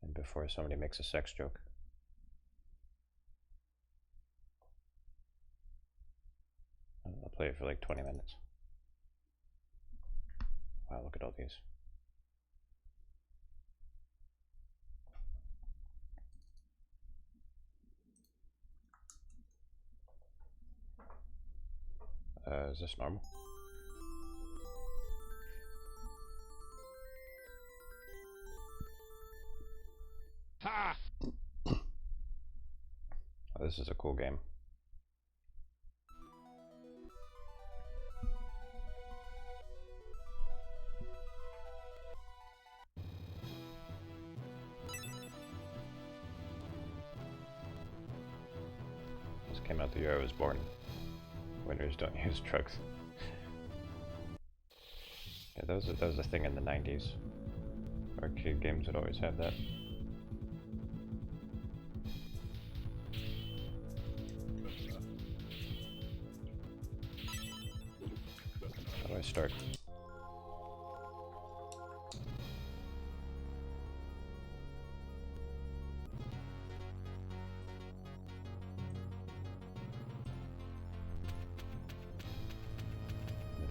And before somebody makes a sex joke. I'll play it for like 20 minutes. Wow, look at all these. Is this normal? Ha! Oh, this is a cool game. This came out the year I was born. winners don't use trucks. Yeah, that was a thing in the 90s. Arcade games would always have that. How do I start?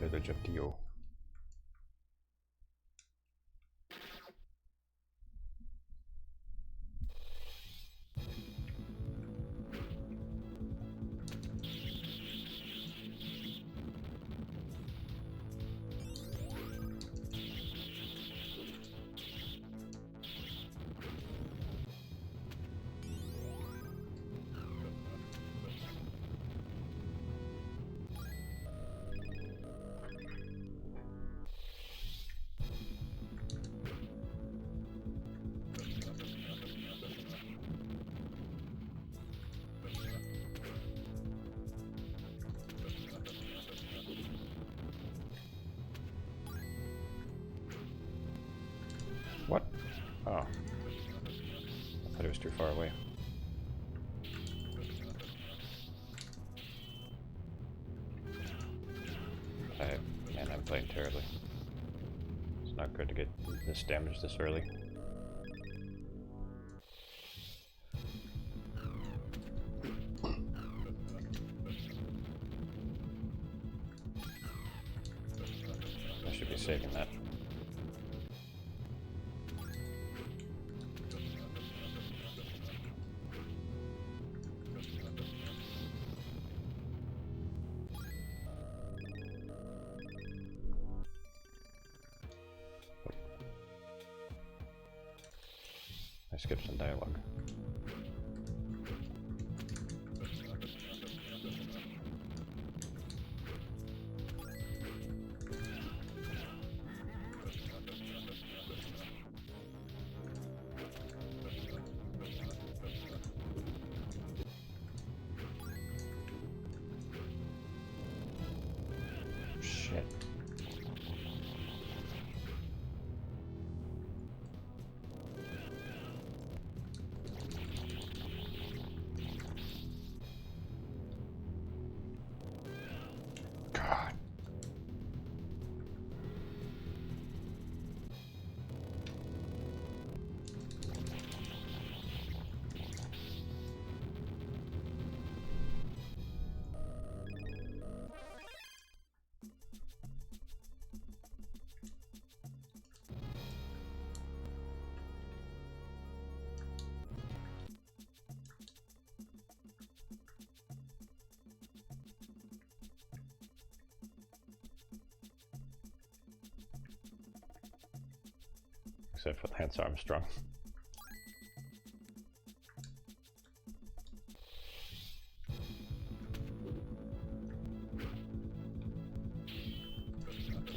Village of Dio. What? Oh. I thought it was too far away. Man, I'm playing terribly. It's not good to get this damage this early. I should be saving that. I skipped some dialogue. Shit. God. Except for Lance Armstrong.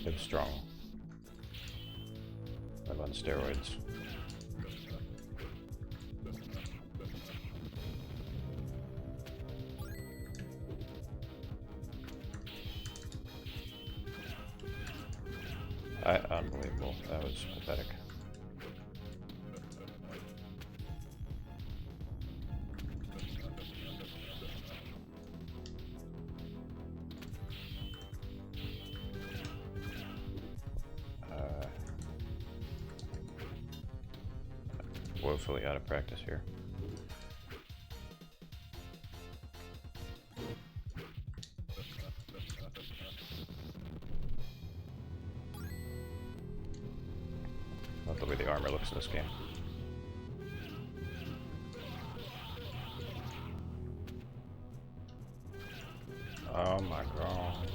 Live strong. Live on steroids. Unbelievable. That was pathetic. Woefully out of practice here. Love the way the armor looks in this game. Oh my god.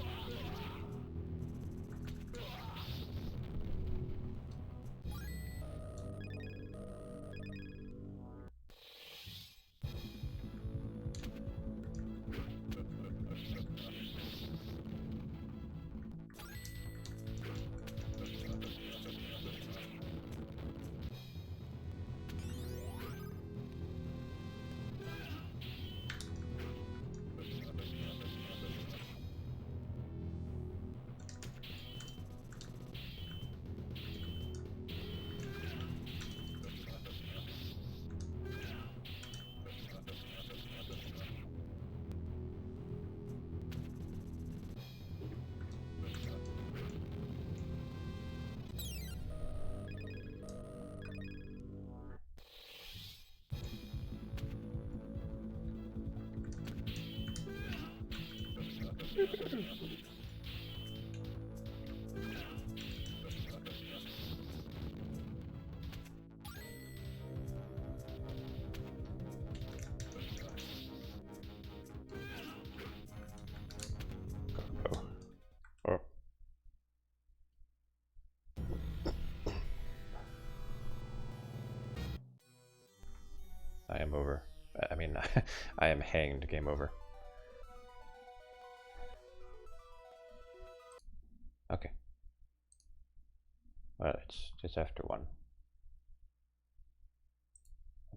Go. Oh. I am over. I mean, I am hanged. Game over. Okay. Well, it's after 1.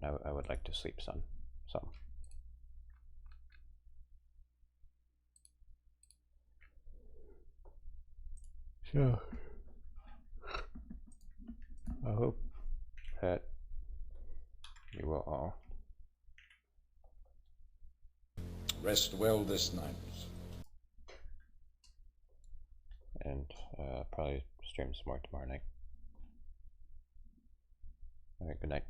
And I would like to sleep some. So, I hope that you will all rest well this night. And probably stream some more tomorrow night. Alright, good night.